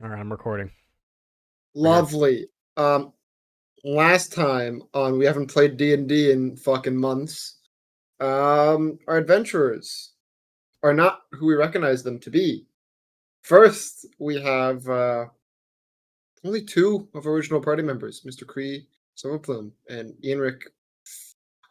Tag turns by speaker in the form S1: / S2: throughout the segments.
S1: All right, I'm recording.
S2: Lovely. Last time on We Haven't Played D&D in fucking months. Our adventurers are not who we recognize them to be. First, we have only two of our original party members, Mr. Cree Silverplume and Ianric.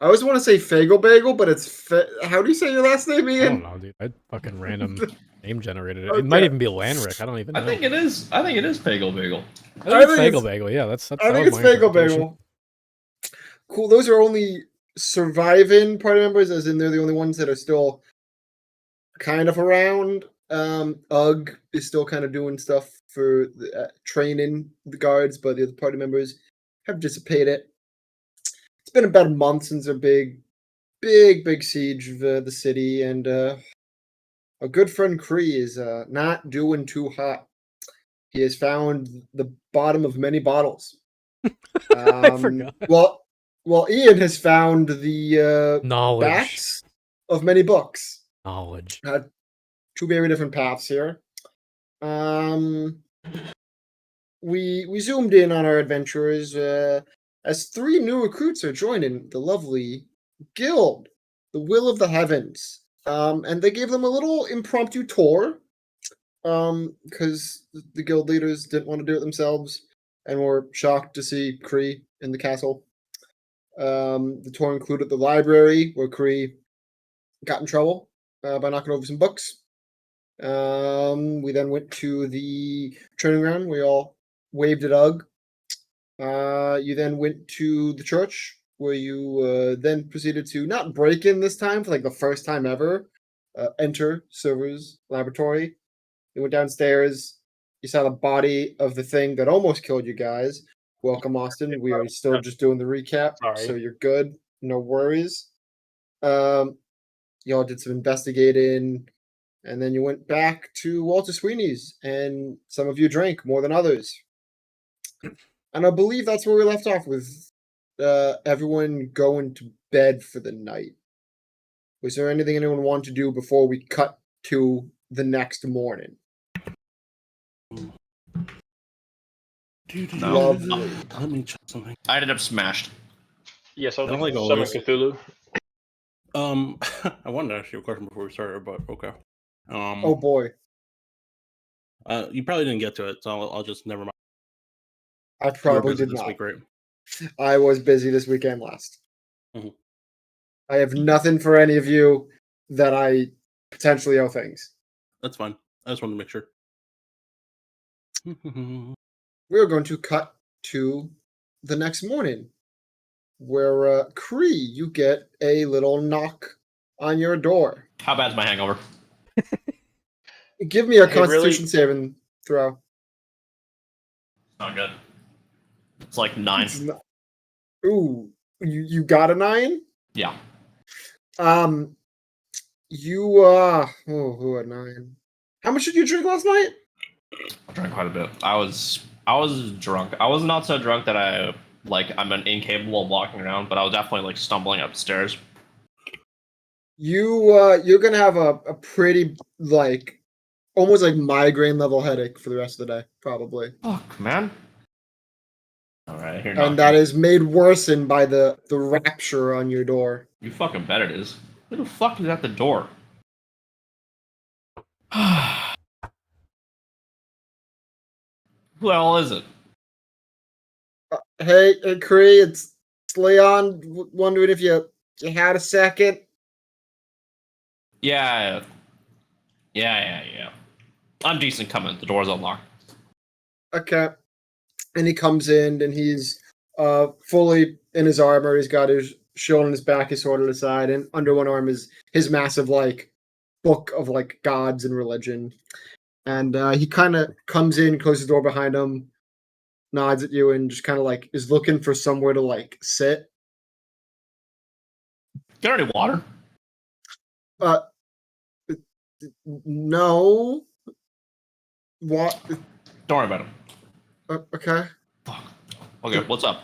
S2: I always want to say Fagel Bagel, but it's how do you say your last name,
S1: I don't
S2: Ian?
S1: know, dude. I fucking random name generated it. It might
S2: Okay,
S1: even be Lanric. I don't even
S3: I
S1: know.
S3: think it is. I think it is Bagel Bagel.
S1: I think it's Fagel Bagel. Yeah, that
S2: I think
S1: was
S2: it's
S1: my
S2: Fagel
S1: interpretation.
S2: Bagel. Cool. Those are only surviving party members, as in they're the only ones that are still kind of around. Ugg is still kind of doing stuff for training the guards, but the other party members have dissipated. It's been about a month since a big siege of the city, and our good friend Cree is not doing too hot. He has found the bottom of many bottles.
S1: I forgot.
S2: Well, Ian has found the
S1: Knowledge.
S2: backs of many books.
S1: Knowledge.
S2: Two very different paths here. Um, we zoomed in on our adventurers as three new recruits are joining the lovely guild, the Will of the Heavens. And they gave them a little impromptu tour because the guild leaders didn't want to do it themselves and were shocked to see Cree in the castle. The tour included the library where Cree got in trouble by knocking over some books. We then went to the training ground. We all waved at Ugg. You then went to the church where you then proceeded to not break in this time for like the first time ever. Enter Silver's laboratory. You went downstairs. You saw the body of the thing that almost killed you guys. Welcome, Austin. We are still just doing the recap, so
S1: Sorry.
S2: you're good. No worries. Y'all did some investigating, and then you went back to Walter Sweeney's, and some of you drank more than others. And I believe that's where we left off with everyone going to bed for the night. Was there anything anyone wanted to do before we cut to the next morning?
S3: No.
S2: Lovely.
S4: Let me check something.
S3: I ended up smashed.
S5: Yeah, so
S4: Like
S5: Summon
S4: always.
S5: Cthulhu.
S4: I wanted to ask you a question before we started, but okay.
S2: Oh boy,
S4: You probably didn't get to it, so I'll just never mind.
S2: I
S4: You were
S2: probably
S4: busy
S2: did
S4: this
S2: not.
S4: week, right?
S2: I was busy this weekend last.
S4: Mhm.
S2: I have nothing for any of you that I potentially owe things.
S4: That's fine. I just wanted to make sure.
S2: We're going to cut to the next morning, where Cree, you get a little knock on your door.
S3: How bad's my hangover?
S2: Give me a
S5: Hey, really?
S2: Constitution saving throw.
S3: Not good. It's like 9.
S2: It's not- Ooh, you got a 9?
S3: Yeah.
S2: You a 9. How much did you drink last night?
S3: I drank quite a bit. I was drunk. I was not so drunk that I'm incapable of walking around, but I was definitely like stumbling upstairs.
S2: You're gonna have a pretty like almost like migraine level headache for the rest of the day, probably.
S3: Fuck, man. All right, here.
S2: And that is made worsened by the rapture on your door.
S3: You fucking bet it is. Who the fuck is at the door? Who the hell is it?
S2: Hey, Cree, it's Leon. Wondering if you had a second.
S3: Yeah. I'm decent coming. The door's unlocked.
S2: Okay. And he comes in and he's fully in his armor. He's got his shield on his back, his sword on his side, and under one arm is his massive like book of like gods and religion. And he kind of comes in, closes the door behind him, nods at you, and just kind of like is looking for somewhere to like sit.
S3: Got any water?
S2: No. What?
S3: Don't worry about him.
S2: Okay.
S3: Fuck. Okay, what's up?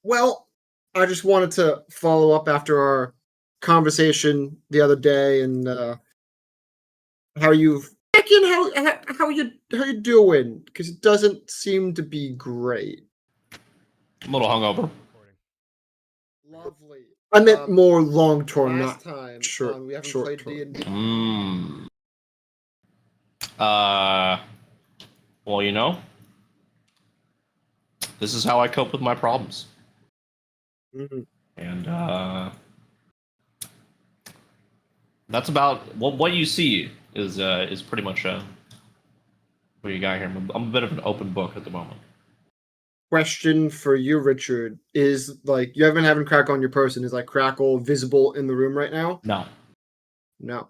S2: Well, I just wanted to follow up after our conversation the other day and how you've check in how you doing, because it doesn't seem to be great.
S3: A little hungover.
S2: Lovely. I meant more long term,
S5: Last
S2: not
S5: time
S2: short.
S5: we haven't
S2: short
S5: played
S2: term.
S5: D&D.
S3: Mm. Well, this is how I cope with my problems.
S2: Mhm.
S3: And that's about what you see is pretty much what you got here. I'm a bit of an open book at the moment.
S2: Question for you, Richard, is like you haven't been having Crackle on your person. Is like Crackle visible in the room right now?
S3: No.
S2: No.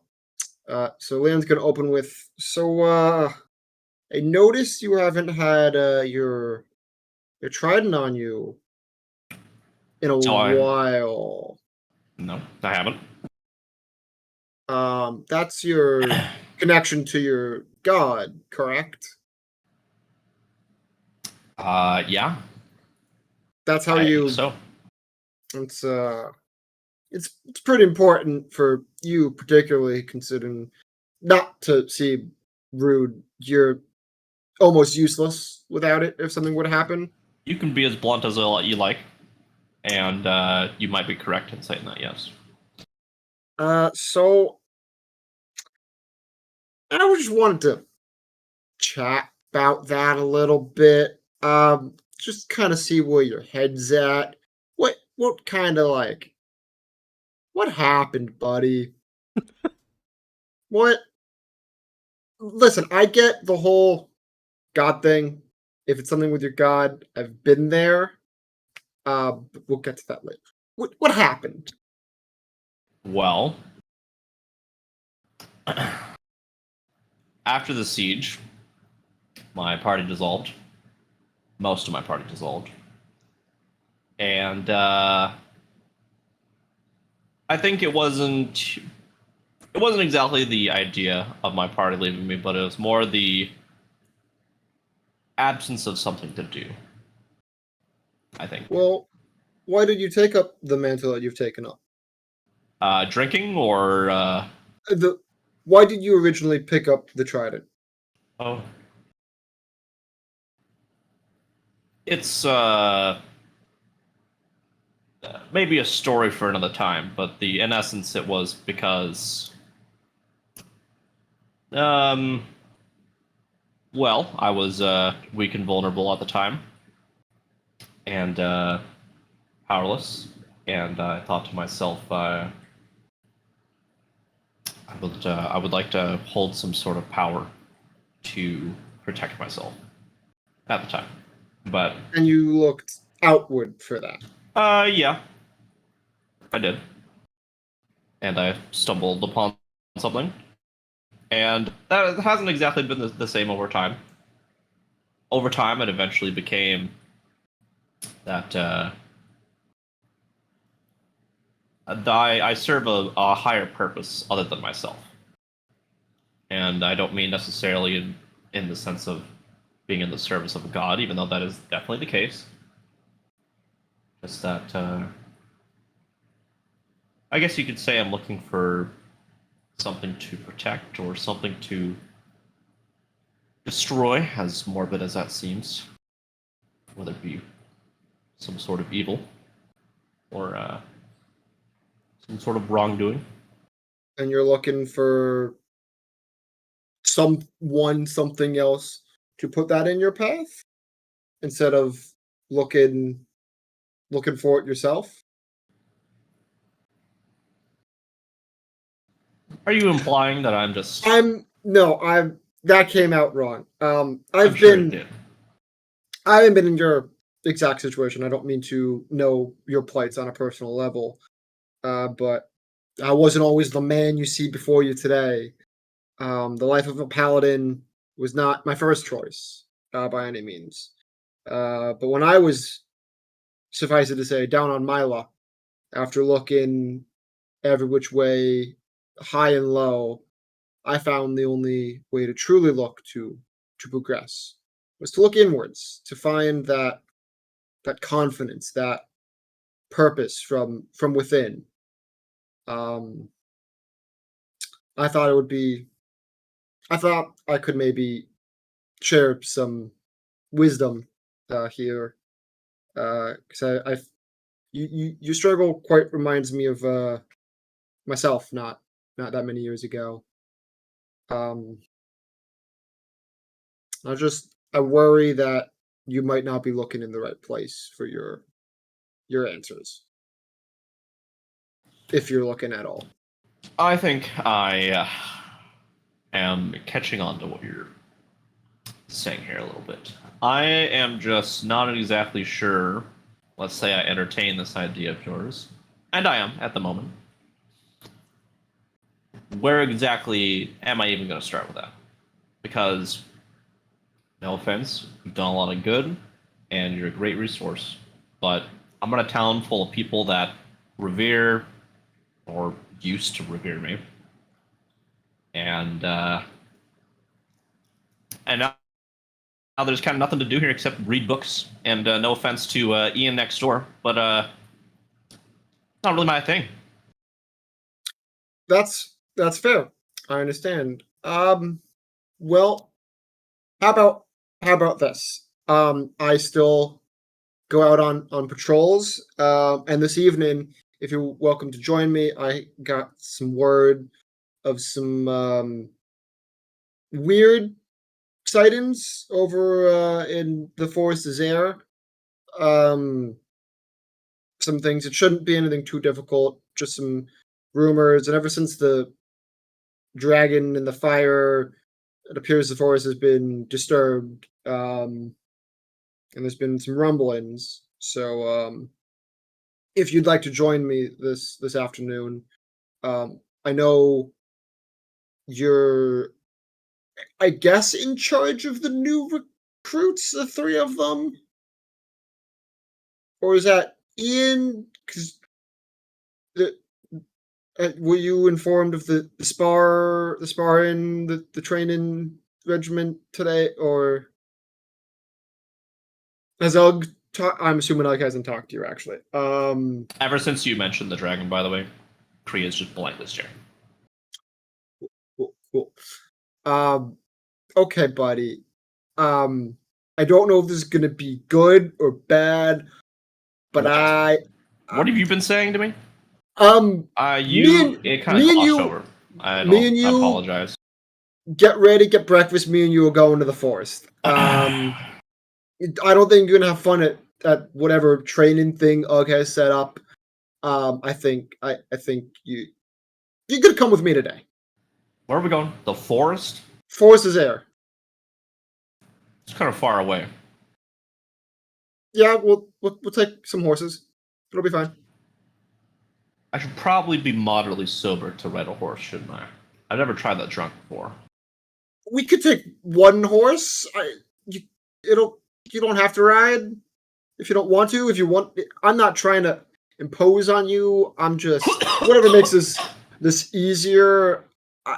S2: So Leon's gonna open with I noticed you haven't had your trident on you in a
S3: No,
S2: while.
S3: No, I haven't.
S2: That's your connection to your god, correct?
S3: Yeah.
S2: That's how
S3: I
S2: you.
S3: think so.
S2: It's pretty important for you, particularly considering, not to seem rude, you're almost useless without it if something would happen.
S3: You can be as blunt as you like, and you might be correct in saying that. Yes.
S2: So I just wanted to chat about that a little bit. Just kind of see where your head's at. What kind of like what happened, buddy? What? Listen, I get the whole God thing. If it's something with your God, I've been there. But we'll get to that later. What happened?
S3: Well, after the siege, my party dissolved. Most of my party dissolved, and I think it wasn't exactly the idea of my party leaving me, but it was more the absence of something to do. I think.
S2: Well, why did you take up the mantle that you've taken up?
S3: Drinking or
S2: Why did you originally pick up the trident?
S3: oh, it's maybe a story for another time, but in essence it was because well, I was weak and vulnerable at the time, and powerless, and I thought to myself, I would like to hold some sort of power to protect myself at the time, but
S2: And you looked outward for that.
S3: yeah, I did, and I stumbled upon something, and that hasn't exactly been the same over time. Over time, it eventually became that I serve a higher purpose other than myself, and I don't mean necessarily in the sense of being in the service of God, even though that is definitely the case. Just that I guess you could say I'm looking for something to protect or something to destroy, as morbid as that seems, whether it be some sort of evil or some sort of wrongdoing.
S2: And you're looking for something else to put that in your path instead of looking for it yourself.
S3: Are you implying that I'm just?
S2: That came out wrong.
S3: I'm sure it did.
S2: I haven't been in your exact situation. I don't mean to know your plights on a personal level. But I wasn't always the man you see before you today. The life of a paladin was not my first choice by any means. But when I was, suffice it to say, down on my luck, after looking every which way, high and low, I found the only way to truly look to progress was to look inwards, to find that confidence, that purpose from within. I thought it would be I thought I could maybe share some wisdom here, because your struggle quite reminds me of myself, not that many years ago. Um, I worry that you might not be looking in the right place for your answers, if you're looking at all.
S3: I think I am catching on to what you're saying here a little bit. I am just not exactly sure. Let's say I entertain this idea of yours, and I am at the moment. Where exactly am I even going to start with that? Because, no offense, you've done a lot of good, and you're a great resource. But I'm in a town full of people that revere, or used to revere me, and now there's kind of nothing to do here except read books. And no offense to Ian next door, but not really my thing.
S2: That's fair. I understand. Well, how about this? I still go out on patrols, and this evening, if you're welcome to join me, I got some word of some weird sightings over in the Forest of Zaire. Some things. It shouldn't be anything too difficult. Just some rumors, and ever since the dragon and the fire, it appears the forest has been disturbed, and there's been some rumblings. So, if you'd like to join me this afternoon, I know you're, I guess, in charge of the new recruits, the three of them, or is that Ian? Because were you informed of the sparring, the training regiment today, or has Ugg I'm assuming Ugg hasn't talked to you actually.
S3: Ever since you mentioned the dragon, by the way, Kriya's just politely staring.
S2: Cool. Okay, buddy. I don't know if this is gonna be good or bad, but
S3: What have you been saying to me? It kind of
S2: me and
S3: glossed
S2: you-
S3: over. I
S2: you-
S3: apologize.
S2: get ready, get breakfast. Me and you will go into the forest. I don't think you're gonna have fun at whatever training thing Ugg has set up. I think you're gonna come with me today.
S3: Where are we going? The forest?
S2: Forest is there.
S3: It's kind of far away.
S2: Yeah, we'll take some horses. It'll be fine.
S3: I should probably be moderately sober to ride a horse, shouldn't I? I've never tried that drunk before.
S2: We could take one horse. You don't have to ride if you don't want to. If you want, I'm not trying to impose on you. I'm just whatever makes this easier.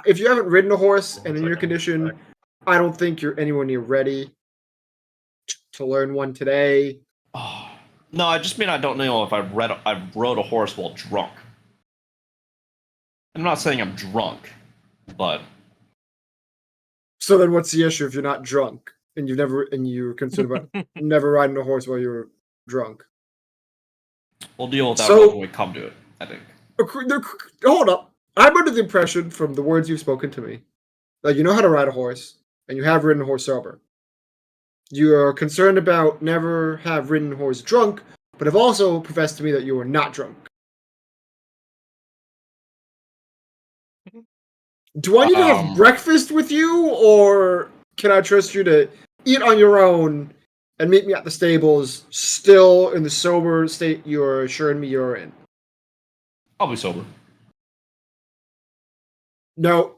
S2: If you haven't ridden a horse and in your condition, I don't think you're anywhere near ready to learn one today.
S3: Oh, no, I just mean I don't know if I rode a horse while drunk. I'm not saying I'm drunk, but
S2: So then, what's the issue if you're not drunk and you're concerned about never riding a horse while you're drunk?
S3: we'll deal with that
S2: So-
S3: when we come to it, I think.
S2: Hold up. I'm under the impression from the words you've spoken to me that you know how to ride a horse and you have ridden a horse sober. You are concerned about never have ridden a horse drunk, but have also professed to me that you are not drunk. Do I need to have breakfast with you, or can I trust you to eat on your own and meet me at the stables, still in the sober state you're assuring me you're in?
S3: I'll be sober.
S2: Now,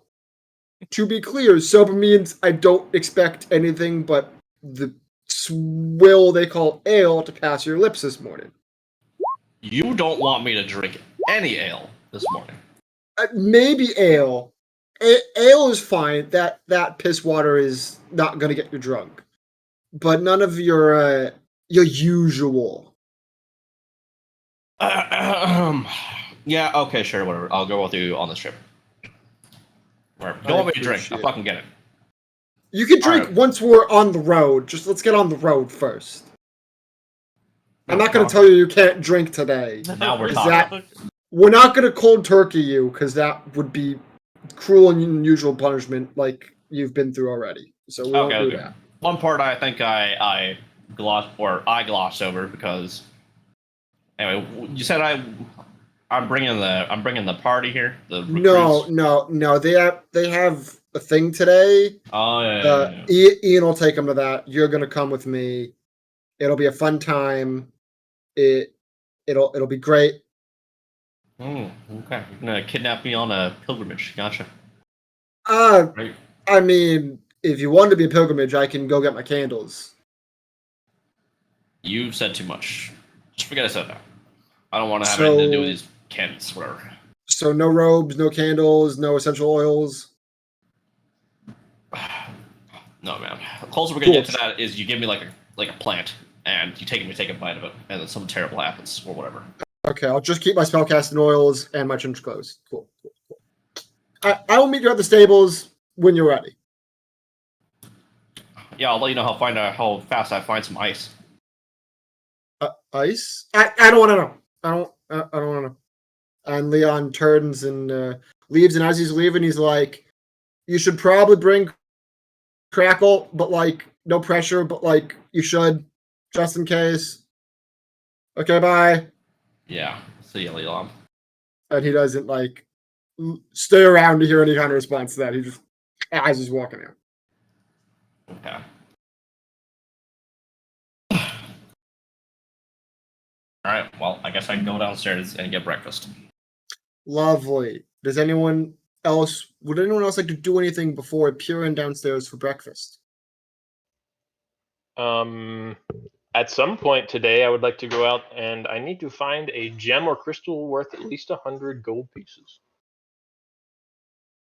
S2: to be clear, sober means I don't expect anything but the swill they call ale to pass your lips this morning.
S3: You don't want me to drink any ale this morning.
S2: Maybe ale. Ale is fine. That piss water is not going to get you drunk. But none of your usual.
S3: Yeah, okay, sure, whatever. I'll go with you on this trip. Whatever. Don't want me to drink. I'll fucking get it.
S2: You can drink
S3: Alright.
S2: once we're on the road. Just let's get on the road first. I'm not going
S3: Now-
S2: to tell you can't drink today.
S3: Now we're
S2: Is
S3: talking.
S2: We're not going to cold turkey you because that would be cruel and unusual punishment like you've been through already. So we won't do
S3: Okay.
S2: that.
S3: One part I think I glossed over because anyway, you said I'm bringing the party here. The recruits.
S2: No. They have a thing today.
S3: Oh yeah.
S2: Ian will take them to that. You're going to come with me. It'll be a fun time. It'll be great.
S3: Okay. You're gonna kidnap me on a pilgrimage. Gotcha. Right.
S2: I mean, if you want to be a pilgrimage, I can go get my candles.
S3: You've said too much. Just forget I said that. I don't want to have anything to do with these candles, whatever.
S2: So no robes, no candles, no essential oils.
S3: No, man. The closer we're gonna get to that is you give me like a plant, and you take a bite of it, and then something terrible happens or whatever.
S2: Okay, I'll just keep my spellcasting oils and my trench clothes. Cool. I will meet you at the stables when you're ready.
S3: Yeah, I'll let you know how fast I find some ice.
S2: Ice? I don't want to know. I don't want to know. And Leon turns and leaves, and as he's leaving, he's like, "You should probably bring Crackle, but like no pressure, but like you should, just in case." Okay, bye.
S3: Yeah. See you, Leon.
S2: And he doesn't like stay around to hear any kind of response to that. He just as he's walking out.
S3: Okay. All right. Well, I guess I can go downstairs and get breakfast.
S2: Lovely. Would anyone else like to do anything before appearing downstairs for breakfast?
S5: At some point today, I would like to go out and I need to find a gem or crystal worth at least 100 gold pieces.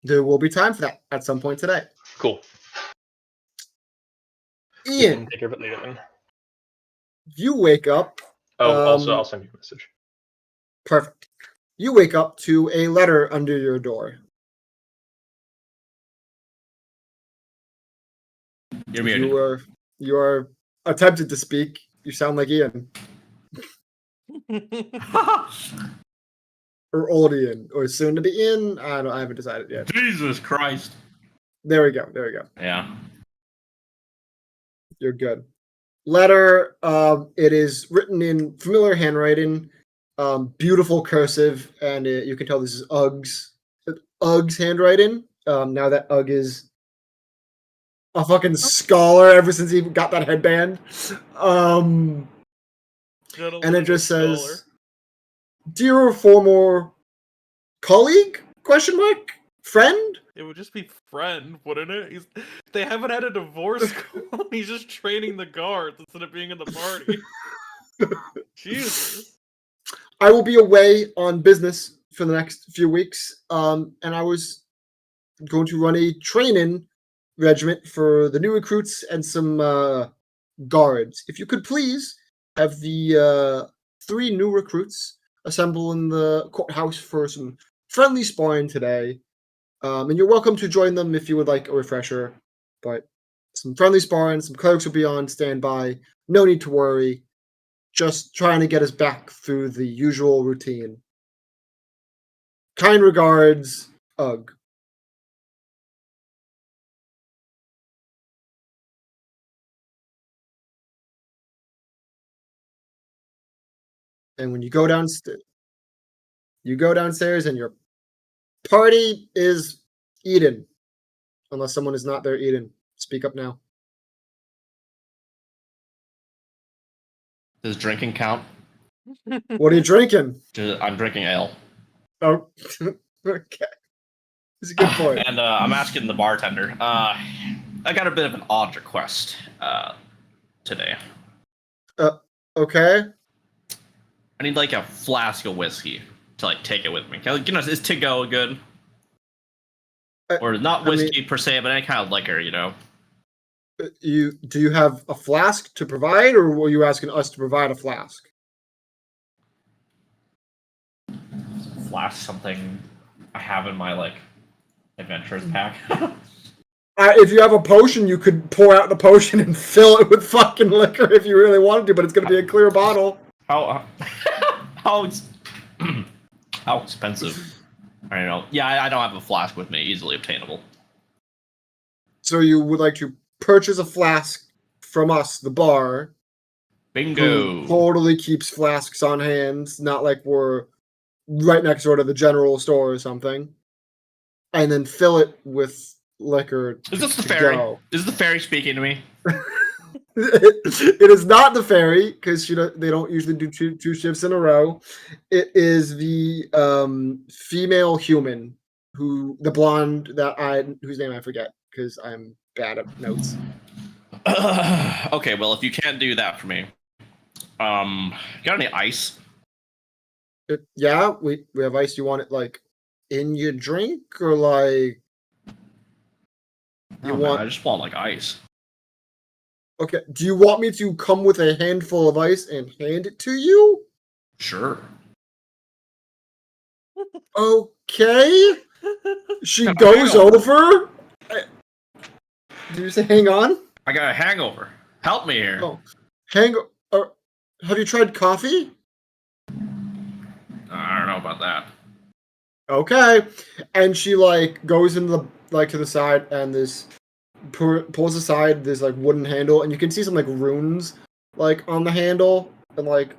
S2: There will be time for that at some point today.
S5: Cool. We
S2: Ian,
S5: can take care of it later then.
S2: you wake up.
S5: Also, I'll send you a message.
S2: Perfect. You wake up to a letter under your door.
S3: You're muted.
S2: You are attempted to speak. You sound like Ian. Or old Ian. Or soon to be Ian. I haven't decided yet.
S3: Jesus Christ.
S2: There we go.
S3: Yeah.
S2: You're good. Letter, it is written in familiar handwriting, beautiful cursive, and you can tell this is Ugg's handwriting. Now that Ugg is a fucking scholar ever since he got that headband. And it just says, "Dear former colleague? Question mark? Friend?"
S6: It would just be friend, wouldn't it? They haven't had a divorce call. He's just training the guards instead of being in the party. Jesus.
S2: I will be away on business for the next few weeks, and I was going to run a training regiment for the new recruits and some guards. If you could please have the 3 new recruits assemble in the courthouse for some friendly sparring today. And you're welcome to join them if you would like a refresher. But some friendly sparring, some clerics will be on standby. No need to worry. Just trying to get us back through the usual routine. Kind regards, Ugg. And when you go downstairs, and your party is eaten. Unless someone is not there eating. Speak up now.
S3: Does drinking count?
S2: What are you drinking?
S3: I'm drinking ale.
S2: Oh, okay. It's a good point.
S3: And I'm asking the bartender. I got a bit of an odd request today.
S2: Okay.
S3: I need like a flask of whiskey to like take it with me. You know, is to-go good? Or not whiskey per se, but any kind of liquor, you know.
S2: Do you have a flask to provide, or were you asking us to provide a flask?
S3: Flask, something I have in my like adventurers pack.
S2: If you have a potion, you could pour out the potion and fill it with fucking liquor if you really wanted to, but it's gonna be a clear bottle.
S3: How how expensive? I don't know. Yeah, I don't have a flask with me, easily obtainable.
S2: So you would like to purchase a flask from us, the bar,
S3: Bingo.
S2: who totally keeps flasks on hand, not like we're right next door to the general store or something, and then fill it with liquor.
S3: Is this the
S2: to
S3: fairy?
S2: go.
S3: Is the fairy speaking to me?
S2: It is not the fairy because they don't usually do two shifts in a row. It is the female human the blonde whose name I forget because I'm bad at notes.
S3: Okay, well, if you can't do that for me, got any ice?
S2: Yeah, we have ice. You want it like in your drink or like
S3: You want? I just want like ice.
S2: Okay, do you want me to come with a handful of ice and hand it to you?
S3: Sure.
S2: Okay. She
S3: Hang
S2: goes
S3: on.
S2: over. Did you say hang on?
S3: I got a hangover. Help me here.
S2: Oh, have you tried coffee?
S3: I don't know about that.
S2: Okay. And she like goes into to the side and pulls aside this like wooden handle and you can see some like runes like on the handle and like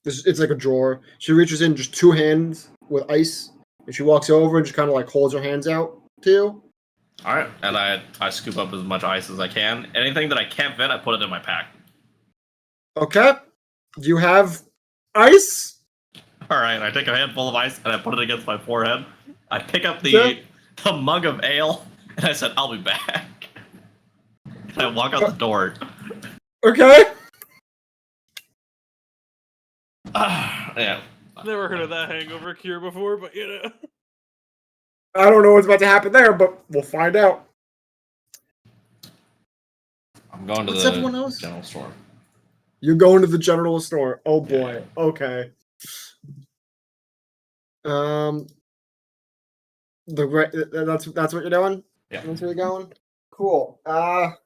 S2: it's like a drawer. She reaches in just two hands with ice and she walks over and just kind of like holds her hands out to you.
S3: All right, and I scoop up as much ice as I can. Anything that I can't fit, I put it in my pack.
S2: Okay. You have ice?
S3: All right, I take a handful of ice and I put it against my forehead. I pick up
S2: Okay.
S3: the mug of ale and I said, "I'll be back." And I walk out the door.
S2: Okay.
S3: Yeah.
S6: Never heard of that hangover cure before, but you know.
S2: I don't know what's about to happen there, but we'll find out.
S3: I'm going to
S2: What's
S3: the
S2: everyone else?
S3: general store.
S2: You're going to the general store. Oh boy.
S3: Yeah.
S2: Okay. That's what you're doing?
S3: Yeah.
S2: That's where you're going? Cool. I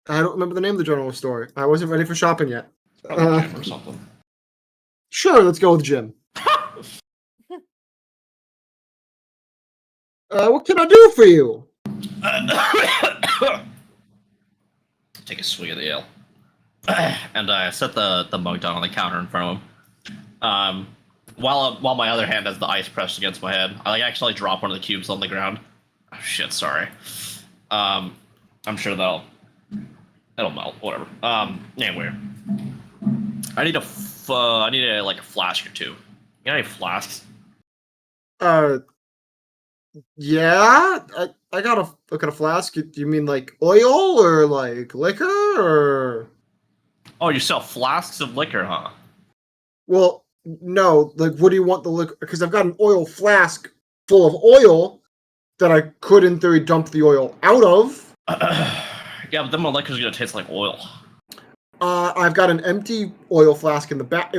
S2: don't remember the name of the general store. I wasn't ready for shopping yet.
S3: Probably gym or something.
S2: Sure, let's go with Jim. What can I do for you?
S3: Take a swig of the ale. And I set the mug down on the counter in front of him. While my other hand has the ice pressed against my head, I actually drop one of the cubes on the ground. Oh, shit, sorry. I'm sure it'll melt. Whatever. Anyway, I need a flask or two. You got any flasks?
S2: Yeah, I got a flask. You mean like oil or like liquor or?
S3: Oh, you sell flasks of liquor, huh?
S2: Well, no. Like, what do you want the liquor? Because I've got an oil flask full of oil that I could, in theory, dump the oil out of.
S3: Yeah, but then my liquor's gonna taste like oil.
S2: I've got an empty oil flask in the back.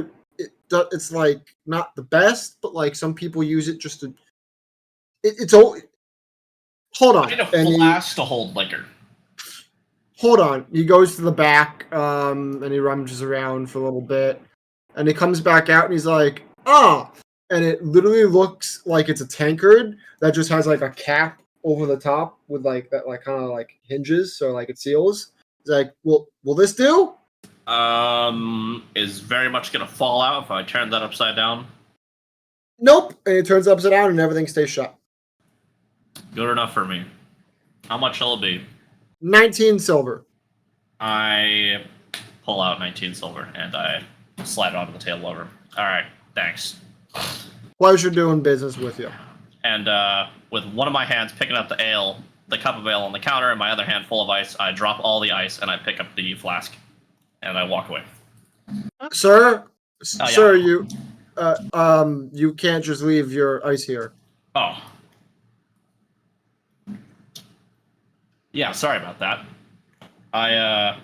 S2: It's like not the best, but like some people use it just to. Hold on.
S3: I need a flask to hold liquor.
S2: Hold on. He goes to the back, and he rummages around for a little bit, and he comes back out, and he's like, "Ah!" And it literally looks like it's a tankard that just has like a cap over the top with like that, like kind of like hinges, so like it seals. He's like, "Will this do?"
S3: Is very much gonna fall out if I turn that upside down.
S2: Nope. And it turns upside down, and everything stays shut.
S3: Good enough for me. How much will it be?
S2: 19 silver.
S3: I pull out 19 silver and I slide it onto the table over. All right, thanks.
S2: Pleasure doing business with you.
S3: And with one of my hands picking up the cup of ale on the counter, and my other hand full of ice, I drop all the ice and I pick up the flask, and I walk away.
S2: Sir,
S3: yeah.
S2: sir, you can't just leave your ice here.
S3: Oh. Yeah, sorry about that. I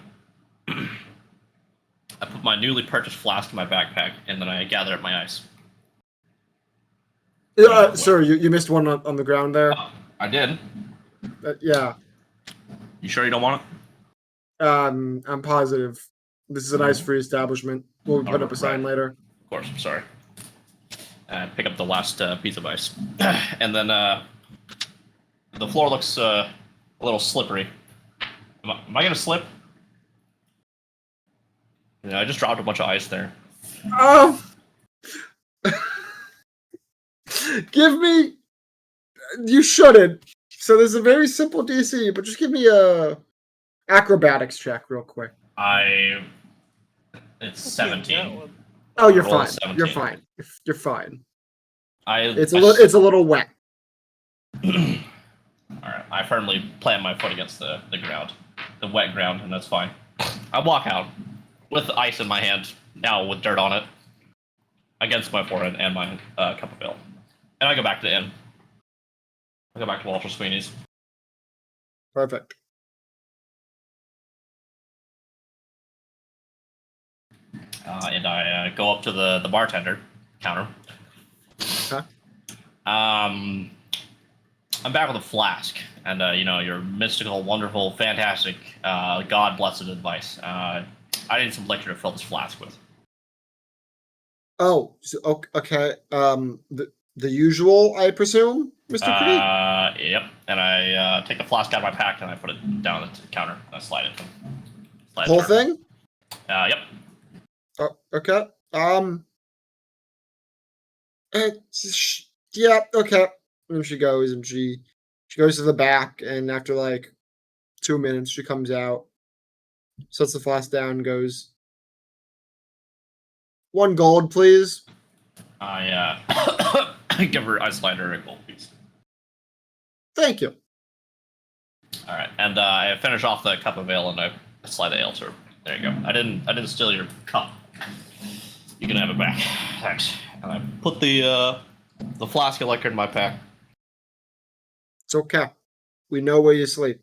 S3: put my newly purchased flask in my backpack, and then I gather up my ice.
S2: Sir, you missed one on the ground there.
S3: Oh, I did.
S2: Yeah.
S3: You sure you don't want it?
S2: I'm positive. This is a nice free establishment. We'll put up a sign
S3: Right.
S2: later.
S3: Of course, I'm sorry. Pick up the last piece of ice. And then the floor looks a little slippery. Am I gonna slip? Yeah, I just dropped a bunch of ice there.
S2: Oh! Give me. You shouldn't. So there's a very simple DC, but just give me a acrobatics check real quick.
S3: It's
S6: That
S3: 17.
S6: one.
S2: Oh, you're
S3: Roll a
S2: fine. You're
S3: 17.
S2: fine. You're fine.
S3: It's
S2: It's a little wet.
S3: All right. I firmly plant my foot against the ground, the wet ground, and that's fine. I walk out with ice in my hand, now with dirt on it, against my forehead and my cup of ale, and I go back to the inn. I go back to Walter Sweeney's.
S2: Perfect.
S3: And I go up to the bartender counter.
S2: Okay.
S3: I'm back with a flask, and your mystical, wonderful, fantastic, God blessed advice. I need some liquor to fill this flask with.
S2: Oh, so, okay. The usual, I presume, Mr. Creed?
S3: Yep. And I take the flask out of my pack and I put it down on the counter. And I slide it.
S2: Whole thing?
S3: Yep.
S2: Oh, okay. Yeah. Okay. And she goes and she goes to the back, and after like 2 minutes, she comes out, sets the flask down, and goes, 1 gold, please.
S3: I I slide her a gold piece.
S2: Thank you.
S3: All right, and I finish off the cup of ale and I slide the ale to her. There you go. I didn't steal your cup. You can have it back. Thanks. And I put the flask of liquor in my pack.
S2: It's okay. We know where you sleep.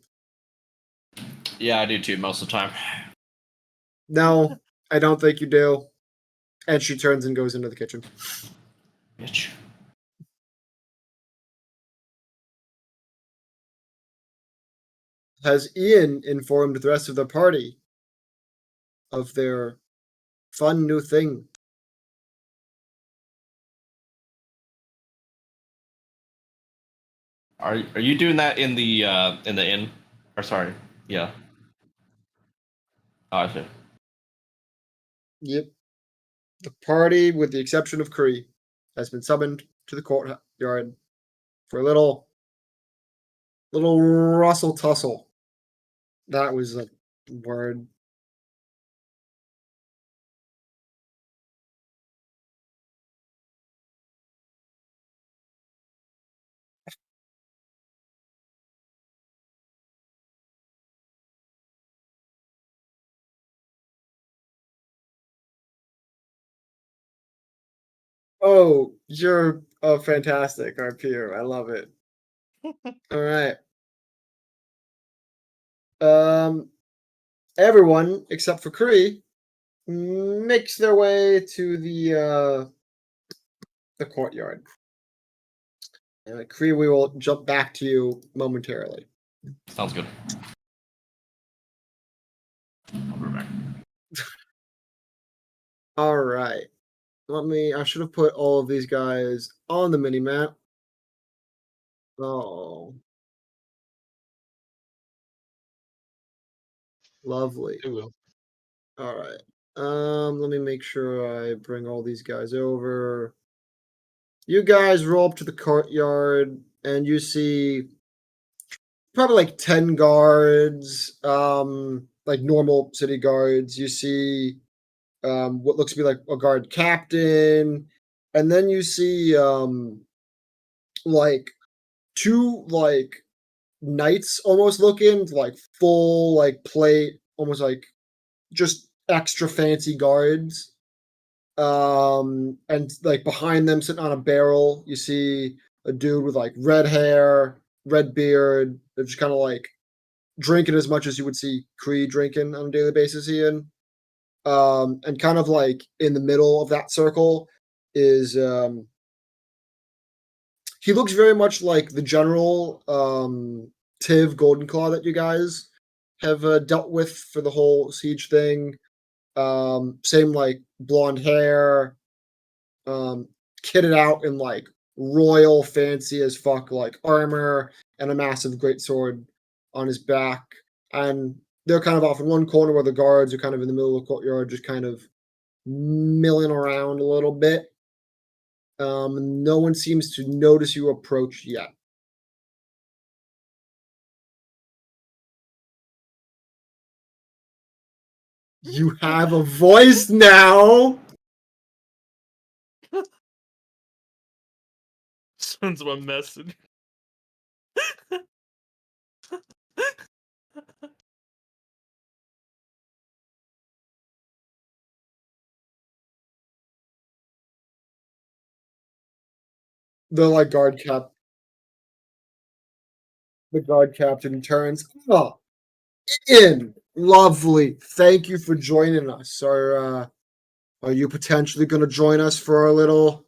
S3: Yeah, I do too most of the time.
S2: No, I don't think you do. And she turns and goes into the kitchen.
S3: Bitch.
S2: Has Ian informed the rest of the party of their fun new thing?
S3: Are you doing that in the inn? Or sorry, yeah. Oh, I see.
S2: Yep. The party, with the exception of Cree, has been summoned to the courtyard for a little rustle tussle. That was a word. Oh, you're fantastic, RP. I love it. All right. Everyone except for Cree makes their way to the courtyard. Cree, we will jump back to you momentarily.
S3: Sounds good. I'll be back.
S2: All right. I should have put all of these guys on the mini map. Oh. Lovely.
S5: I will.
S2: All right. Let me make sure I bring all these guys over. You guys roll up to the courtyard and you see probably like 10 guards, like normal city guards. You see what looks to be like a guard captain, and then you see like 2 like knights almost looking like full like plate, almost like just extra fancy guards. And like behind them, sitting on a barrel, you see a dude with like red hair, red beard. They're just kind of like drinking as much as you would see Creed drinking on a daily basis, Ian. And kind of like in the middle of that circle is he looks very much like the general Tiv Goldenclaw that you guys have dealt with for the whole siege thing. Same like blonde hair, kitted out in like royal fancy as fuck like armor and a massive greatsword on his back. And they're kind of off in one corner where the guards are kind of in the middle of the courtyard, just kind of milling around a little bit. No one seems to notice you approach yet. You have a voice now.
S6: Sends him a message.
S2: The like the guard captain turns. Oh, Ian, lovely. Thank you for joining us. Are you potentially going to join us for a little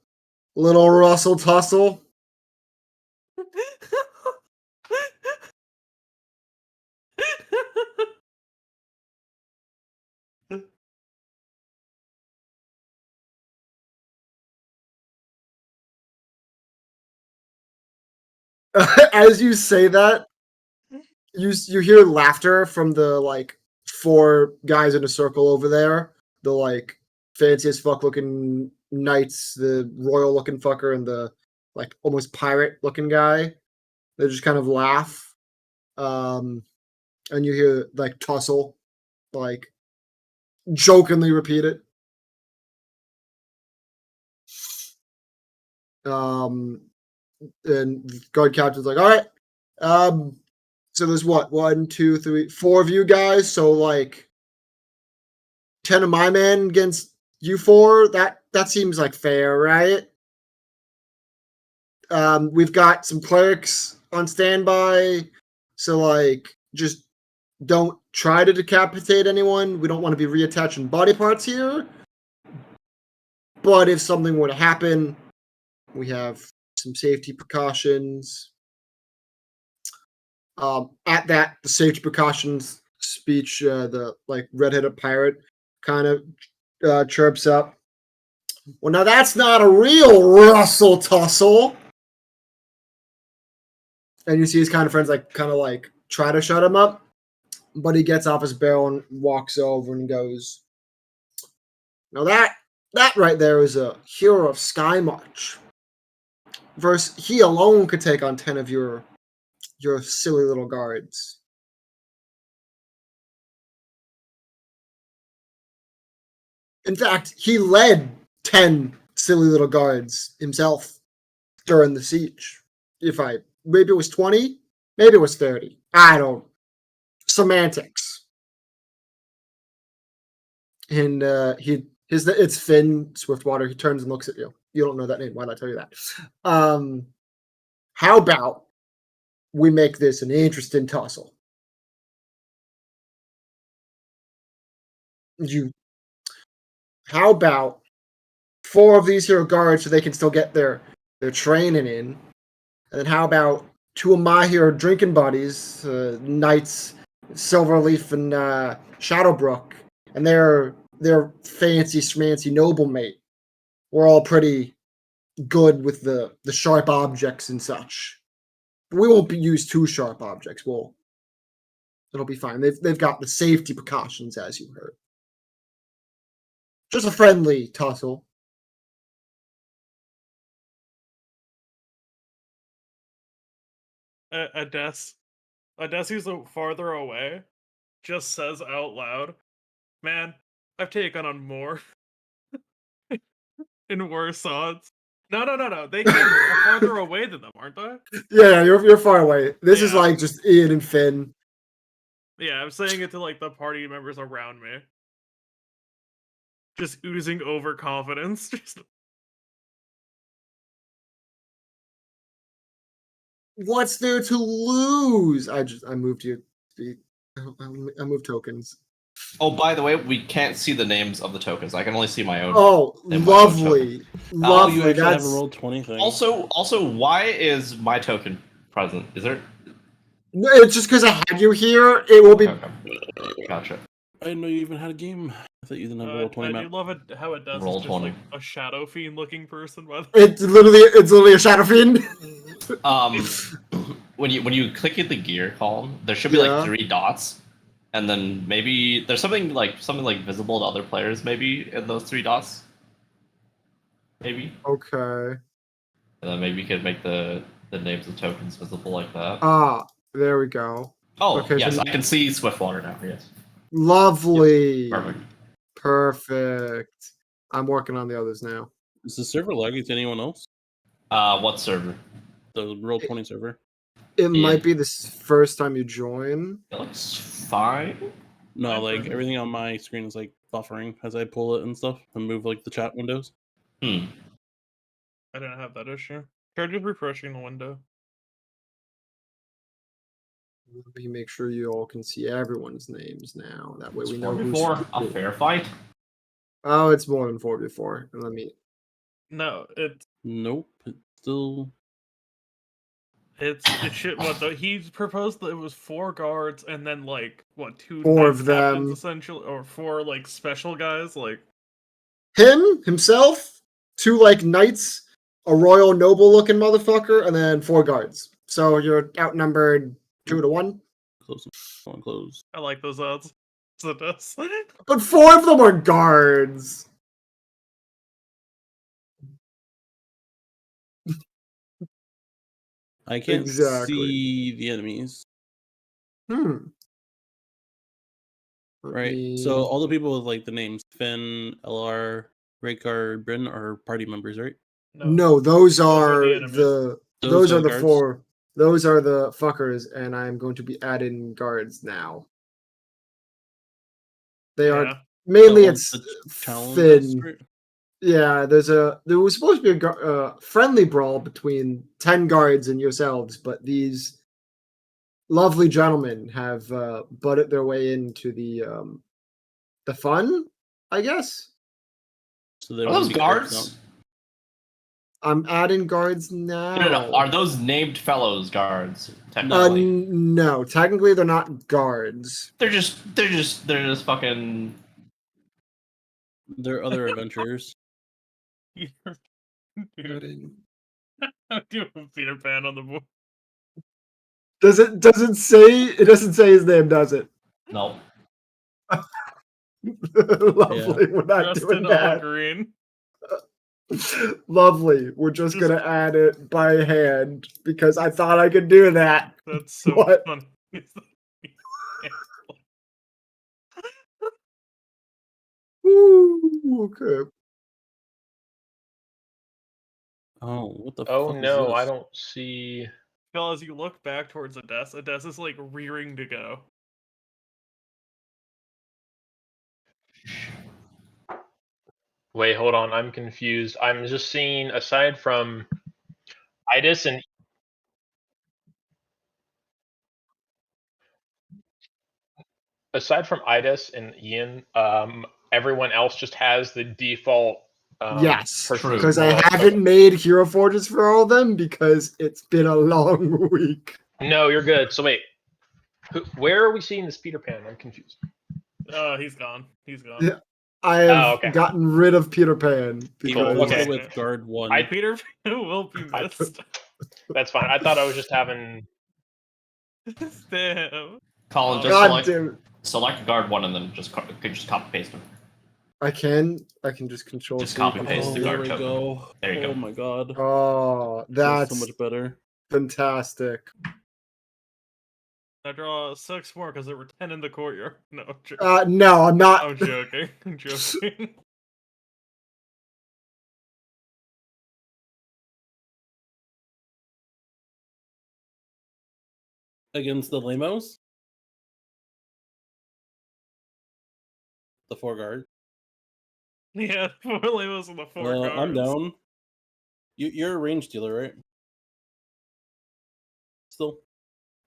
S2: rustle tussle? As you say that, you hear laughter from the like 4 guys in a circle over there. The like fancy as fuck looking knights, the royal looking fucker, and the like almost pirate looking guy. They just kind of laugh. And you hear like tussle, like jokingly repeat it. And guard captain's like, all right. So there's what, 1, 2, 3, 4 of you guys. So like 10 of my men against you 4. That seems like fair, right? We've got some clerics on standby. So like just don't try to decapitate anyone. We don't want to be reattaching body parts here. But if something were to happen, we have some safety precautions. At that, the safety precautions speech, the like redheaded pirate kind of chirps up. Well, now that's not a real rustle tussle. And you see his kind of friends like kind of like try to shut him up, but he gets off his barrel and walks over and goes, "Now that right there is a hero of Sky March. Versus he alone could take on 10 of your silly little guards." In fact, he led 10 silly little guards himself during the siege. Maybe it was 20, maybe it was 30. I don't. Semantics. And it's Finn Swiftwater. He turns and looks at you. You don't know that name. Why did I tell you that? How about we make this an interesting tussle? How about 4 of these hero guards so they can still get their training in? And then how about 2 of my hero drinking buddies, Knights, Silverleaf and Shadowbrook, and their fancy schmancy noble mate. We're all pretty good with the sharp objects and such. We won't use too sharp objects. It'll be fine. They've got the safety precautions, as you heard. Just a friendly tussle.
S6: Ades, who's farther away, just says out loud, "Man, I've taken on more and worse odds." No. They are farther away than them, aren't they?
S2: Yeah, you're far away. This is like just Ian and Finn.
S6: Yeah, I'm saying it to like the party members around me. Just oozing overconfidence.
S2: What's there to lose? I moved you. I moved tokens.
S3: Oh, by the way, we can't see the names of the tokens. I can only see my own.
S2: Oh,
S3: and my own
S2: lovely,
S3: token.
S2: lovely.
S4: You actually have
S2: That's
S4: a roll 20 thing.
S3: Also, why is my token present? Is there?
S2: No, it's just because I had you here. It will be.
S3: Okay, okay. Gotcha.
S4: I didn't know you even had a game. I thought you didn't have a roll 20
S6: I
S4: map.
S6: do love it how it does.
S3: Roll
S6: It's just
S3: 20.
S6: like a shadow fiend looking person. By the
S2: It's literally a shadow fiend.
S3: When you click in the gear column, there should be
S2: Yeah.
S3: like 3 dots, and then maybe there's something like visible to other players. Maybe in those 3 dots. Maybe,
S2: Okay.
S3: and then maybe you could make the names of tokens visible like that.
S2: Ah, there we go.
S3: Oh,
S2: okay,
S3: yes,
S2: so-
S3: I can see Swiftwater now. Yes,
S2: Lovely.
S3: perfect.
S2: Perfect. I'm working on the others now.
S4: Is the server laggy to anyone else?
S3: What server?
S4: The roll 20 server.
S2: It
S3: Yeah.
S2: might be the first time you join.
S3: It looks fine.
S4: No,
S6: I've
S4: like
S6: heard-
S4: everything on my screen is like buffering as I pull it and stuff and move like the chat windows.
S3: Hmm.
S6: I didn't have that issue. Try just refreshing the window.
S2: Let me make sure you all can see everyone's names now. That way
S3: It's
S2: we know who's.
S3: 4v4, a fair fight.
S2: Oh, it's more than 4v4. Let me.
S6: No, it's
S4: Nope. It's still.
S6: it shit. What though? He proposed that it was 4 guards and then like what 2
S2: Four
S6: knight
S2: of
S6: captains,
S2: them.
S6: essentially, or 4 like special guys. Like
S2: Him, himself, 2 like knights, a royal noble looking motherfucker, and then 4 guards. So you're outnumbered 2 to 1.
S4: Close. Close.
S6: I like those odds. So it does.
S2: But 4 of them are guards.
S4: I can't
S2: Exactly.
S4: see the enemies.
S2: Hmm.
S4: Right. So all the people with like the names Finn, LR, Raycard, Bryn are party members, right?
S2: No, those
S6: are
S2: are
S6: the enemies.
S2: the
S4: Those
S2: those
S4: are
S2: are
S4: the
S2: the
S4: guards?
S2: 4. Those are the fuckers, and I'm going to be adding guards now. They are
S6: Yeah.
S2: mainly
S4: The
S2: it's
S4: ones that challenge us,
S2: Finn.
S4: right?
S2: Yeah, there was supposed to be a friendly brawl between 10 guards and yourselves, but these lovely gentlemen have butted their way into the fun, I guess.
S4: So they
S3: Are
S4: want
S3: those
S4: to be guards
S3: guards?
S4: now.
S2: I'm adding guards now.
S3: No. Are those named fellows guards?
S2: Uh,
S3: Technically,
S2: no, technically they're not guards.
S3: they're just fucking.
S4: They're other adventurers.
S6: Dude, do a Peter Pan on the board.
S2: Doesn't say it doesn't say his name, does it?
S3: No.
S2: Lovely, we're not
S6: Dressed
S2: doing
S6: in all
S2: that.
S6: green.
S2: Lovely. We're just
S6: Just-
S2: gonna add it by hand because I thought I could do that.
S6: That's so
S2: What?
S6: funny.
S2: Ooh, okay.
S4: Oh, what the
S5: Oh
S4: fuck is
S5: no,
S4: this?
S5: I don't see.
S6: Phil, as you look back towards Odessa is like rearing to go.
S5: Wait, hold on. I'm confused. I'm just seeing, aside from Idis and Ian, everyone else just has the default.
S2: Yes,
S5: person
S2: because I
S5: below.
S2: haven't made hero forges for all of them because it's been a long week.
S5: No, you're good. So wait, where are we seeing this Peter Pan? I'm confused.
S6: He's gone. He's gone.
S2: Yeah. I have
S5: Oh, okay.
S2: gotten rid of Peter Pan because
S4: Go
S5: Okay.
S4: with guard 1.
S6: Peter Pan will be missed.
S5: That's fine. I thought I was just having.
S6: Damn.
S3: Colin, just
S2: God damn,
S3: select guard 1 and then just copy paste them.
S2: I can just control
S3: Just
S2: C,
S3: copy
S2: control
S3: paste
S4: Oh,
S3: the
S2: V.
S4: there
S3: guard
S4: we
S3: token.
S4: go.
S3: There you
S4: Oh
S3: go.
S4: my god.
S2: Oh,
S4: Feels
S2: that's
S4: so much better.
S2: fantastic.
S6: I draw 6 more because there were 10 in the courtyard. No,
S2: No, I'm not.
S6: I'm joking. I'm joking.
S4: Against the Lamos? The 4 guard.
S6: Yeah, 4 Lemos and the 4 cards.
S4: I'm down. You're a range dealer, right? Still?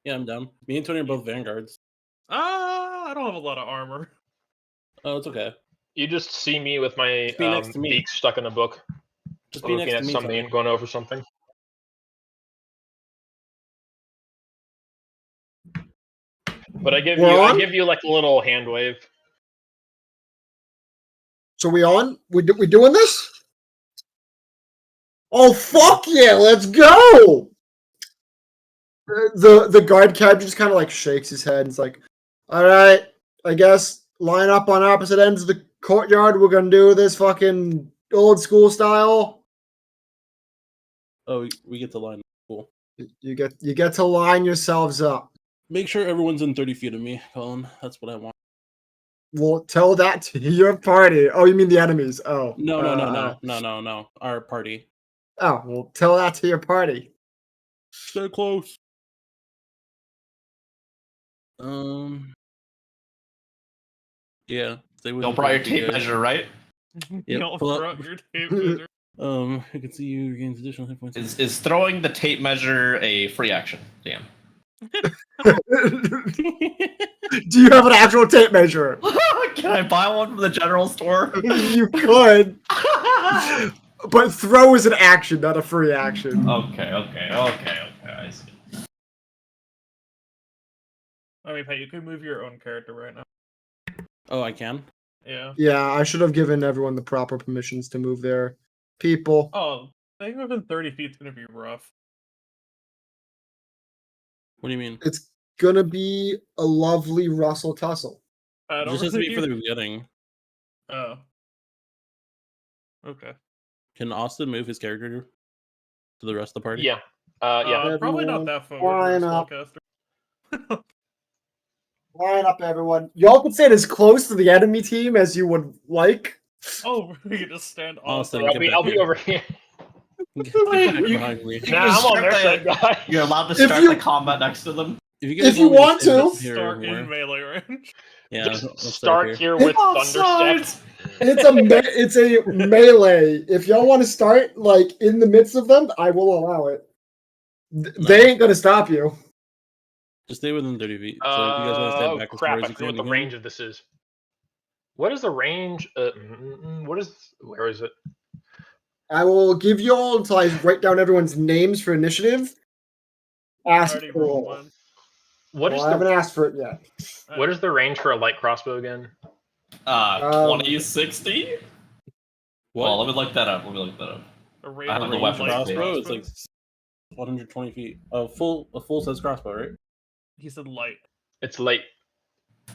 S4: Yeah, I'm down. Me and Tony are both vanguards.
S6: I don't have a lot of armor.
S4: Oh, it's okay.
S5: You just see me with my
S4: Just be next to me.
S5: beak stuck in a book,
S4: Just be
S5: looking
S4: next to
S5: at
S4: me,
S5: something
S4: Tony.
S5: and going over something. But I give
S2: We're on?
S5: you like a little hand wave.
S2: So we on? We doing this? Oh fuck yeah! Let's go. The guard cab just kind of like shakes his head. And it's like, all right, I guess line up on opposite ends of the courtyard. We're gonna do this fucking old school style.
S4: Oh, we get the line. Cool.
S2: You get to line yourselves up.
S4: Make sure everyone's in 30 feet of me, Colin. That's what I want.
S2: Well, tell that to your party. Oh, you mean the enemies? Oh,
S4: No. Our party.
S2: Oh, well, tell that to your party.
S4: Stay close. Yeah. Stay within
S3: Don't brought your
S4: 30
S3: tape
S4: guys.
S3: measure, right?
S4: Yep,
S6: Don't
S4: pull up.
S6: drop your tape measure.
S4: I can see you regains additional hit points.
S3: Is throwing the tape measure a free action? Damn.
S2: Do you have an actual tape measure?
S3: Can I buy one from the general store?
S2: You could, but throw is an action, not a free action.
S3: Okay. I see.
S6: I mean, Pat, you could move your own character right now.
S4: Oh, I can?
S6: Yeah.
S2: Yeah, I should have given everyone the proper permissions to move their people.
S6: Oh, I think within 30 feet is gonna be rough.
S4: What do you mean?
S2: It's gonna be a lovely Russell tussle.
S6: I
S4: It
S6: don't
S4: just has to be
S6: really-
S4: for the beginning.
S6: Oh. Okay.
S4: Can Austin move his character to the rest of the party?
S5: Yeah. Yeah.
S6: Probably not
S2: Everyone
S6: that forward.
S2: line
S6: for a
S2: up.
S6: spellcaster.
S2: Line up, everyone. Y'all can sit as close to the enemy team as you would like.
S6: Oh, we can just stand on.
S4: Austin,
S6: top.
S4: get back
S5: I'll be
S4: here.
S5: over here.
S4: Get back
S3: You-
S4: behind me.
S5: Nah, I'm on their side, guy.
S3: You're allowed to
S2: If
S3: start
S2: you-
S3: the combat next to them.
S2: If you want
S4: stand
S2: to.
S4: up here
S6: Start
S4: more-
S6: in melee range.
S4: yeah,
S5: Just
S4: let's
S5: start here with
S3: Offside.
S5: Thunderstep.
S2: It's a melee. If y'all want to start like in the midst of them, I will allow it. They ain't gonna stop you.
S4: Just stay within 30 feet. So if you guys want to stand back as
S5: Crap!
S4: far
S5: I
S4: as you
S5: forgot
S4: can,
S5: what the
S4: you can.
S5: range of this is. What is the range? Where is it?
S2: I will give you all until I write down everyone's names for initiative. Ask
S6: Already
S2: for
S6: rolled
S2: it.
S6: one.
S5: What is
S2: Well, I haven't
S5: the
S2: asked for it yet.
S5: what is the range for a light crossbow again?
S3: 20, 60?
S4: What?
S3: Well, let me look that up.
S6: A
S3: I have the
S6: range
S3: weapon
S6: light
S4: crossbow? It's
S6: crossbow?
S4: like 120 feet. A full size crossbow, right?
S6: He said light.
S5: It's light.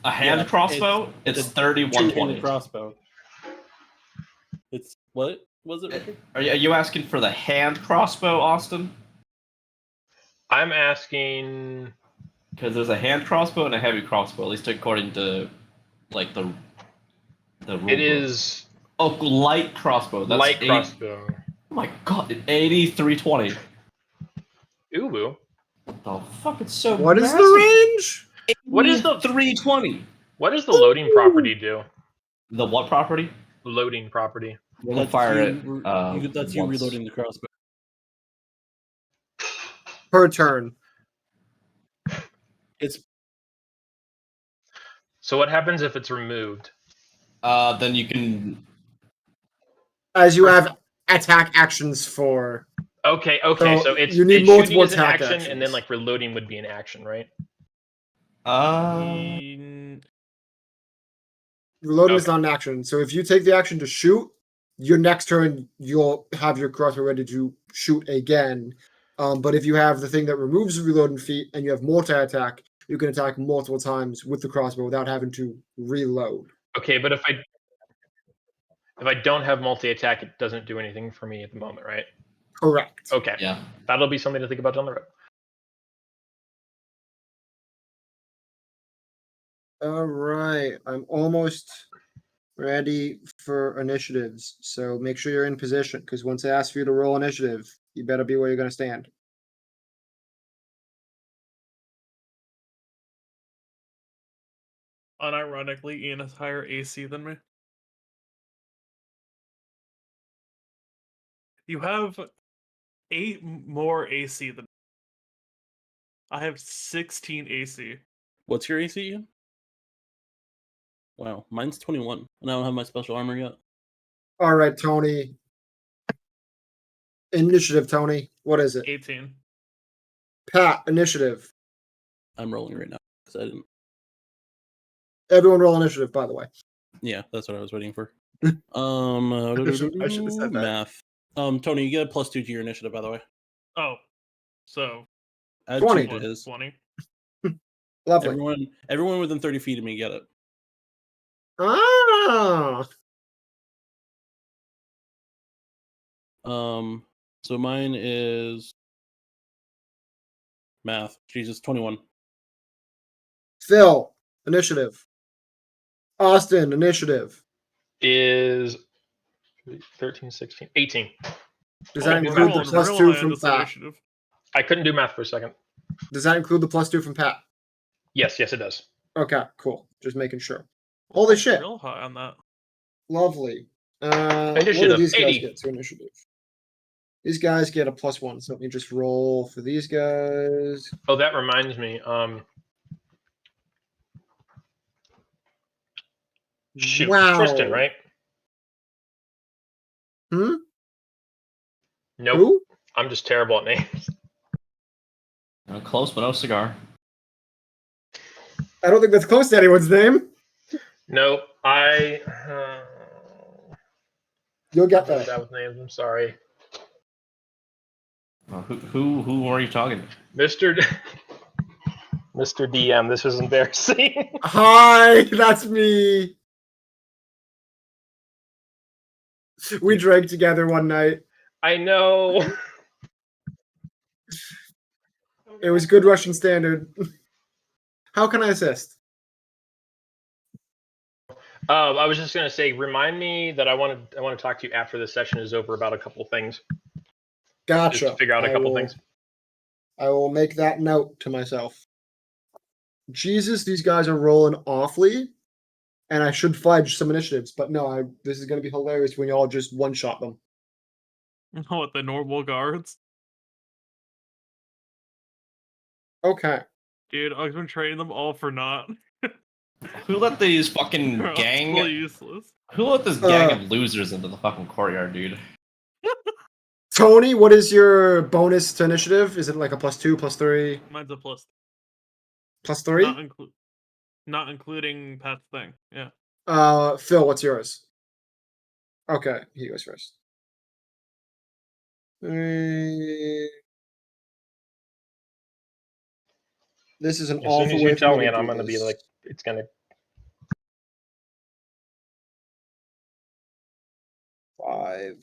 S3: A hand
S4: Yeah,
S3: crossbow? It's
S4: it's
S3: 30,
S4: Two-handed
S3: 120.
S4: crossbow. It's what was it, Richard?
S3: Are you asking for the hand crossbow, Austin?
S5: I'm asking.
S3: Because there's a hand crossbow and a heavy crossbow, at least according to like the rule
S5: It
S3: book.
S5: is
S3: Oh, light crossbow. That's
S5: light
S3: 80
S5: crossbow.
S3: Oh my god, 80, 320.
S5: Ubu.
S3: What the fuck? It's so
S2: What is
S3: massive.
S2: the range?
S5: What is the
S3: 320?
S5: What does the loading property do?
S3: The what property?
S5: Loading property.
S3: We're gonna fire it.
S4: That's you
S3: once.
S4: reloading the crossbow.
S2: Per turn.
S4: It's
S5: So what happens if it's removed?
S3: Then you can.
S2: As you have attack actions for.
S5: Okay,
S2: So
S5: so it's
S2: you need
S5: it's
S2: multiple
S5: shooting is an
S2: attack
S5: action, and then
S2: actions.
S5: like reloading would be an action, right?
S2: Reloading is
S5: Okay.
S2: not an action. So if you take the action to shoot, your next turn you'll have your crossbow ready to shoot again. But if you have the thing that removes the reloading feat and you have multi-attack, you can attack multiple times with the crossbow without having to reload.
S5: Okay, but if I don't have multi-attack, it doesn't do anything for me at the moment, right?
S2: Correct.
S5: Okay,
S3: Yeah.
S5: that'll be something to think about down the road.
S2: All right. I'm almost ready for initiatives. So make sure you're in position because once I ask for you to roll initiative, you better be where you're going to stand.
S6: Unironically, Ian has higher AC than me. You have 8 more AC than I have 16 AC.
S4: what's your AC? Ian? Wow, mine's 21, and I don't have my special armor yet.
S2: All right, Tony. Initiative, Tony. What is it?
S6: 18.
S2: Pat, initiative.
S4: I'm rolling right now because I didn't.
S2: Everyone roll initiative, by the way.
S4: Yeah, that's what I was waiting for.
S2: I should have said that.
S4: Math. Tony, you get a +2 to your initiative, by the way.
S6: Oh, so
S4: Add
S2: 20.
S4: 2 to his.
S6: 20.
S2: Lovely.
S4: Everyone within 30 feet of me get it.
S2: Ah,
S4: So mine is math. Jesus, 21.
S2: Phil, initiative. Austin, initiative.
S5: Is 13, 16, 18.
S2: Does that
S5: Oh,
S2: include the
S5: rolling
S2: +2 from Pat?
S6: initiative.
S5: I couldn't do math for a second.
S2: Does that include the +2 from Pat?
S5: Yes, it does.
S2: Okay, cool. Just making sure. Holy shit.
S6: Real high on that.
S2: Lovely. What do
S5: Initiative,
S2: these guys
S5: 80.
S2: get to initiative? These guys get a +1, so let me just roll for these guys.
S5: Oh, that reminds me. Shoot,
S2: Wow.
S5: Tristan, right?
S2: Hmm?
S5: Nope.
S2: Who?
S5: I'm just terrible at names.
S3: Close, but no cigar.
S2: I don't think that's close to anyone's name.
S5: Nope.
S2: You'll get
S5: I'm really
S2: that.
S5: bad with names. I'm sorry.
S3: Who are you talking to?
S5: Mr. DM, this is embarrassing.
S2: Hi, that's me. We drank together one night.
S5: I know.
S2: It was good Russian standard. How can I assist?
S5: I was just gonna say, remind me that I want to talk to you after this session is over about a couple things.
S2: Gotcha.
S5: Just to figure out a couple things.
S2: I will make that note to myself. Jesus, these guys are rolling awfully, and I should fudge some initiatives, but no, this is going to be hilarious when y'all just one-shot them.
S6: What, the normal guards?
S2: Okay.
S6: Dude, I've been training them all for naught.
S3: Who let these fucking
S6: They're all
S3: gang?
S6: totally useless.
S3: Who let this gang of losers into the fucking courtyard, dude?
S2: Tony, what is your bonus to initiative? Is it like a +2, +3,
S6: Mine's a plus.
S2: +3?
S6: Not including Pat's thing. Yeah.
S2: Phil, what's yours? Okay, he goes first. This is an
S5: As
S2: awful
S5: soon as
S2: way
S5: you
S2: for
S5: tell
S2: me
S5: me,
S2: to
S5: and I'm
S2: do
S5: gonna be
S2: this.
S5: like, it's gonna.
S2: 5,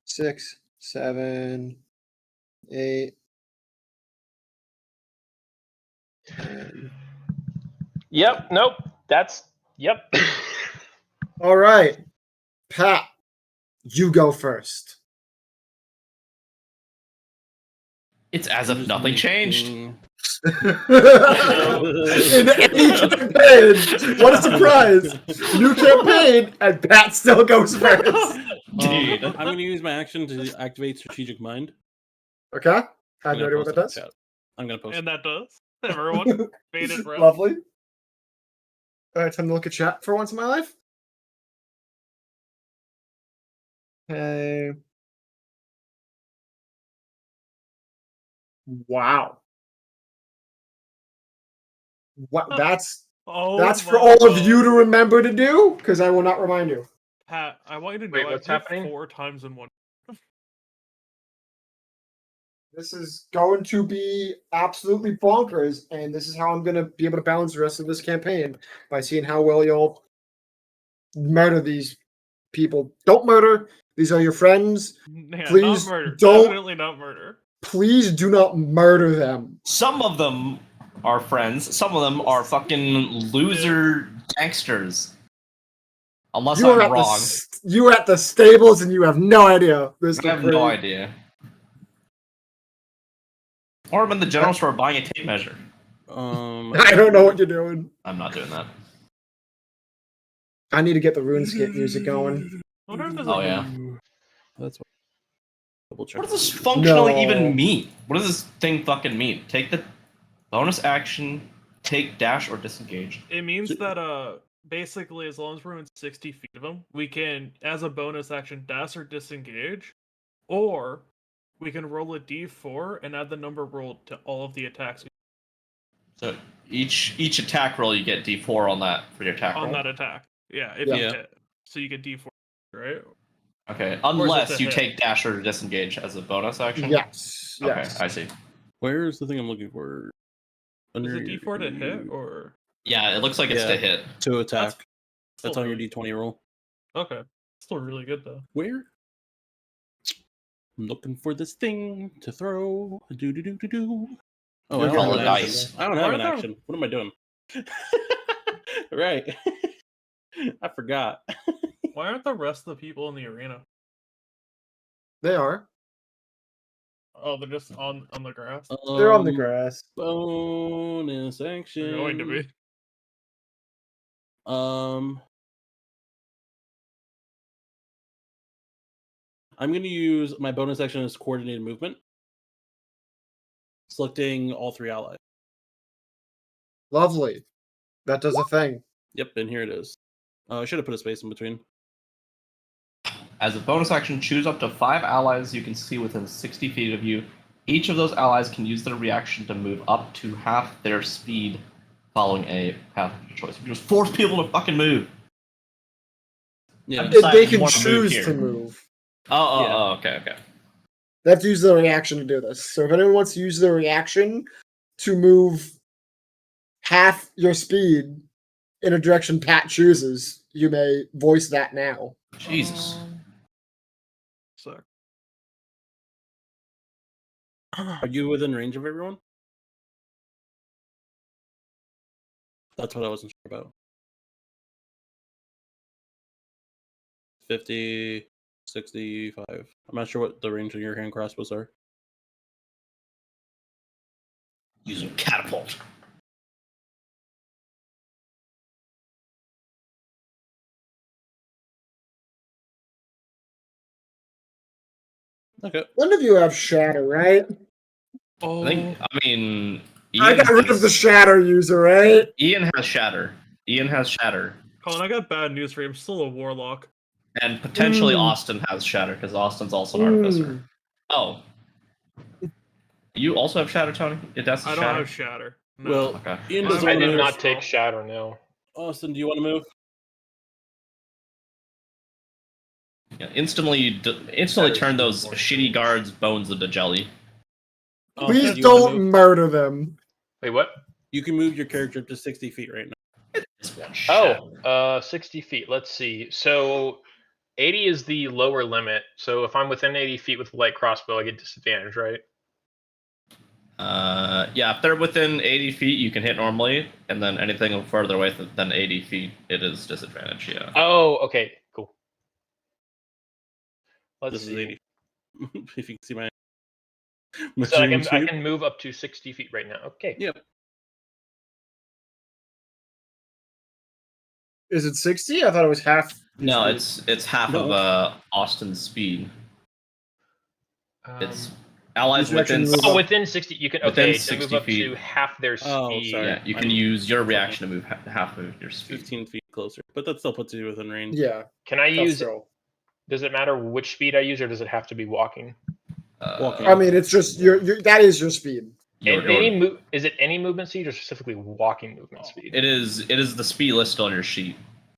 S2: 6, 7, 8, 10.
S5: Yep. Nope. That's. Yep.
S2: All right, Pat, you go first.
S3: It's as if nothing changed.
S2: In any campaign, what a surprise! New campaign, and Pat still goes first.
S3: Dude.
S4: I'm going to use my action to activate Strategic Mind.
S2: Okay, I
S4: I'm
S2: have no
S4: gonna
S2: idea what
S4: post
S2: that
S4: it in
S2: does.
S4: chat. I'm going to post
S6: And
S4: it.
S6: that does. Everyone. Faded breath.
S2: Lovely. All right, time to look at chat for once in my life. Okay. Wow. What? That's
S6: Oh,
S2: for
S6: my
S2: all of
S6: God.
S2: you to remember to do, because I will not remind you.
S6: Pat, I want you to know
S5: Wait,
S6: I
S5: what's
S6: played
S5: happening?
S6: 4 times in one.
S2: This is going to be absolutely bonkers, and this is how I'm going to be able to balance the rest of this campaign by seeing how well you'll murder these people. Don't murder. These are your friends.
S6: Yeah,
S2: Please
S6: not murder.
S2: don't-
S6: Definitely not murder.
S2: Please do not murder them.
S3: Some of them are friends. Some of them are fucking loser gangsters. Unless
S2: You are,
S3: I'm wrong.
S2: you are at the stables and you have no idea.
S3: I have no idea. Or I'm in the general store buying a tape measure.
S2: I don't know what you're doing.
S3: I'm not doing that.
S2: I need to get the RuneScape music going.
S6: I wonder if there's
S3: Oh
S6: a-
S3: yeah.
S4: That's what. Double check.
S3: What does this functionally
S2: No.
S3: even mean? What does this thing fucking mean? Take the bonus action, take dash or disengage.
S6: It means that basically as long as we're in 60 feet of them, we can, as a bonus action, dash or disengage, or we can roll a d4 and add the number rolled to all of the attacks.
S3: So each attack roll you get D4 on that for your attack
S6: On
S3: roll.
S6: that attack. Yeah, if
S2: Yeah.
S6: you hit. So you get D4, right?
S3: Okay,
S6: Or is it
S3: unless
S6: to
S3: you
S6: hit?
S3: take dash or disengage as a bonus action.
S2: Yes.
S3: Okay,
S2: Yes.
S3: I see.
S4: Where's the thing I'm looking for?
S6: Is
S4: Under
S6: it D4 to hit or
S3: Yeah, it looks like it's
S4: Yeah.
S3: to hit.
S4: to attack? That's
S6: still
S4: on your
S6: really-
S4: D20 roll.
S6: Okay. Still really good though.
S4: Where? I'm looking for this thing to throw. Do do do do do. Oh,
S2: You're
S4: I don't have
S3: getting
S4: an
S3: the
S4: action.
S3: dice.
S4: I don't have
S6: Why
S4: an
S6: are there-
S4: action. What am I doing? Right. I forgot.
S6: Why aren't the rest of the people in the arena?
S2: They are.
S6: Oh, they're just on the grass.
S2: They're on the grass.
S4: Bonus action.
S6: They're going to be.
S4: I'm going to use my bonus action as coordinated movement, selecting all 3 allies.
S2: Lovely. That does a thing.
S4: Yep, and here it is. I should have put a space in between.
S3: As a bonus action, choose up to 5 allies you can see within 60 feet of you. Each of those allies can use their reaction to move up to half their speed following a path of your choice. You just force people to fucking move.
S4: Yeah.
S3: I'm
S2: They
S3: deciding
S2: can
S3: you wanna move
S2: choose
S3: here.
S2: to move.
S3: Oh, okay.
S2: They have to use their reaction to do this. So if anyone wants to use their reaction to move half your speed in a direction Pat chooses, you may voice that now.
S3: Jesus.
S6: Suck.
S4: Are you within range of everyone? That's what I wasn't sure about. 50, 65. I'm not sure what the range of your hand crossbows are.
S3: Using catapult.
S4: Okay.
S2: None of you have shatter, right?
S6: Oh,
S3: I mean,
S2: I
S3: Ian
S2: got rid of
S3: has-
S2: the shatter user, right?
S3: Ian has shatter. Ian has shatter.
S6: Colin, I got bad news for you. I'm still a warlock.
S3: And potentially
S2: Mm.
S3: Austin has shatter, because Austin's also an artificer. Oh. You also have shatter, Tony? That's
S6: I don't have shatter. No.
S4: Well,
S3: Okay.
S4: Ian
S6: I
S4: doesn't
S5: I
S4: want to
S5: did
S4: move.
S5: not take shatter. No.
S4: Austin, do you want to move?
S3: Yeah, instantly turn those shitty guards' bones into jelly.
S4: Austin,
S2: Please
S4: do you wanna
S2: don't
S4: move?
S2: murder them.
S5: Wait, what?
S4: You can move your character up to 60 feet right now.
S3: It's one shot.
S5: Oh, 60 feet. Let's see. So 80 is the lower limit. So if I'm within 80 feet with light crossbow, I get disadvantage, right?
S3: Yeah, if they're within 80 feet, you can hit normally, and then anything further away than 80 feet, it is disadvantage, yeah.
S5: Oh, okay, cool. Let's
S4: This is
S5: see.
S4: 80. If you can see my.
S5: So I
S4: measuring
S5: can
S4: tape.
S5: move up to 60 feet right now. Okay.
S4: Yep.
S2: Is it 60? I thought it was half.
S3: No, it's half
S4: No.
S3: of Austin's speed. It's allies
S2: Use reaction
S3: within.
S2: to move
S5: Oh,
S2: up.
S5: within 60, you can
S3: Within
S5: okay to
S3: 60
S5: move up
S3: feet.
S5: to half their speed.
S4: Oh, sorry.
S3: Yeah, you can
S4: I'm-
S3: use your reaction to move half of your speed.
S4: 15 feet closer, but that still puts you within range.
S2: Yeah.
S5: Can I
S2: tough
S5: use?
S2: throw.
S5: Does it matter which speed I use, or does it have to be walking?
S4: Walking.
S2: I mean, it's just your that is your speed.
S5: Is it any movement speed or specifically walking movement speed?
S3: It is the speed listed on your sheet.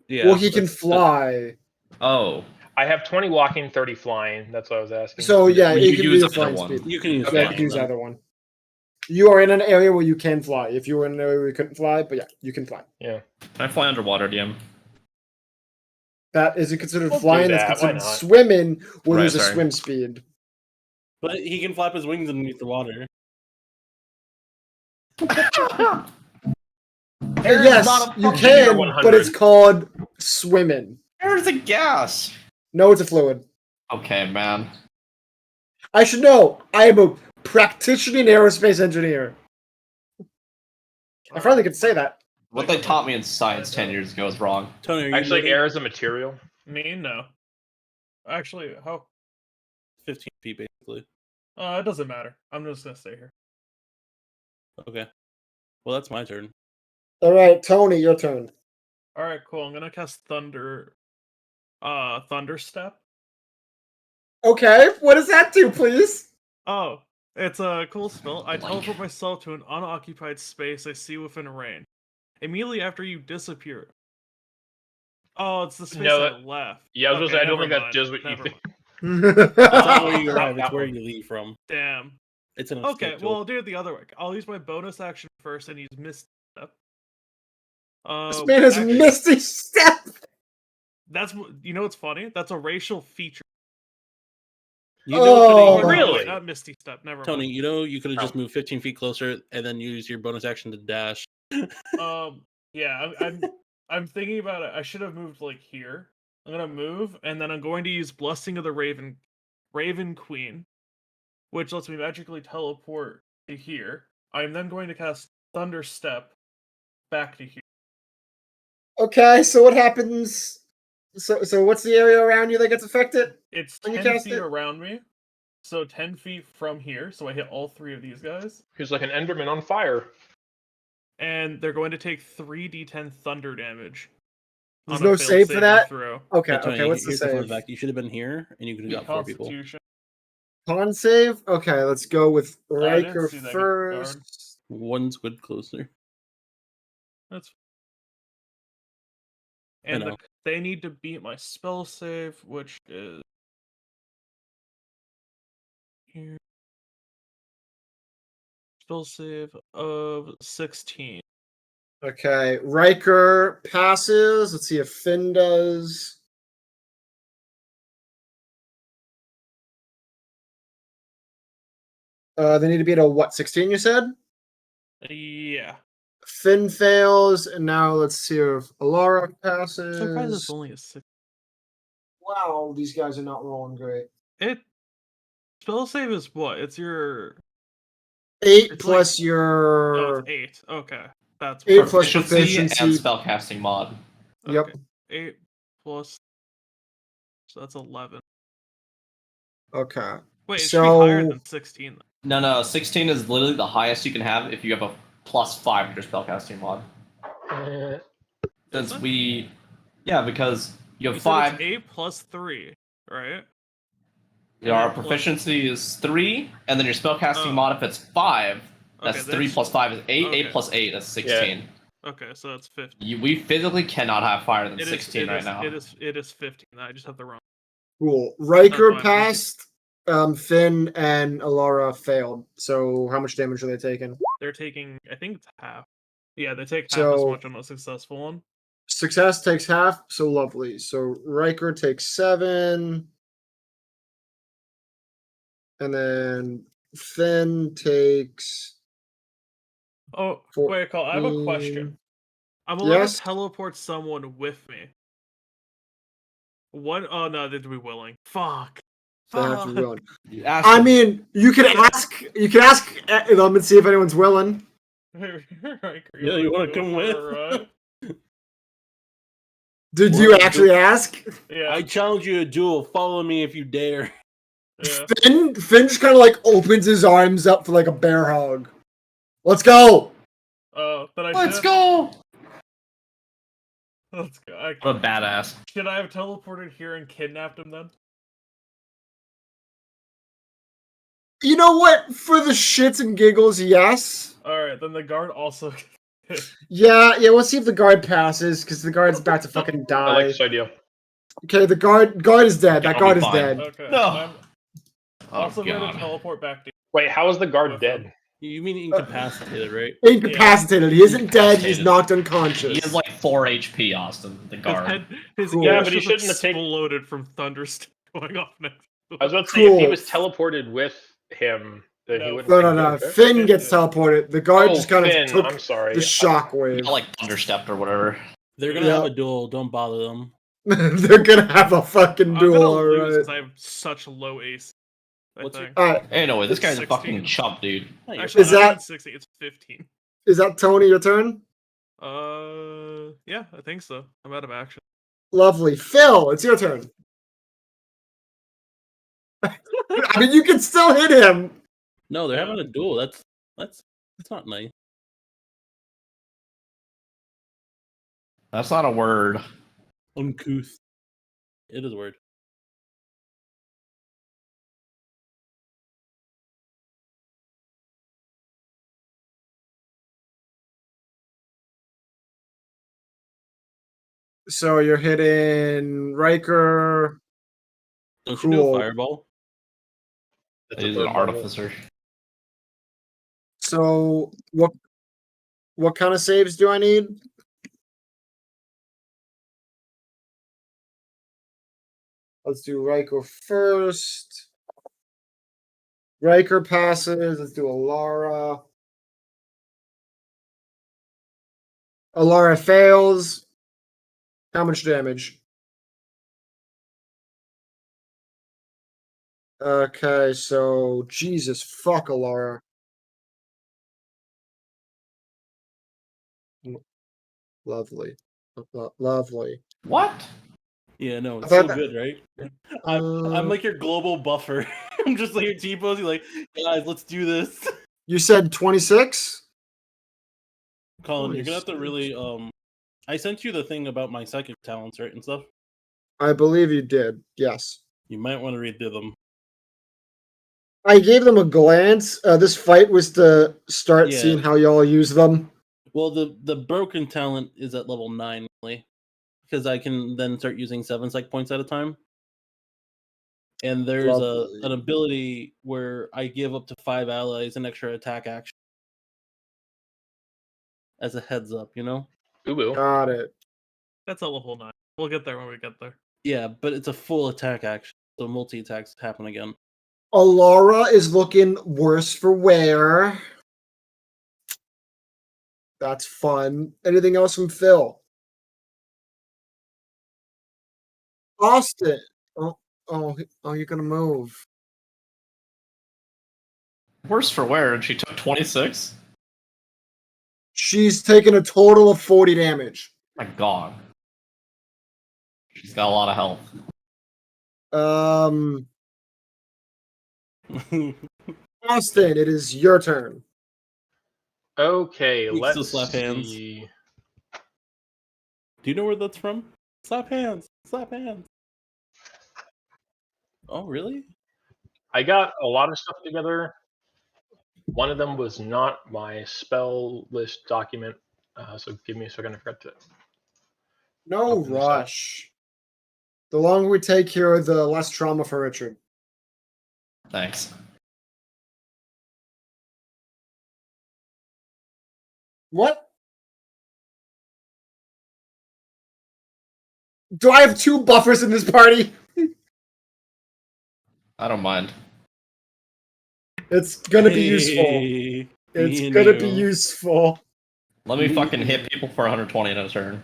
S4: Yeah.
S2: Well, he can
S4: that's-
S2: fly.
S3: Oh,
S5: I have 20 walking, 30 flying. That's what I was asking.
S2: So yeah,
S3: You
S2: it can be
S3: use
S2: a
S3: either
S2: flying
S3: one.
S2: speed.
S4: You can use
S3: Okay.
S2: Yeah,
S4: flying
S2: you can use
S4: then.
S2: either one. You are in an area where you can fly. If you were in an area where you couldn't fly, but yeah, you can fly.
S5: yeah.
S3: can I fly underwater, DM?
S2: That isn't considered
S5: We'll do
S2: flying. It's
S5: that, why
S2: considered
S5: not?
S2: swimming, where
S3: Right,
S2: there's a
S3: sorry.
S2: swim speed.
S4: But he can flap his wings underneath the water.
S3: Air is
S2: Yes,
S3: not a
S2: you
S3: function.
S2: can, but
S5: 100.
S2: it's called swimming.
S3: There's a gas.
S2: No, it's a fluid.
S3: Okay, man.
S2: I should know. I am a practicing aerospace engineer. I finally get to say that.
S3: What they taught me in science 10 years ago is wrong.
S4: Tony, are you
S5: Actually,
S4: moving?
S5: air is a material.
S6: Me, no. Actually, how?
S4: 15 feet, basically.
S6: It doesn't matter. I'm just gonna stay here.
S4: Okay. Well, that's my turn.
S2: All right, Tony, your turn.
S6: All right, cool. I'm gonna cast Thunder Step.
S2: Okay, what does that do, please?
S6: Oh, It's a cool spell. I
S3: Blink.
S6: teleport myself to an unoccupied space I see within range. Immediately after you disappear. Oh, it's the space
S5: No,
S6: I
S5: that-
S6: left.
S5: Yeah, I was gonna say I don't
S6: never
S5: think that
S6: mind,
S5: does what you
S6: never
S5: think.
S6: mind.
S4: It's not where you
S5: Not
S4: arrive, it's
S5: that
S4: where
S5: one.
S4: you leave from.
S6: Damn.
S4: It's an
S6: Okay,
S4: escape
S6: well,
S4: tool.
S6: I'll do it the other way. I'll use my bonus action first and use Misty Step.
S2: This man has
S6: actually,
S2: Misty Step.
S6: That's you know what's funny? That's a racial feature.
S4: You know,
S2: Oh.
S6: Or no,
S5: Really?
S6: wait, not Misty Step. Never
S4: Tony,
S6: mind.
S4: you know you could have just
S5: Oh.
S4: moved 15 feet closer and then use your bonus action to dash.
S6: Yeah, I'm thinking about it. I should have moved like here. I'm gonna move, and then I'm going to use Blessing of the Raven Queen, which lets me magically teleport to here. I'm then going to cast Thunder Step back to here.
S2: Okay, so what happens? So what's the area around you that gets affected?
S6: It's
S2: When you
S6: 10
S2: cast
S6: feet
S2: it?
S6: around me, so 10 feet from here. So I hit all three of these guys,
S5: He's like an Enderman on fire.
S6: and they're going to take 3d10 thunder damage.
S2: There's
S6: on a
S2: no
S6: failed
S2: save for
S6: saving
S2: that?
S6: throw.
S2: Okay,
S4: Hey, Tony,
S2: okay, what's the
S4: here's the fun
S2: save?
S4: fact. You should have been here and you could have got 4 people.
S6: Constitution.
S2: Con save? Okay, let's go with
S6: I didn't
S2: Riker
S6: see that
S2: first.
S4: One squid closer.
S6: That's and
S4: know.
S6: they need to beat my spell save, which is here. Spell save of 16.
S2: Okay, Riker passes. Let's see if Finn does. They need to be at a what, 16, you said?
S6: Yeah.
S2: Finn fails, and now let's see if Alara
S6: I'm surprised it's
S2: passes.
S6: only a 6.
S2: Wow, these guys are not rolling great.
S6: It spell save is what? It's your
S2: 8
S6: It's
S2: plus
S6: oh,
S2: your
S6: it's 8. Okay. That's
S2: 8
S6: what-
S2: plus
S3: Proficiency and
S2: proficiency.
S3: spellcasting mod.
S2: Yep.
S6: okay. 8 plus so that's 11.
S2: Okay.
S6: Wait, it should be higher
S2: So
S6: than 16.
S3: No, 16 is literally the highest you can have if you have a +5 to your spellcasting mod. Since
S6: it?
S3: because you have
S6: You said
S3: 5.
S6: it's 8 plus 3, right?
S3: Your
S6: and then
S3: proficiency is 3, and then your spellcasting
S6: Oh.
S3: mod, if it's 5, that's
S6: Okay,
S3: 3 plus 5 is 8.
S6: okay.
S3: 8 plus 8 is 16.
S6: Okay, so that's 15.
S3: We physically cannot have higher than
S6: It is-
S3: 16
S6: it
S3: right
S6: is-
S3: now.
S6: It is 15. I just have the wrong.
S2: cool. Riker
S6: fine.
S2: passed. Finn and Alara failed. So how much damage are they taking?
S6: They're taking, I think it's half. Yeah, they take half as
S2: So-
S6: much on a successful one.
S2: Success takes half, so lovely. So Riker takes 7. And then Finn takes
S6: Oh,
S2: Four-
S6: wait, Cole, I have a question. I'm allowed
S2: Yes?
S6: to teleport someone with me. What? Oh no, they'd be willing. Fuck.
S2: They have to be willing.
S3: You asked
S2: I
S3: them.
S2: mean, you can ask them and see if anyone's willing.
S6: Riker,
S4: Yeah, you wanna
S6: go
S4: come
S6: for
S4: with?
S6: a ride?
S2: Did
S4: What?
S2: you actually ask?
S6: Yeah.
S4: I challenge you to a duel. Follow me if you dare.
S6: Yeah.
S2: Finn just kind of like opens his arms up for like a bear hug. Let's go.
S6: Oh, then I
S3: Let's
S6: should-
S3: go!
S6: Let's go.
S3: What a badass.
S6: Should I have teleported here and kidnapped him then?
S2: You know what? For the shits and giggles, yes.
S6: Alright, then the guard also.
S2: Yeah. Let's see if the guard passes because the guard's about to fucking
S5: I like
S2: die.
S5: this idea.
S2: Okay, the guard is dead. That
S3: I'll
S2: guard
S3: be
S2: is
S3: fine.
S2: dead.
S6: Okay.
S3: No.
S6: I'm
S3: Oh,
S6: also going
S3: God.
S6: to teleport back to
S5: Wait, how is the guard
S6: With
S5: dead?
S4: You mean incapacitated, right?
S2: Incapacitated. He isn't dead. He's
S3: Incapacitated.
S2: knocked unconscious.
S3: He has like 4 HP, Austin, the
S6: his
S3: guard.
S6: head. His
S2: Cool.
S6: ear
S5: Yeah, but he
S6: just
S5: shouldn't have taken-
S6: exploded from thunder going off next to
S5: I was
S6: him.
S5: about to say if he
S2: Cool.
S5: was teleported with him, then he
S6: No.
S5: wouldn't.
S2: No,
S5: take
S2: no, no.
S5: damage, right?
S2: Finn gets teleported. The guard
S5: Oh,
S2: just kind
S5: Finn,
S2: of took
S5: I'm sorry.
S2: the
S3: He
S2: shockwave.
S3: got, like thunderstepped or whatever.
S4: They're gonna
S2: Yeah.
S4: have a duel. Don't bother them.
S2: They're gonna have a fucking
S6: I'm
S2: duel,
S6: gonna
S2: all
S6: lose
S2: right.
S6: because I have such low AC. I
S4: What's your-
S6: think.
S2: Alright,
S3: Anyway, this guy's a
S6: 16.
S3: fucking chump, dude.
S4: No, you're
S6: Actually,
S2: Is
S6: not
S2: that-
S6: even 60. It's 15.
S2: is that Tony your turn?
S6: Yeah, I think so. I'm out of action.
S2: Lovely. Phil, it's your turn. I mean, you can still hit him.
S4: No, they're having a duel. That's not nice.
S3: That's not a word.
S4: Uncouth. It is a word.
S2: So you're hitting Riker.
S4: Don't you do a
S2: Cool.
S4: fireball?
S3: I use an artificer.
S2: So what kind of saves do I need? Let's do Riker first. Riker passes. Let's do Alara. Alara fails. How much damage? Okay, so Jesus fuck Alara. Lovely. Lovely.
S3: What?
S4: Yeah, no, it's
S2: I
S4: so
S2: thought that-
S4: good, right? I'm like your global buffer. I'm just like your T-pose. You're like, guys, let's do this.
S2: You said 26?
S4: Colin, you're gonna have to
S2: 26.
S4: really I sent you the thing about my psychic talents, right, and stuff.
S2: I believe you did. Yes.
S4: You might want to read through them.
S2: I gave them a glance. This fight was to start
S4: Yeah.
S2: seeing how y'all use them.
S4: Well, the broken talent is at level 9, really, because I can then start using 7 psych points at a time. And there's
S2: Lovely.
S4: an ability where I give up to 5 allies an extra attack action. As a heads up, you know?
S5: Ooh.
S2: Got it.
S6: That's a level 9. We'll get there when we get there.
S4: Yeah, but it's a full attack action, so multi-attacks happen again.
S2: Alara is looking worse for wear. That's fun. Anything else from Phil? Austin. Oh, you're gonna move.
S3: Worse for wear, and she took 26?
S2: She's taken a total of 40 damage.
S3: My god. She's got a lot of health.
S2: Austin, it is your turn.
S5: Okay,
S4: We
S5: let's
S4: still slap hands.
S5: see.
S4: Do you know where that's from? Slap hands. Slap hands. Oh, really?
S5: I got a lot of stuff together. One of them was not my spell list document, so give me a second. I forgot to.
S2: No
S5: Open this up.
S2: rush. The longer we take here, the less trauma for Richard.
S3: Thanks.
S2: What? Do I have 2 buffers in this party?
S3: I don't mind.
S2: It's gonna be useful.
S4: Hey,
S2: It's
S4: me and
S2: gonna be
S4: you.
S2: useful.
S3: Let me fucking hit people for 120 in a turn.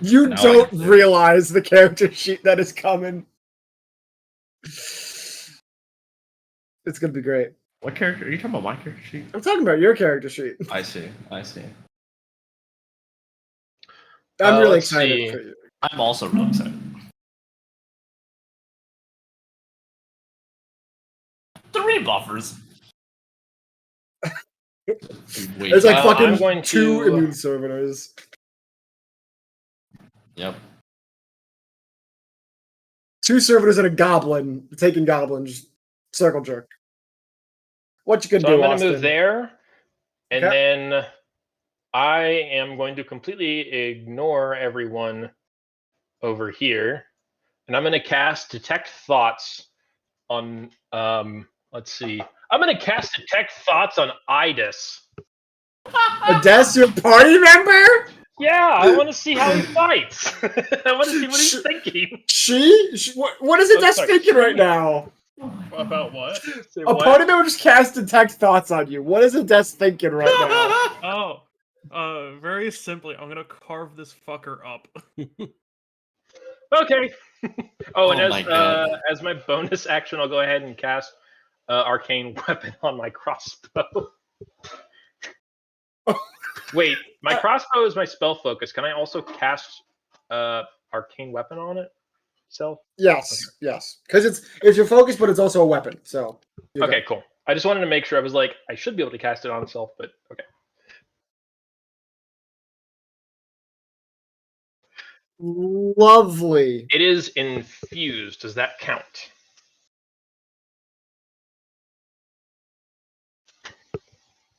S2: You
S3: Now I
S2: don't
S3: get to-
S2: realize the character sheet that is coming. It's gonna be great.
S3: What character? Are you talking about my character sheet?
S2: I'm talking about your character sheet.
S3: I see. I see.
S2: I'm really
S5: Let's
S2: excited
S5: see.
S2: for you.
S3: I'm also really excited. 3 buffers. Wait,
S2: There's like
S5: I'm
S2: fucking
S5: going
S2: 2
S5: to-
S2: immune servitors.
S3: Yep.
S2: 2 servitors and a goblin taking goblins. Circle jerk. What you can
S5: So
S2: do,
S5: I'm going to
S2: Austin?
S5: move there, and
S2: Okay.
S5: then I am going to completely ignore everyone over here, and I'm going to cast Detect Thoughts on. Let's see. I'm going to cast Detect Thoughts on Idis.
S2: Ades, your party member?
S5: Yeah, I want to see how he fights. I want to see what he's thinking.
S2: What is Ades
S5: sorry,
S2: thinking right now?
S6: About what?
S5: Say
S2: A
S5: what?
S2: party member just cast Detect Thoughts on you. What is Ades thinking right now?
S6: Oh, very simply, I'm gonna carve this fucker up.
S5: Okay. Oh, and
S3: Oh my God.
S5: as my bonus action, I'll go ahead and cast Arcane Weapon on my crossbow. Wait, my crossbow is my spell focus. Can I also cast Arcane Weapon on it itself?
S2: Yes, yes. Because it's your focus, but it's also a weapon. So you're
S5: Okay, cool. I just wanted to make sure. I was like, I should be able to cast it on itself, but okay.
S2: good. Lovely.
S5: It is infused. Does that count?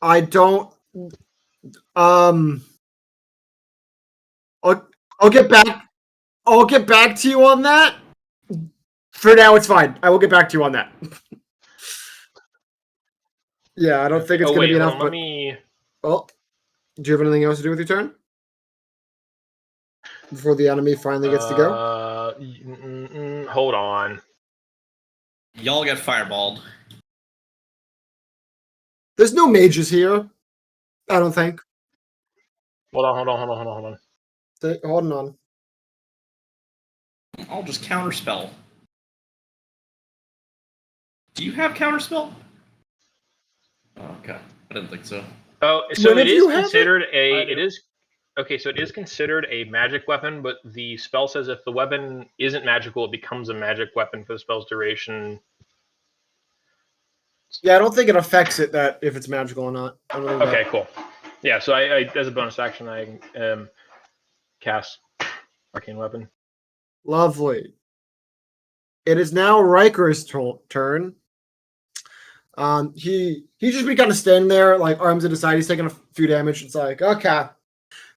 S2: I don't. I'll get back. I'll get back to you on that. For now, it's fine. I will get back to you on that. Yeah, I don't think it's
S5: Oh
S2: going to
S5: wait,
S2: be
S5: hold
S2: enough.
S5: on,
S2: But
S5: let me.
S2: well, do you have anything else to do with your turn before the enemy finally gets to go?
S5: Hold on.
S3: Y'all get fireballed.
S2: There's no mages here. I don't think.
S5: Hold on.
S2: Hold on.
S3: I'll just counterspell. Do you have counterspell? Oh, okay. I didn't think so.
S5: Oh, so
S2: None
S5: it
S2: of
S5: is
S2: you have
S5: considered a.
S6: I do.
S5: It is. Okay, so it is considered a magic weapon, but the spell says if the weapon isn't magical, it becomes a magic weapon for the spell's duration.
S2: Yeah, I don't think it affects it that if it's magical or not. I don't think that-
S5: Okay, cool. Yeah, so I as a bonus action, I cast arcane weapon.
S2: Lovely. It is now Riker's turn. He just been kind of standing there, like arms at his side. He's taking a few damage. It's like, okay.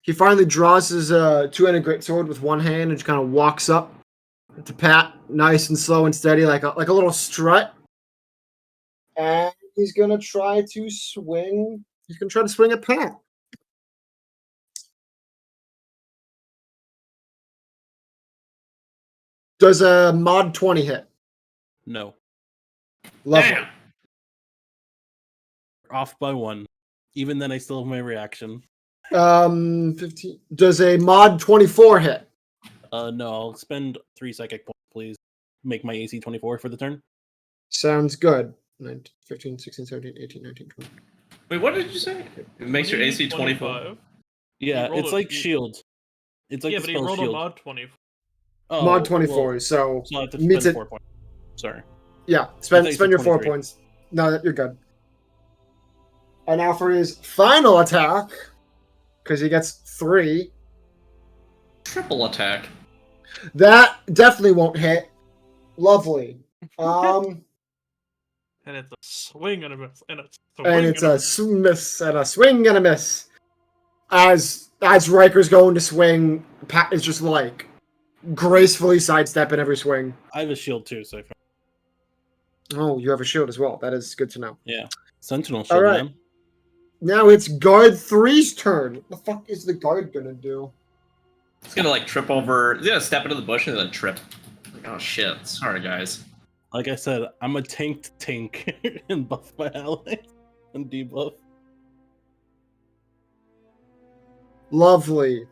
S2: He finally draws his two-handed greatsword with one hand and just kind of walks up to Pat, nice and slow and steady, like a little strut. And he's gonna try to swing. He's gonna try to swing at Pat. Does a mod 20 hit?
S4: No.
S2: Lovely.
S3: Damn.
S4: Off by 1. Even then, I still have my reaction.
S2: 15. Does a mod 24 hit?
S4: No, I'll spend 3 psychic points, please. Make my AC 24 for the turn.
S2: Sounds good. 19, 15, 16, 17, 18, 19, 20.
S3: Wait, what did you say? It makes your AC 24.
S6: 25.
S4: Yeah,
S6: rolled
S4: it's
S6: a-
S4: like
S6: he-
S4: shield. It's like
S6: Yeah,
S4: the
S6: but he
S4: spell
S6: rolled
S4: shield.
S6: a mod 20.
S4: Oh,
S2: Mod 24,
S4: well,
S2: so
S4: so I have to
S2: meets
S4: spend
S2: it.
S4: 4 points. Sorry.
S2: Yeah,
S4: I thought
S2: spend
S4: you
S2: spend
S4: said
S2: your 4
S4: 23.
S2: points. No, you're good. And now for his final attack, because he gets 3.
S3: Triple attack.
S2: That definitely won't hit. Lovely.
S6: And it's a swing and a miss. And it's
S2: And it's a miss and a swing and a miss. As Riker's going to swing, Pat is just like gracefully sidestepping every swing.
S4: I have a shield too, so
S2: Oh, you have a shield as well. That is good to know.
S4: yeah. Sentinel shield,
S2: right.
S4: man.
S2: Now it's guard 3's turn. What the fuck is the guard gonna do?
S3: He's gonna like trip over. He's gonna step into the bush and then trip. Like, oh shit! Sorry, guys.
S4: Like I said, I'm a tanked tank and buff my allies and debuff.
S2: Lovely.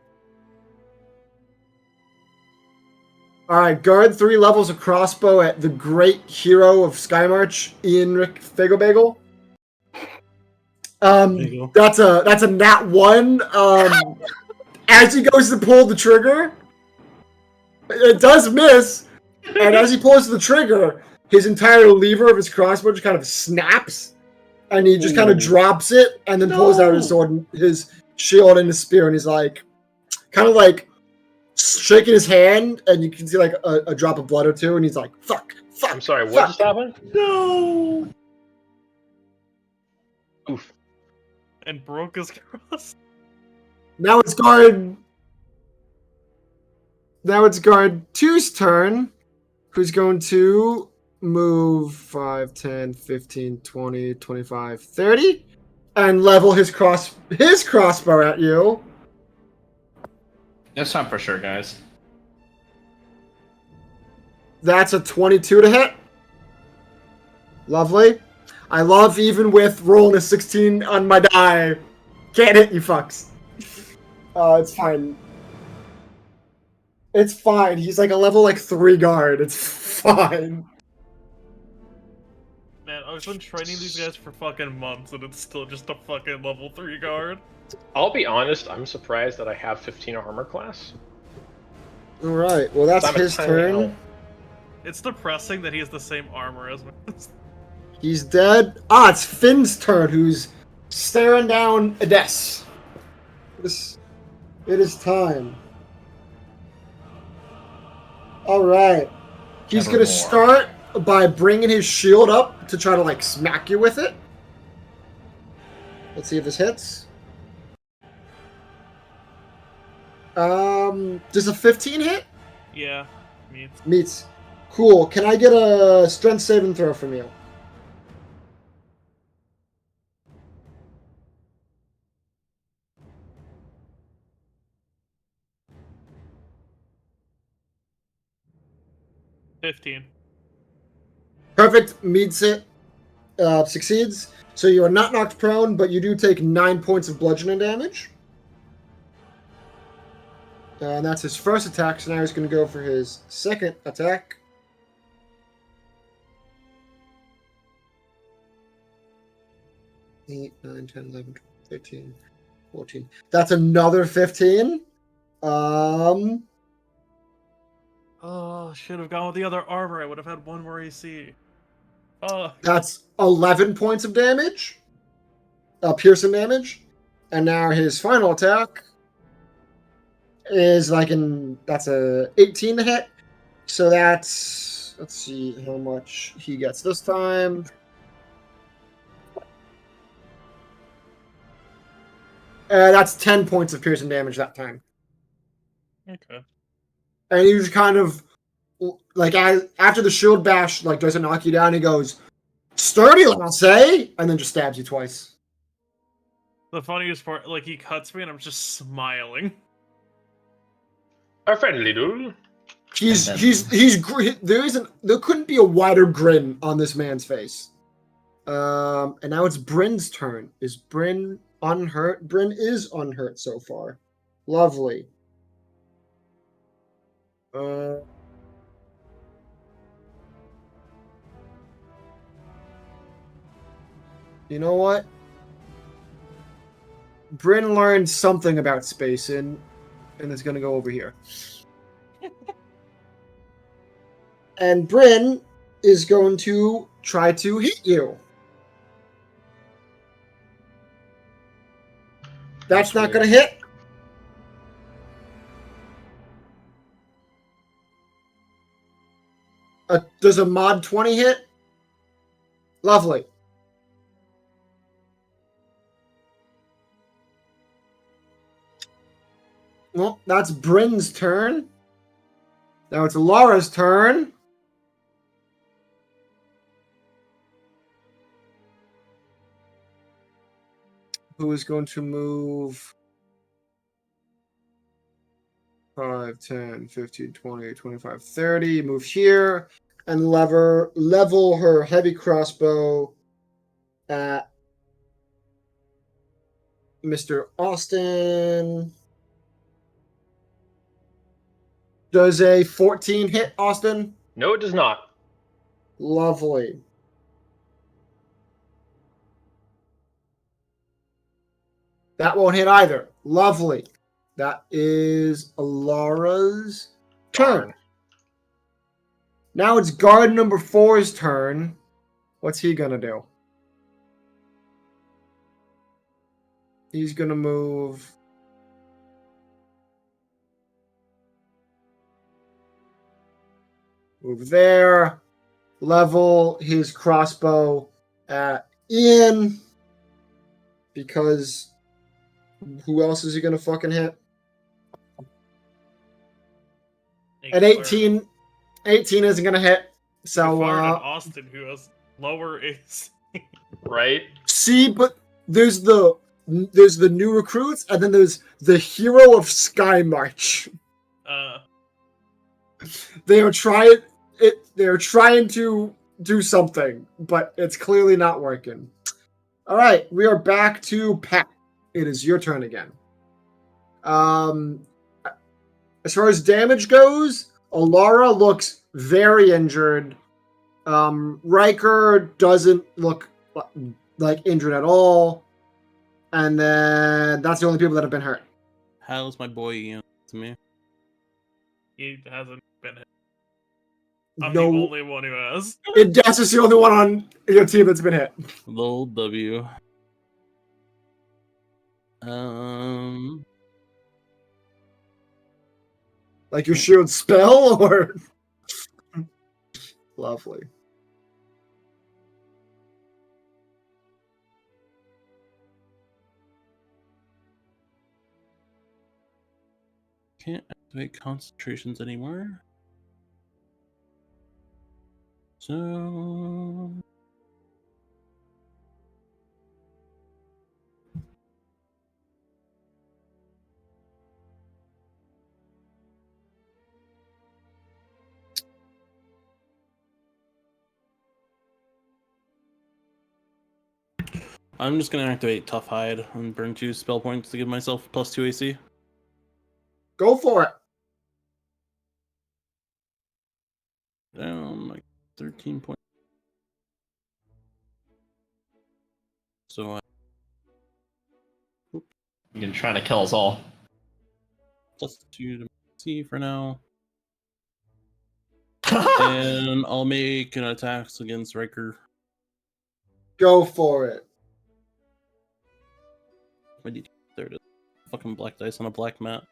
S2: Alright, guard 3 levels of crossbow at the great hero of Skymarch, Ian Rick Fagobagel.
S4: There you go.
S2: That's a nat 1. As he goes to pull the trigger, it does miss. And as he pulls the trigger, his entire lever of his crossbow just kind of snaps. And he just kind of
S4: Ooh.
S2: drops it and then pulls out his sword and his shield and his spear, and he's like kind of like shaking his hand, and you can see like a drop of blood or two, and he's like, fuck.
S5: I'm sorry, what
S2: fuck.
S5: just happened?
S3: No.
S5: Oof.
S6: And broke his cross.
S2: Now it's guard 2's turn, who's going to move 5, 10, 15, 20, 25, 30, and level his crossbow at you.
S3: This time for sure, guys.
S2: That's a 22 to hit. Lovely. I love even with rolling a 16 on my die. Can't hit you fucks. It's fine. It's fine. He's like a level like 3 guard. It's fine.
S6: Man, I've been training these guys for fucking months, and it's still just a fucking level 3 guard.
S5: I'll be honest, I'm surprised that I have 15 armor class.
S2: Alright, well that's
S5: I'm a
S2: his
S5: tiny
S2: turn.
S5: elf.
S6: It's depressing that he has the same armor as me.
S2: He's dead. It's Finn's turn, who's staring down Ades. It is time. Alright. He's gonna
S3: Nevermore.
S2: start by bringing his shield up to try to like smack you with it. Let's see if this hits. Does a 15 hit?
S6: Yeah, meets.
S2: Meets. Cool. Can I get a strength saving throw from you?
S6: $15.
S2: Perfect. Meets it. Succeeds. So you are not knocked prone, but you do take 9 points of bludgeoning damage. And that's his first attack, so now he's going to go for his second attack. Eight, 9, 10, 11, 12, 13, 14. That's another 15.
S6: Oh, should have gone with the other armor. I would have had one more AC. Oh,
S2: That's 11 points of damage. Piercing damage. And now his final attack is that's a 18 to hit. So that's, let's see how much he gets this time. That's 10 points of piercing damage that time.
S6: okay.
S2: And he just kind of, after the shield bash, doesn't knock you down, he goes, "Sturdy, let's say," and then just stabs you twice.
S6: The funniest part, he cuts me and I'm just smiling.
S5: A friendly duel.
S2: There couldn't be a wider grin on this man's face. And now it's Bryn's turn. Is Bryn unhurt? Bryn is unhurt so far. Lovely. You know what? Bryn learned something about space and it's gonna go over here. And Bryn is going to try to hit you. That's not going to hit. Does a mod 20 hit? Lovely. Well, that's Bryn's turn. Now it's Laura's turn. Who is going to move 5, 10, 15, 20, 25, 30. Move here and level her heavy crossbow at Mr. Austin. Does a 14 hit, Austin?
S5: No, it does not.
S2: Lovely. That won't hit either. Lovely. That is Alara's turn. Now it's guard number 4's turn. What's he going to do? He's going to move... Move there. Level his crossbow at Ian. Because who else is he going to fucking hit? An 18 isn't going to hit. So,
S6: Austin, who has lower AC.
S5: Right?
S2: See, but there's the new recruits, and then there's the hero of Sky March. They are trying to do something, but it's clearly not working. All right, we are back to Pat. It is your turn again. As far as damage goes, Alara looks very injured. Riker doesn't look like injured at all. And then that's the only people that have been hurt.
S4: How's my boy Ian to me?
S6: He hasn't been hit. I'm
S2: No,
S6: the only one who has.
S2: That's just the only one on your team that's been hit.
S4: Little W.
S2: Like your shield spell, or lovely.
S4: can't activate concentrations anymore. So I'm just gonna activate Tough Hide and burn 2 spell points to give myself +2 AC.
S2: Go for it.
S4: Down like 13 points. So I
S3: You're trying to kill us all.
S4: +2 to AC for now. And I'll make an attacks against Riker.
S2: Go for it.
S4: There it is. Fucking black dice on a black mat.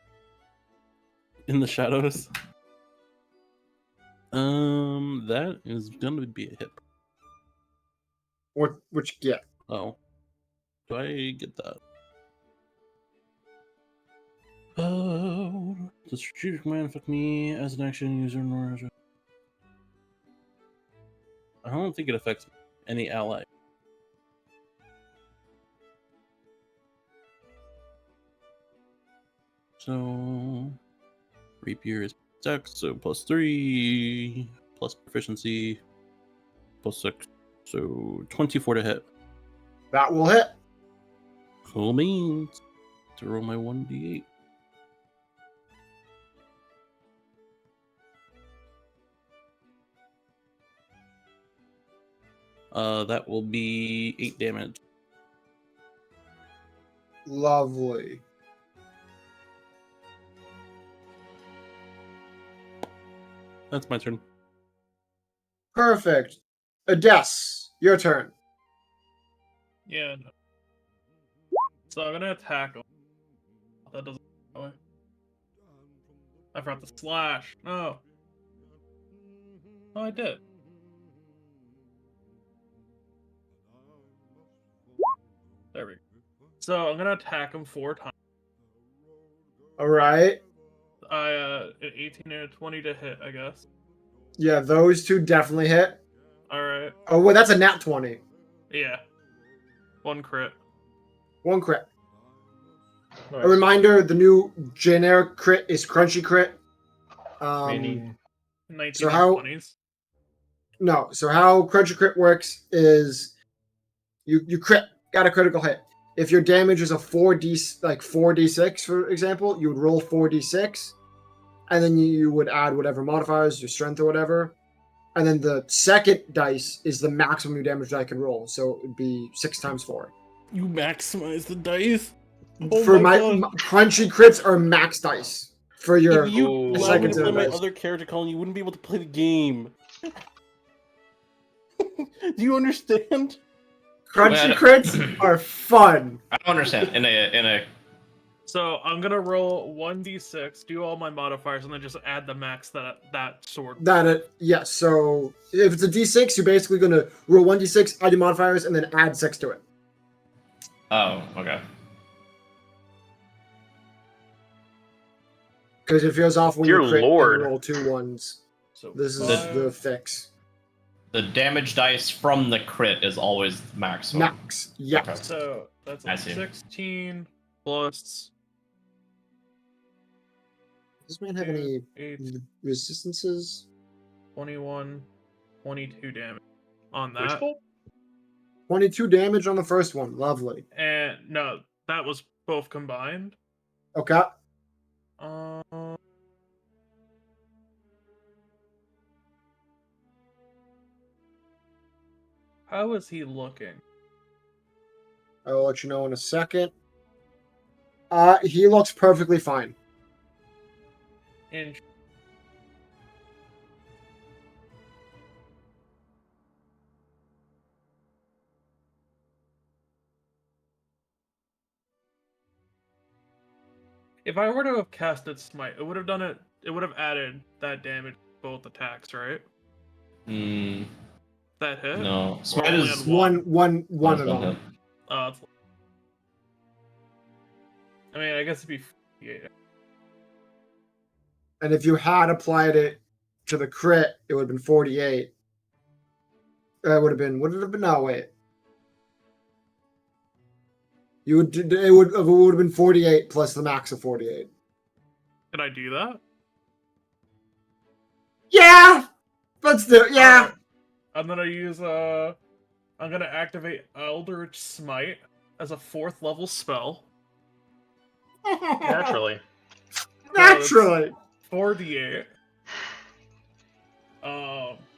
S4: In the shadows. That is gonna be a hit.
S2: What you get?
S4: Oh. Do I get that? The strategic command affect me as an action user nor as a... I don't think it affects any ally. So Rapier is dex, so +3 plus proficiency +6, so 24 to hit.
S2: That will hit.
S4: Cool beans. To roll my 1d8. That will be 8 damage.
S2: Lovely.
S4: That's my turn.
S2: Perfect. Ades, your turn.
S6: Yeah. No. So I'm gonna attack him. That doesn't go away. I forgot the slash. No. Oh, I did. There we go. So I'm gonna attack him 4 times.
S2: All right.
S6: An 18 and a 20 to hit, I guess.
S2: Yeah, those two definitely hit.
S6: All right.
S2: Oh, well, that's a nat 20.
S6: Yeah. 1 crit.
S2: 1 crit.
S5: Nice.
S2: A reminder, the new generic crit is crunchy crit.
S5: Meaning
S6: 19
S2: So
S6: and
S2: how-
S6: 20s.
S2: No, so how crunchy crit works is you crit, got a critical hit. If your damage is a 4d6, for example, you would roll 4d6, and then you would add whatever modifiers, your strength or whatever. And then the second dice is the maximum damage that I can roll, so it'd be 6 times 4.
S4: You maximize the dice. Oh
S2: For
S4: my
S2: my
S4: God.
S2: crunchy crits are max dice. For your
S4: If you
S5: Ooh.
S4: allowed me
S2: second
S4: to play my
S2: dice.
S4: other character, Colin, you wouldn't be able to play the game. Do you understand?
S2: crunchy
S3: Wait,
S2: crits are fun.
S3: I don't understand. In a
S6: So I'm gonna roll 1d6, do all my modifiers, and then just add the max that sword.
S2: Yes. So if it's a d6, you're basically gonna roll 1d6, add your modifiers, and then add 6 to it.
S3: oh, okay.
S2: Because it feels off when
S5: Dear
S2: you crit
S5: Lord.
S2: and roll 2 ones.
S6: So
S2: This is
S6: five-
S2: the fix.
S3: The damage dice from the crit is always maximum.
S2: Max. Yeah.
S3: Okay.
S6: So that's
S3: I
S6: like
S3: see.
S6: 16 plus
S2: Does this man have any
S6: 8,
S2: resistances?
S6: 21, 22 damage on that.
S5: Wishful?
S2: 22 damage on the first one. Lovely.
S6: And no, that was both combined.
S2: Okay.
S6: How is he looking?
S2: I'll let you know in a second. He looks perfectly fine.
S6: In If I were to have casted Smite, it would have done it. It would have added that damage to both attacks, right?
S3: Mm,
S6: That hit.
S3: no.
S6: Or
S3: Smite
S6: only
S3: is
S6: on
S2: One
S3: one's
S2: of
S3: one
S2: them.
S3: hit.
S6: It's... I mean, I guess it'd be 58.
S2: And if you had applied it to the crit, it would have been 48. It would have been. Would it have been? No, wait. You would. It would have been 48 plus the max of 48.
S6: Can I do that?
S2: Yeah. Let's do it. Yeah.
S6: Alright. I'm gonna use I'm gonna activate Eldritch Smite as a 4th level spell.
S5: Naturally.
S2: Naturally.
S6: 4d8.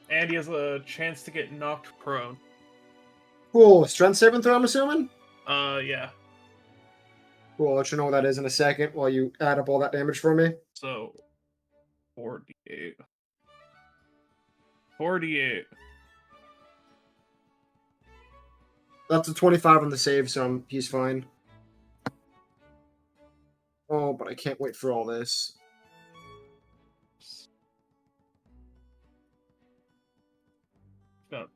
S6: And he has a chance to get knocked prone.
S2: Cool. Strength saving throw, I'm assuming?
S6: Yeah.
S2: Cool. I'll let you know what that is in a second while you add up all that damage for me.
S6: So 4d8. 4d8.
S2: That's a 25 on the save, so he's fine. Oh, but I can't wait for all this.
S6: No.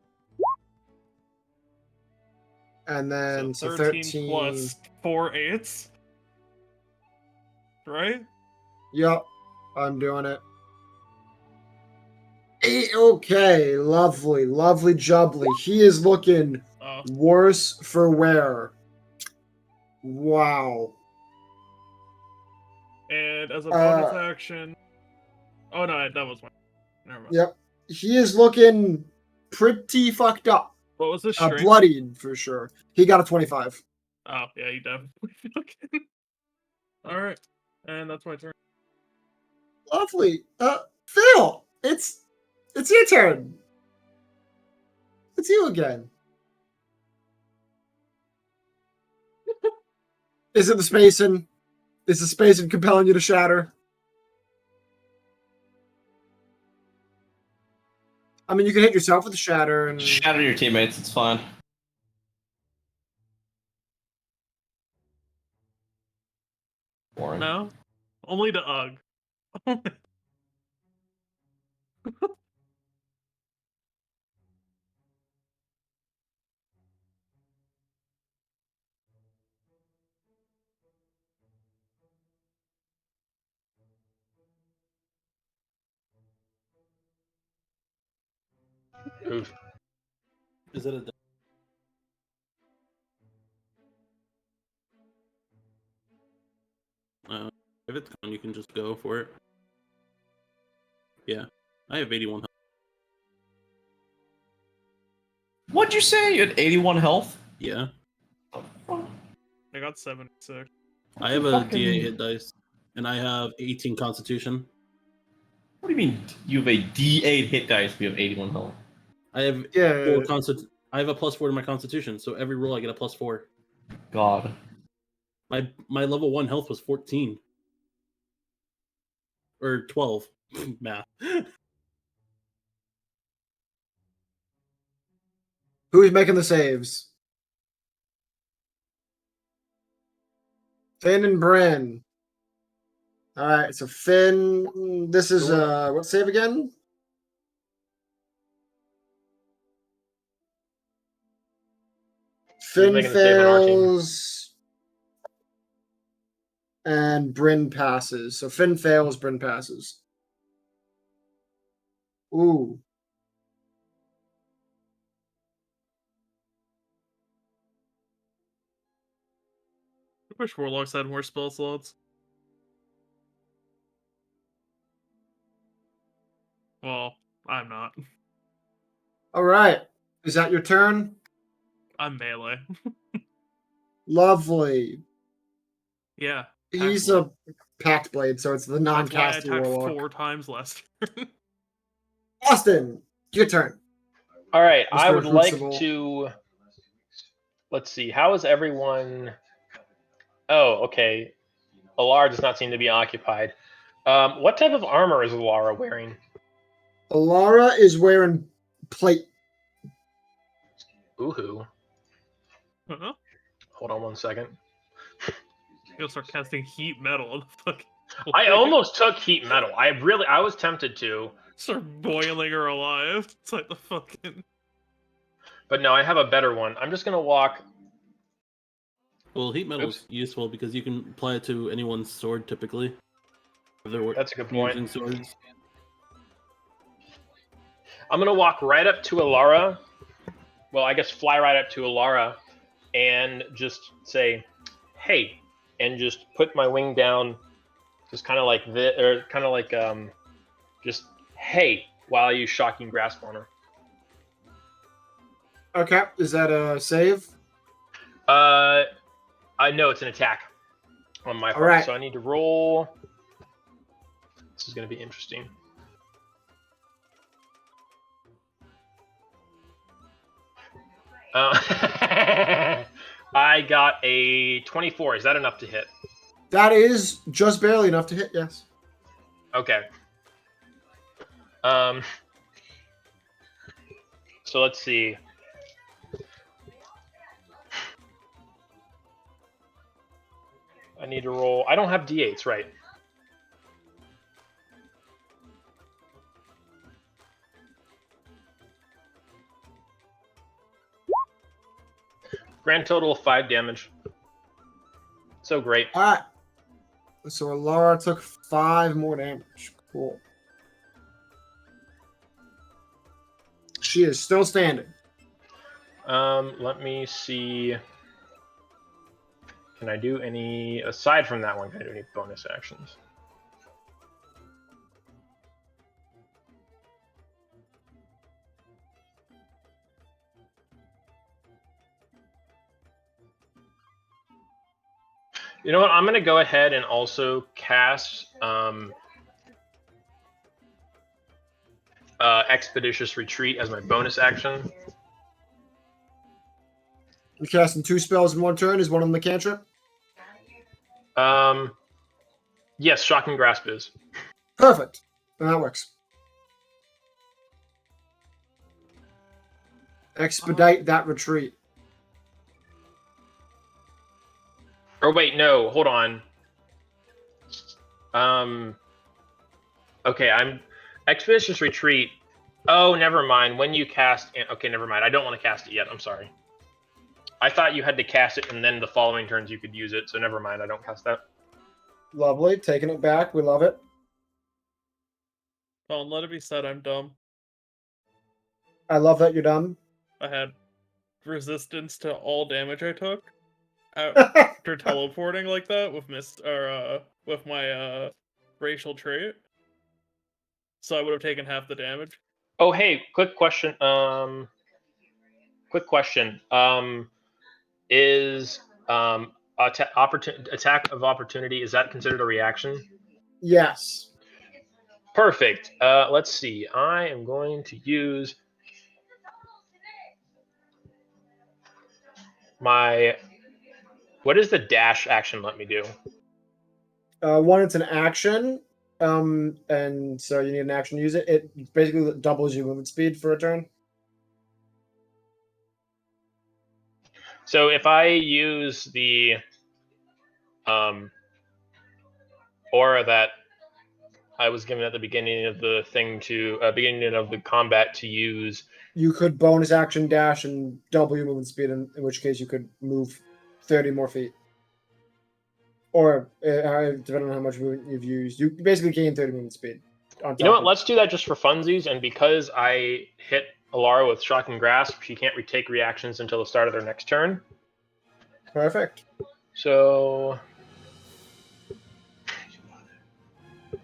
S2: And then
S6: So
S2: so
S6: 13 plus 4 8s. Right?
S2: Yep, I'm doing it. Okay, lovely, lovely jubbly. He is looking
S6: Oh.
S2: worse for wear. Wow.
S6: And as a bonus action. Oh no, that was one. Never mind.
S2: Yep. He is looking pretty fucked up.
S6: What was the strength?
S2: Bloodied for sure. He got a 25.
S6: Oh, yeah, he definitely fucking. Alright. And that's my turn.
S2: Lovely. Phil, it's your turn. It's you again. Is it the spacing? Is the spacing compelling you to shatter? I mean, you can hit yourself with the shatter and
S3: Shatter your teammates, it's fine. Boring.
S6: No? Only to Ugg.
S5: Oof.
S4: Is it a if it's gone, you can just go for it. Yeah, I have 81 health.
S3: What'd you say? You had 81 health?
S4: Yeah,
S6: I got 76.
S4: I have a
S3: Fucking-
S4: D8 hit dice, and I have 18 Constitution.
S3: What do you mean you have a D8 hit dice but you have 81 health?
S4: I have
S2: yeah.
S4: I have a +4 to my Constitution, so every roll I get a +4.
S3: God.
S4: My level 1 health was 14 or 12. Math.
S2: Who's making the saves? Finn and Bryn. All right, so Finn, this is what save again? Finn
S5: making the save on our team.
S2: fails, and Bryn passes. So Finn fails, Bryn passes. Ooh.
S6: I wish Warlocks had more spell slots. Well, I'm not.
S2: All right. Is that your turn?
S6: I'm melee.
S2: Lovely.
S6: Yeah.
S2: He's
S6: Pact
S2: a Pact Blade, so it's the
S6: That's why I
S2: non-casting
S6: attacked
S2: warlock.
S6: 4 times last turn.
S2: Austin, your turn.
S5: All right, I
S2: Mr.
S5: would like
S2: Crucible.
S5: to. Let's see. How is everyone? Oh, okay. Alara does not seem to be occupied. What type of armor is Alara wearing?
S2: Alara is wearing plate.
S5: Ooh.
S6: Huh?
S5: Hold on one second.
S6: You'll start casting heat metal on the fucking.
S5: I almost took heat metal. I was tempted to,
S6: start boiling her alive. It's like the fucking.
S5: but no, I have a better one. I'm just gonna walk.
S4: Well, heat metal is useful because you can apply it to anyone's sword typically.
S5: That's a good point.
S4: Using swords.
S5: I'm gonna walk right up to Alara. Well, I guess fly right up to Alara, and just say, "Hey," and just put my wing down, just kind of like this, or kind of like just "Hey," while I use Shocking Grasp on her.
S2: Okay, is that a save?
S5: I know it's an attack on my part,
S2: Alright.
S5: so I need to roll. This is gonna be interesting. I got a 24. Is that enough to hit?
S2: That is just barely enough to hit, yes.
S5: Okay. So let's see. I need to roll. I don't have d8s, right? Grand total of 5 damage. So great.
S2: Alright. So Laura took 5 more damage. Cool. She is still standing.
S5: Let me see. Can I do any, aside from that one, can I do any bonus actions? You know what? I'm going to go ahead and also cast Expeditious Retreat as my bonus action.
S2: You're casting 2 spells in one turn. Is one of them a cantrip?
S5: Yes, Shocking Grasp is.
S2: Perfect. Then that works. Expedite that retreat.
S5: Or wait, no, hold on. Okay, I'm Expeditious Retreat. Oh, never mind. When you cast, okay, never mind. I don't want to cast it yet. I'm sorry. I thought you had to cast it and then the following turns you could use it. So never mind. I don't cast that.
S2: Lovely. Taking it back. We love it.
S6: Oh, let it be said, I'm dumb.
S2: I love that you're dumb.
S6: I had resistance to all damage I took after teleporting like that with with my racial trait. So I would have taken half the damage.
S5: Oh, hey, quick question. Is attack of opportunity, is that considered a reaction?
S2: Yes.
S5: Perfect. Let's see. I am going to use my. What does the dash action let me do?
S2: One, it's an action. And so you need an action to use it. It basically doubles your movement speed for a turn.
S5: So if I use the aura that I was given at the beginning of the thing to beginning of the combat to use,
S2: You could bonus action dash and double your movement speed, in which case you could move 30 more feet. Or depending on how much movement you've used, you basically gain 30 movement speed.
S5: You know what? Let's do that just for funsies, and because I hit Alara with Shocking Grasp, she can't retake reactions until the start of their next turn.
S2: Perfect.
S5: So I'm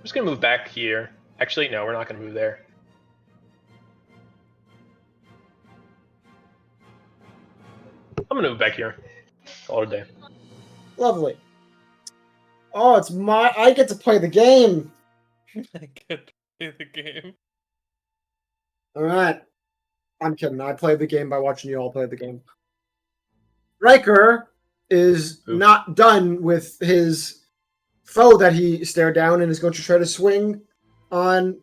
S5: just gonna move back here. Actually, no, we're not gonna move there. I'm gonna move back here. Call it a day.
S2: Lovely. Oh, I get to play the game.
S6: I get to play the game.
S2: All right. I'm kidding. I played the game by watching you all play the game. Riker is not done with his foe that he stared down and is going to try to swing on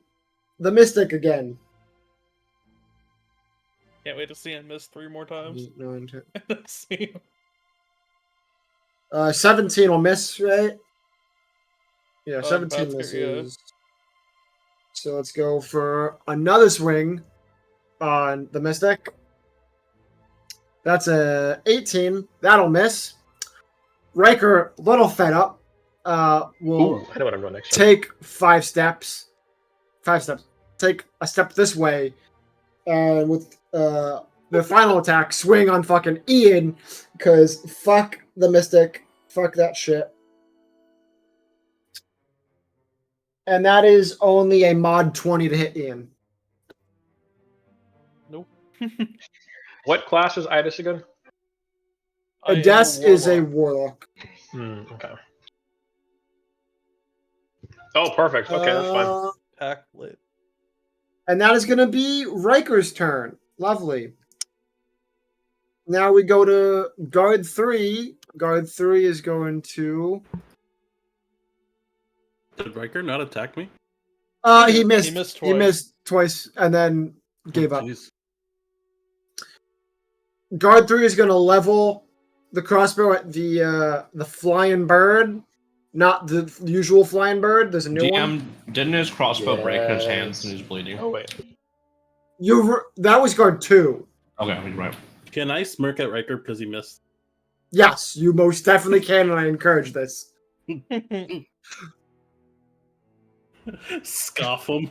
S2: the Mystic again.
S6: Can't wait to see him miss 3 more times.
S2: 8, 9, 10.
S6: See him.
S2: 17 will miss, right? Yeah, 17
S6: that's good,
S2: misses. So let's go for another swing on the Mystic. That's a 18. That'll miss. Riker, a little fed up, will
S5: Ooh, I know what I'm going next. Time.
S2: take 5 steps. 5 steps. Take a step this way, and with the final attack, swing on fucking Ian, because fuck the Mystic, fuck that shit. And that is only a mod 20 to hit Ian.
S6: Nope.
S5: What class is Idis again?
S6: I am
S2: Ades is a
S6: warlock.
S2: warlock.
S5: Okay. Oh, perfect. Okay, that's fine.
S4: Pack lit.
S2: And that is going to be Riker's turn. Lovely. Now we go to guard 3. Guard 3 is going to...
S4: Did Riker not attack me?
S2: He missed.
S6: He missed
S2: He
S6: twice.
S2: missed twice and then gave up.
S4: Jeez.
S2: Guard 3 is going to level the crossbow at the flying bird, not the usual flying bird. There's a new one.
S3: Didn't his crossbow break his
S2: Yes.
S3: hands and he's bleeding?
S5: Oh wait.
S2: That was guard 2.
S3: Okay, you're right.
S4: Can I smirk at Riker because he missed?
S2: Yes, you most definitely can, and I encourage this.
S4: Scoff him.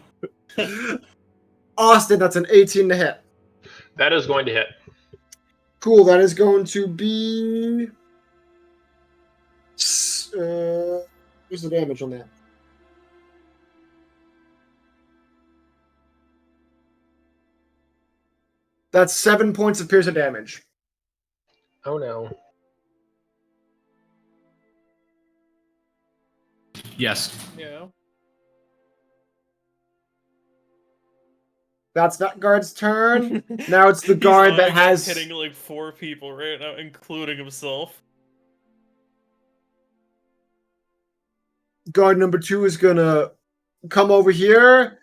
S2: Austin, that's an 18 to hit.
S5: That is going to hit.
S2: Cool, that is going to be... where's the damage on that? That's 7 points of piercing damage.
S5: Oh no.
S3: Yes.
S6: Yeah.
S2: That's that guard's turn. Now it's the
S6: He's
S2: guard that
S6: lying and
S2: has...
S6: hitting like 4 people right now, including himself.
S2: Guard number 2 is gonna come over here,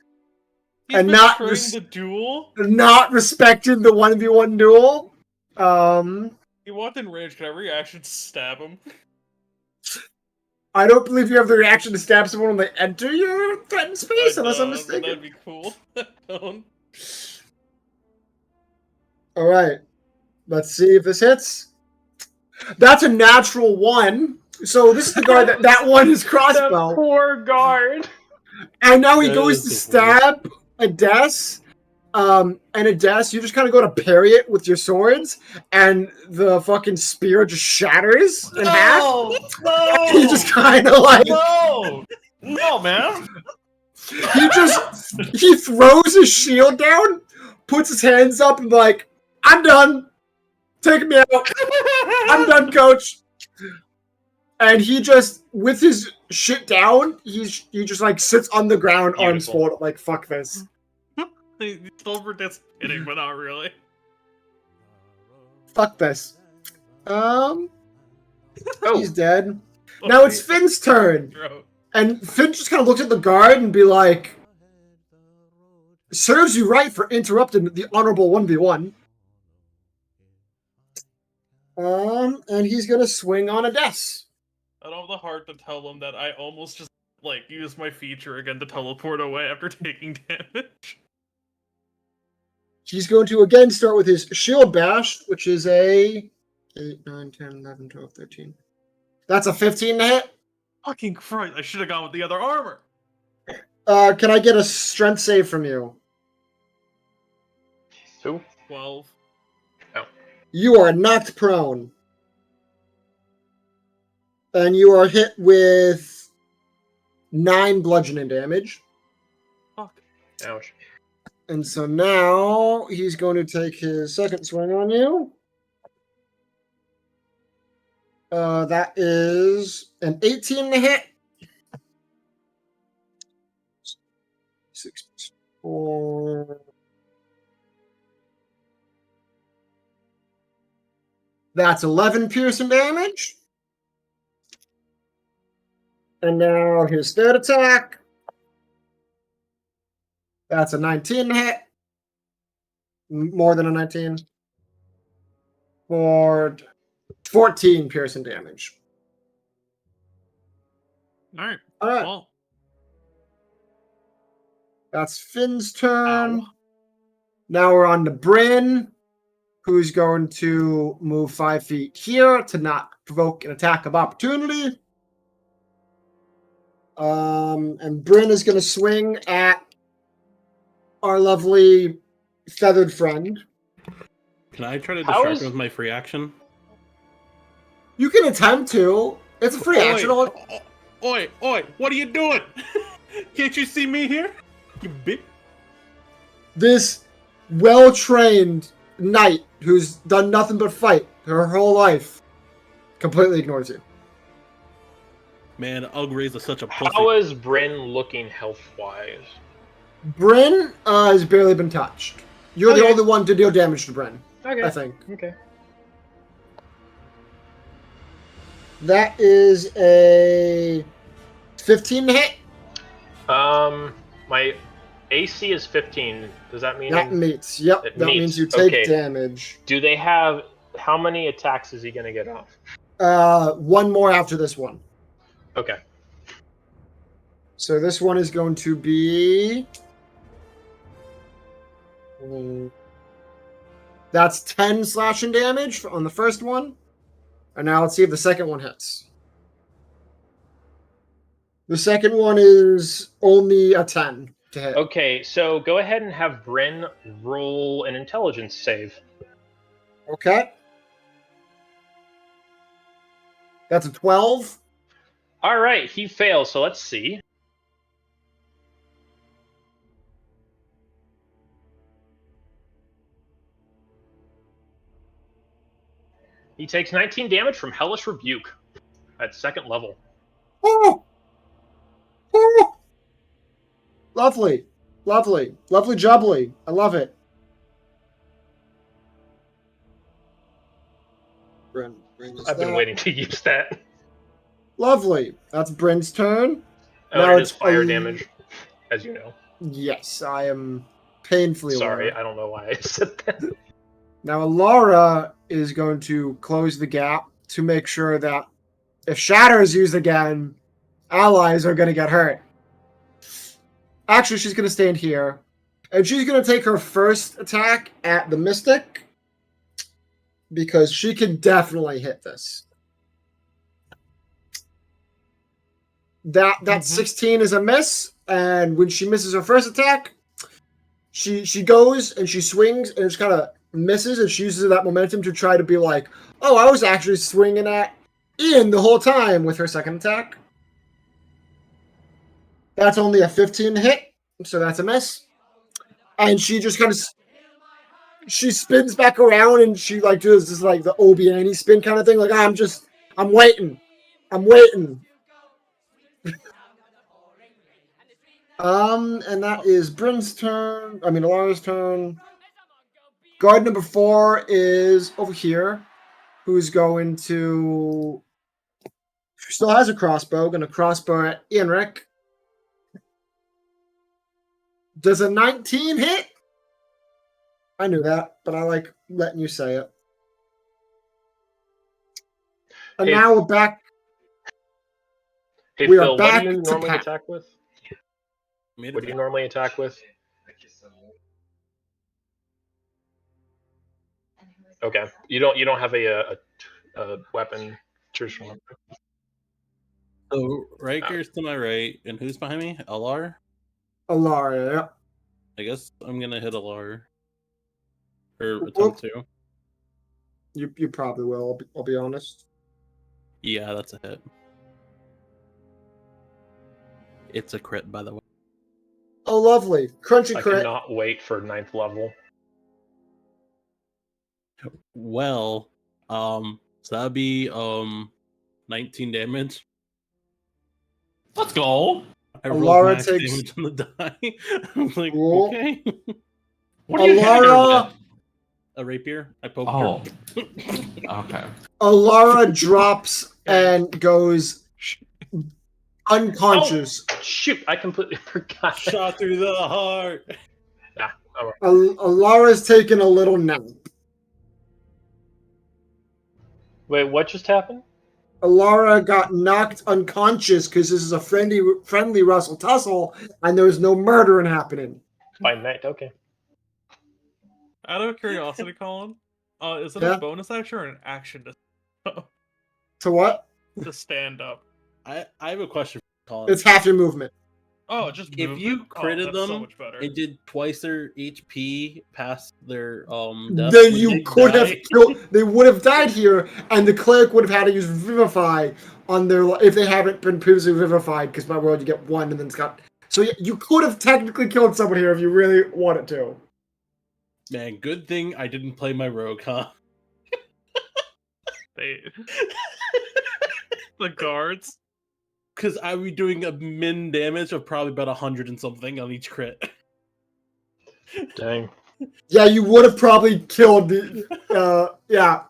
S6: He's
S2: And
S6: been
S2: not
S6: trying
S2: res-
S6: the duel.
S2: not respecting the 1v1 duel.
S6: He walked in range. Can I reaction stab him?
S2: I don't believe you have the reaction to stab someone when they enter your threatened space,
S6: I
S2: unless I'm
S6: know,
S2: mistaken.
S6: That'd be cool. Don't.
S2: All right, let's see if this hits. That's a natural 1. So this is the guard that won his crossbow,
S5: poor guard.
S2: and now he
S4: That
S2: goes
S4: is
S2: to
S4: the worst.
S2: stab Ades. And Ades, you just kind of go to parry it with your swords, and the fucking spear just shatters in half.
S3: No!
S2: He just kind of like
S3: No! No, man!
S2: he throws his shield down, puts his hands up, and like, I'm done. Take me out. I'm done, coach. And he just, with his shit down, he just like sits on the ground, arms
S5: Beautiful.
S2: folded, like fuck this.
S6: He's still participating, but not really.
S2: Fuck this.
S5: Oh,
S2: He's dead. Now it's Finn's turn.
S6: Throat.
S2: And Finn just kind of looks at the guard and be like, serves you right for interrupting the honorable 1v1. And he's gonna swing on Ades.
S6: I don't have the heart to tell him that I almost just like used my feature again to teleport away after taking damage.
S2: He's going to again start with his shield bash, which is a 8, 9, 10, 11, 12, 13. That's a 15 to hit.
S6: Fucking Christ! I should have gone with the other armor.
S2: Can I get a strength save from you?
S5: who?
S6: 12.
S2: You are knocked prone. And you are hit with 9 bludgeoning damage.
S6: Fuck.
S5: Ouch.
S2: And so now he's going to take his second swing on you. That is an 18 to hit. 6 4. That's 11 piercing damage. And now his third attack. That's a 19 to hit. More than a 19. For 14 piercing damage.
S6: Alright.
S2: All right.
S6: Well,
S2: That's Finn's turn.
S6: ow.
S2: Now we're on to Bryn. who's going to move 5 feet here to not provoke an attack of opportunity. And Bryn is going to swing at our lovely feathered friend.
S4: Can I try to
S5: How
S4: distract
S5: is-
S4: him with my free action?
S2: You can attempt to. It's a free action.
S4: Oi, what are you doing? Can't you see me here? You bitch.
S2: This well-trained knight who's done nothing but fight her whole life completely ignores you.
S4: Man, Ugraze is such a pussy.
S5: How is Bryn looking health-wise?
S2: Bryn has barely been touched. You're the
S5: Okay.
S2: only one to deal damage to Bryn,
S5: Okay.
S2: I think.
S5: Okay.
S2: That is a 15 hit.
S5: My AC is 15. Does that mean
S2: That meets. Yep,
S5: It
S2: that
S5: meets.
S2: means you take
S5: Okay.
S2: damage.
S5: do they have how many attacks is he gonna get off?
S2: One more after this one.
S5: Okay.
S2: So this one is going to be. That's 10 slashing damage on the first one. And now let's see if the second one hits. The second one is only a 10 to hit.
S5: Okay, so go ahead and have Bryn roll an intelligence save.
S2: Okay. That's a 12.
S5: All right, he fails. So let's see. He takes 19 damage from Hellish Rebuke at second level.
S2: Oh! Oh! Lovely. Lovely. Lovely jubbly. I love it. Bryn is
S5: I've been
S2: that.
S5: waiting to use that.
S2: Lovely. That's Bryn's turn.
S5: Oh,
S2: Now
S5: and it is
S2: it's
S5: fire
S2: a-
S5: damage, as you know.
S2: Yes, I am painfully
S5: Sorry,
S2: aware.
S5: I don't know why I said that.
S2: Now, Alara is going to close the gap to make sure that if Shatter is used again, allies are going to get hurt. Actually, she's going to stand here. And she's going to take her first attack at the Mystic. Because she can definitely hit this. That 16 is a miss. And when she misses her first attack, she goes and she swings and just kind of misses, and she uses that momentum to try to be like, oh, I was actually swinging at Ian the whole time with her second attack. That's only a 15 hit, so that's a miss. And she just kind of she spins back around and she like does this like the Obiani spin kind of thing, like I'm waiting. And that is Bryn's turn. I mean Alara's turn. Guard number 4 is over here, who's going to. Still has a crossbow, going to crossbow at Ianric. Does a 19 hit? I knew that, but I like letting you say it. And
S5: Hey,
S2: now we're back.
S5: Hey,
S2: We are
S5: Phil, what
S2: back
S5: do you
S2: to
S5: normally
S2: Pat.
S5: attack with?
S4: Made
S5: What do you normally attack with? Okay, you don't have a weapon. Traditional weapon.
S4: So Riker's to my right, and who's behind me? Alar?
S2: Alara, yeah.
S4: I guess I'm gonna hit Alar. Or
S2: Whoop.
S4: attempt to.
S2: You probably will, I'll be honest.
S4: Yeah, that's a hit. It's a crit, by the way.
S2: Oh, lovely. Crunchy
S5: I
S2: crit.
S5: cannot wait for 9th level.
S4: Well, so that'd be 19 damage.
S3: Let's go.
S4: I rolled
S2: Alara
S4: max
S2: takes-
S4: damage on the die. I'm like,
S2: Cool.
S4: okay.
S3: What are you hitting
S2: Alara-
S3: her with?
S4: A rapier. I poked
S3: Oh,
S4: her.
S3: okay.
S2: Alara drops and goes unconscious.
S5: Shoot, I completely forgot.
S4: Shot through the heart.
S5: All right.
S2: Alara's taking a little nap.
S5: Wait, what just happened?
S2: Alara got knocked unconscious because this is a friendly Russell Tussle, and there was no murdering happening.
S5: By night, okay.
S6: Out of curiosity, Colin, Is it
S2: Yeah.
S6: a bonus action or an action
S2: To what?
S6: to stand up?
S4: I have a question for Colin.
S2: It's half your movement.
S6: Oh, just
S4: If
S6: movement?
S4: you critted
S6: that's so
S4: them
S6: much better.
S4: and did twice their HP past their death,
S2: Then
S4: would
S2: you
S4: they
S2: could have
S4: die?
S2: killed. They would have died here, and the cleric would have had to use Vivify on their if they haven't been previously vivified. Because by world you get one, and then it's got. So you could have technically killed someone here if you really wanted to.
S4: Man, good thing I didn't play my rogue, huh?
S6: They... the guards.
S4: Because I would be doing a min damage of probably about 100 and something on each crit.
S5: Dang.
S2: Yeah, you would have probably killed the. Yeah.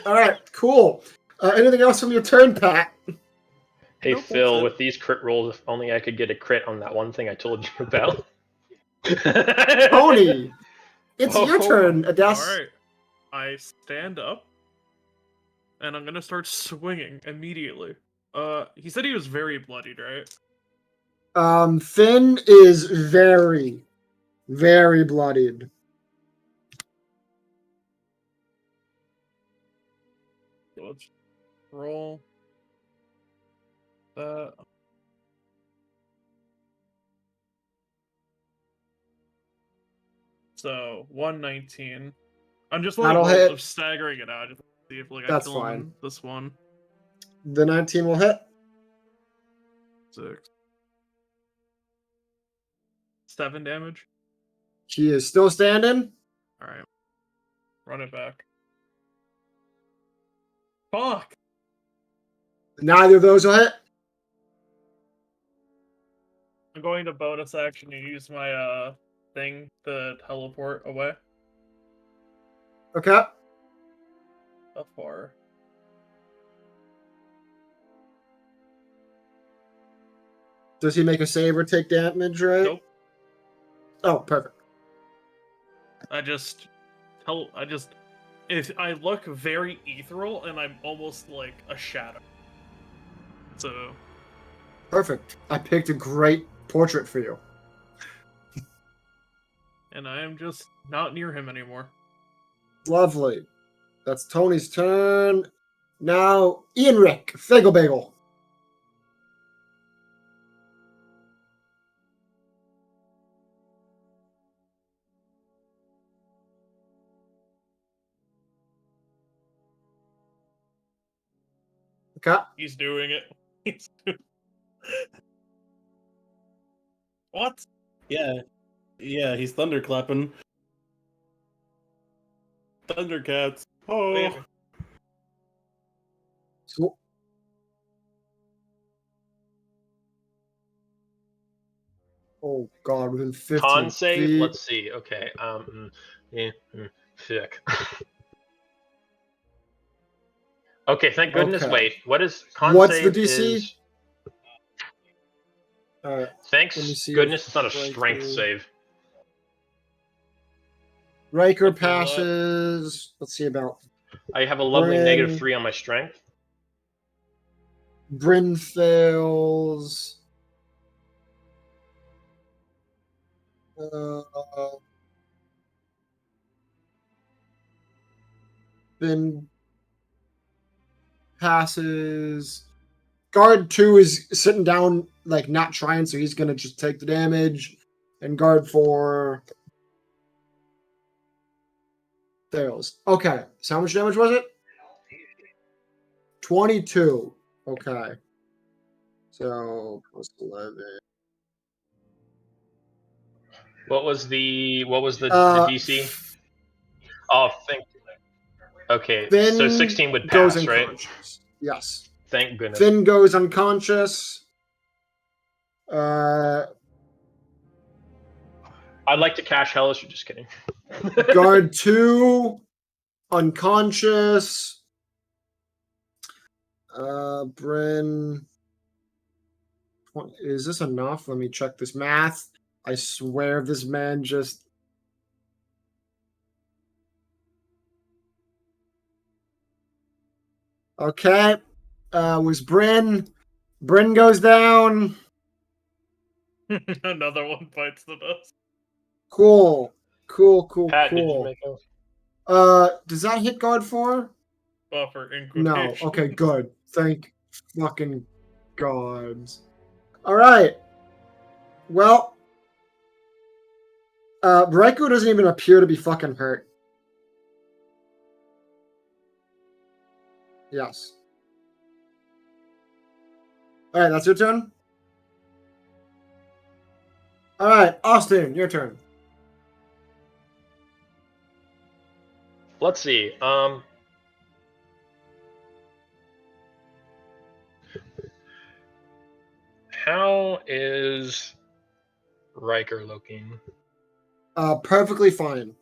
S2: All right. Cool. Anything else from your turn, Pat?
S5: Hey
S4: Nope,
S5: Phil,
S4: that's it.
S5: with these crit rolls, if only I could get a crit on that one thing I told you about.
S2: Tony, it's your
S5: Oh,
S2: turn. Adas.
S6: All right. I stand up, and I'm gonna start swinging immediately. He said he was very bloodied, right?
S2: Finn is very, very bloodied.
S6: So let's roll that. So 119. I'm just like
S2: That'll hit.
S6: staggering it out. Just to see if like I
S2: That's
S6: kill him
S2: fine.
S6: this one.
S2: The 19 will hit.
S6: 6. 7 damage.
S2: He is still standing.
S6: All right. Run it back. Fuck.
S2: Neither of those will hit.
S6: I'm going to bonus action and use my thing to teleport away.
S2: Okay.
S6: How far?
S2: Does he make a save or take damage, right?
S6: Nope.
S2: Oh, perfect.
S6: If I look very ethereal and I'm almost like a shadow. So
S2: Perfect. I picked a great portrait for you.
S6: and I am just not near him anymore.
S2: Lovely. That's Tony's turn. Now, Ianric, Fagel Bagel. Okay.
S6: He's doing it. He's doing... What?
S4: Yeah, he's thunderclapping. Thundercats. Oh,
S6: Wait.
S2: So, oh God, within 15
S5: Con save?
S2: feet.
S5: Let's see. Okay. Sick. Okay, thank goodness.
S2: Okay.
S5: Wait, what is con
S2: What's
S5: save?
S2: the DC?
S5: Is...
S2: Let me
S5: Thanks
S2: see
S5: goodness
S2: if
S5: it's not a
S2: Riker-
S5: strength save.
S2: Riker
S6: Okay, well,
S2: passes. Let's see about
S5: I have a lovely
S2: Bryn.
S5: -3 on my strength.
S2: Bryn fails. Then passes. Guard 2 is sitting down, like not trying, so he's gonna just take the damage. And guard 4 fails. Okay, so how much damage was it? 22. Okay. So plus 11.
S5: What was the
S2: Uh,
S5: DC? Oh, thank. Okay,
S2: Finn
S5: so 16 would
S2: goes
S5: pass, right?
S2: unconscious. Yes.
S5: Thank goodness.
S2: Finn goes unconscious.
S5: I'd like to cash Hellish. You're just kidding.
S2: Guard 2 unconscious. Bryn. Is this enough? Let me check this math. I swear this man just. Okay. Was Bryn. Bryn goes down.
S6: Another one bites the dust.
S2: Cool.
S5: Pat, did you
S2: Cool.
S5: make a?
S2: Does that hit guard 4?
S6: Buffer in
S2: No.
S6: quotation.
S2: Okay, good. Thank fucking gods. Alright. Well, Raikou doesn't even appear to be fucking hurt. Yes. Alright, that's your turn? Alright, Austin, your turn.
S5: Let's see. How is Riker looking?
S2: Perfectly fine.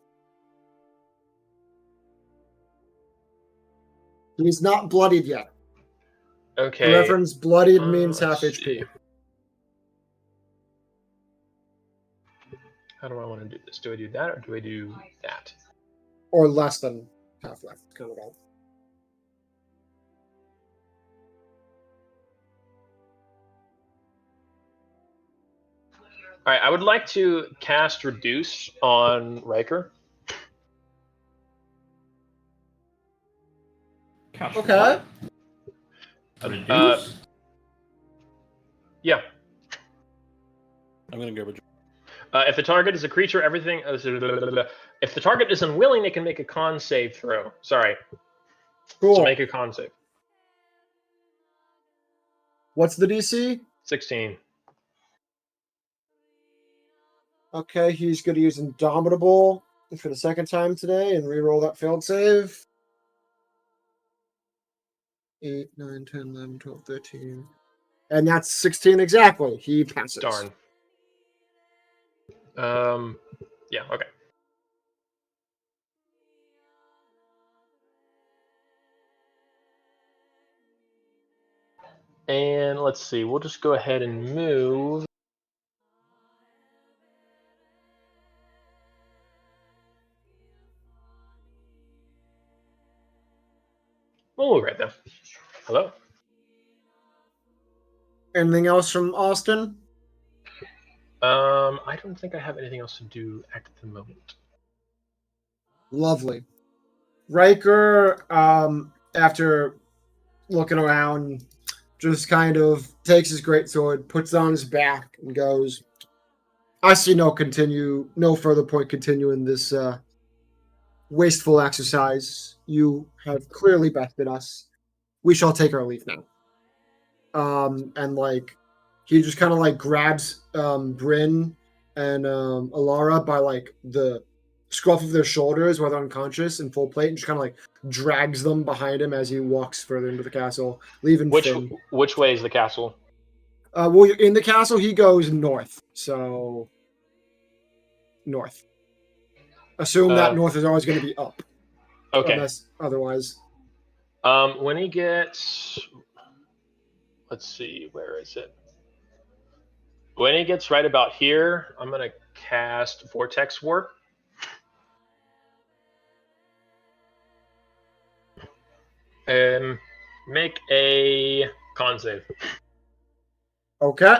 S2: He's not bloodied yet.
S5: Okay.
S2: For reference, bloodied means half
S5: let's
S2: HP.
S5: see. How do I want to do this? Do I do that or do I do that?
S2: Or less than half left. Kind of all.
S5: All right, I would like to cast Reduce on Riker.
S3: Cash
S2: Okay.
S3: Reduce?
S5: Yeah.
S4: I'm gonna grab a.
S5: If the target is a creature, everything. If the target is unwilling, it can make a con save throw. Sorry.
S2: Cool.
S5: So make a con save.
S2: What's the DC?
S5: 16.
S2: Okay, he's going to use Indomitable for the second time today and re-roll that failed save. 8, 9, 10, 11, 12, 13. And that's 16 exactly. He passes.
S5: Darn. Yeah, okay. And let's see, we'll just go ahead and move. We'll move right there. Hello?
S2: Anything else from Austin?
S5: I don't think I have anything else to do at the moment.
S2: Lovely. Riker, after looking around, just kind of takes his greatsword, puts it on his back, and goes, I see no further point continuing this wasteful exercise. You have clearly bested us. We shall take our leave now. And like he just kind of like grabs Bryn and Alara by like the scruff of their shoulders while they're unconscious in full plate and just kind of like drags them behind him as he walks further into the castle, leaving Finn.
S5: Which way is the castle?
S2: Well, in the castle, he goes north. So north. Assume that north is always going to be up.
S5: Okay.
S2: Unless otherwise.
S5: When he gets, let's see, where is it? When he gets right about here, I'm gonna cast Vortex Warp. And make a con save.
S2: Okay.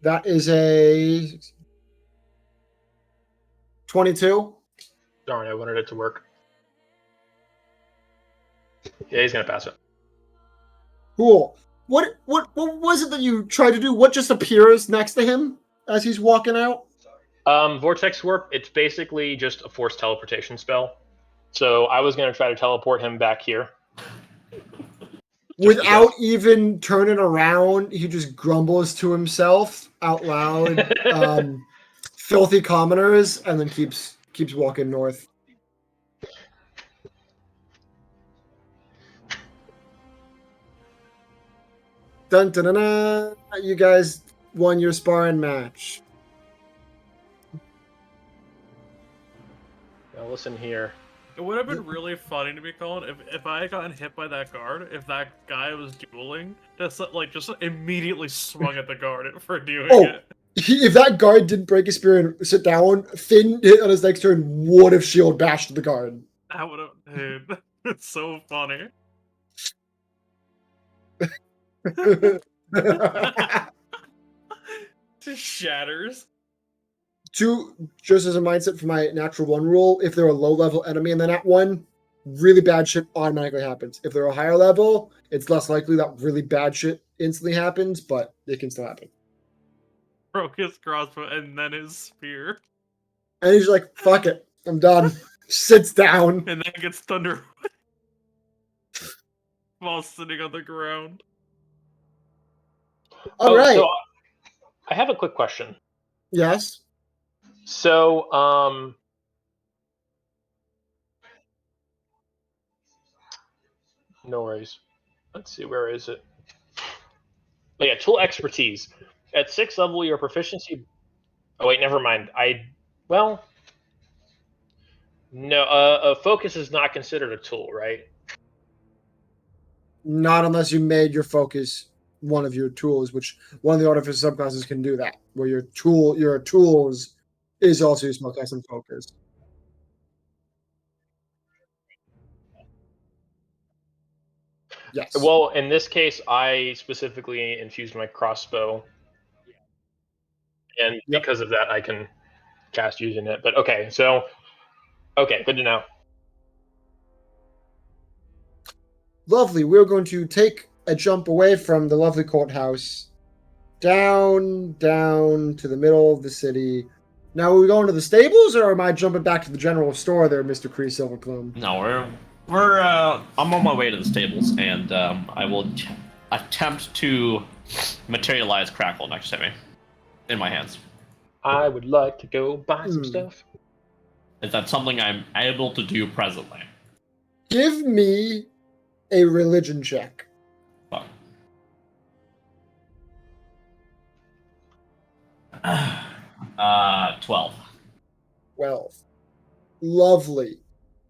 S2: That is a 22.
S5: Darn, I wanted it to work. Yeah, he's gonna pass it.
S2: Cool. What was it that you tried to do? What just appears next to him as he's walking out?
S5: Vortex Warp, it's basically just a forced teleportation spell. So I was gonna try to teleport him back here.
S2: Without even turning around, he just grumbles to himself out loud, filthy commoners, and then keeps walking north. Dun dun dun dun! You guys won your sparring match.
S5: Now listen here.
S6: It would have been really funny to be called if I had gotten hit by that guard, if that guy was dueling, just immediately swung at the guard for doing it.
S2: If that guard didn't break his spear and sit down, Finn hit on his next turn would have shield bashed the guard.
S6: That would have, dude. It's so funny. Just shatters.
S2: just as a mindset for my natural one rule, if they're a low level enemy and then at one, really bad shit automatically happens. If they're a higher level, it's less likely that really bad shit instantly happens, but it can still happen.
S6: Broke his crossbow and then his spear.
S2: And he's like, fuck it, I'm done. Sits down.
S6: And then gets thunder while sitting on the ground.
S2: All right.
S5: So I have a quick question.
S2: Yes.
S5: So, no worries. Let's see, where is it? Oh yeah, tool expertise. At 6th level, your proficiency. Oh wait, never mind. Well, no. A focus is not considered a tool, right?
S2: Not unless you made your focus one of your tools, which one of the artificer subclasses can do that, where your tools is also your spellcast and focus. Yes.
S5: Well, in this case, I specifically infused my crossbow, and
S2: Yep.
S5: because of that, I can cast using it. But okay, good to know.
S2: Lovely. We're going to take a jump away from the lovely courthouse, down to the middle of the city. Now, are we going to the stables, or am I jumping back to the general store there, Mr. Cree Silverplume?
S3: No, I'm on my way to the stables, and I will attempt to materialize Crackle next to me, in my hands.
S5: I would like to go buy some stuff.
S3: Is that something I'm able to do presently?
S2: Give me a religion check.
S3: Fuck. 12.
S2: 12. Lovely.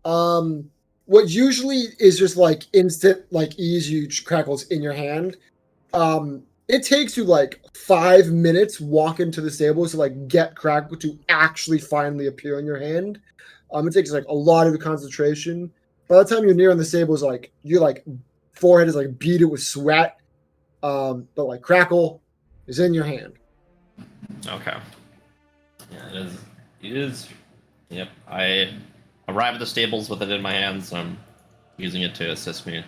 S2: What usually is just like instant, like easy crackles in your hand. It takes you like 5 minutes walking to the stables to like get Crackle to actually finally appear in your hand. It takes like a lot of your concentration. By the time you're near in the stables, like your like forehead is like beaded with sweat. But like Crackle is in your hand.
S3: Okay. Yeah, it is. Yep. I arrive at the stables with it in my hands. I'm using it to assist me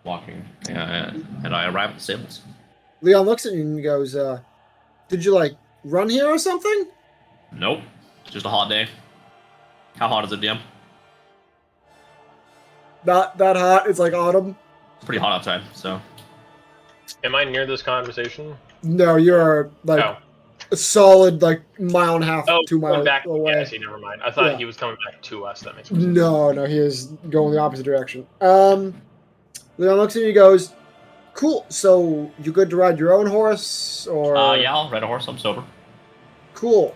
S3: walking. And I arrive at the stables.
S2: Leon looks at you and goes, did you like run here or something?
S3: Nope. Just a hot day. How hot is it, DM?
S2: Not that hot. It's like autumn.
S3: It's pretty hot outside, so.
S5: Am I near this conversation?
S2: No, you're like
S5: Oh.
S2: a solid like mile and a half,
S5: Oh,
S2: 2
S5: going
S2: miles
S5: back.
S2: away.
S5: Yeah, I see. Never mind. I thought
S2: Yeah.
S5: he was coming back to us. That makes more sense.
S2: No, he is going the opposite direction. Leon looks at you and he goes, cool. So you good to ride your own horse or?
S3: Yeah, I'll ride a horse. I'm sober.
S2: Cool.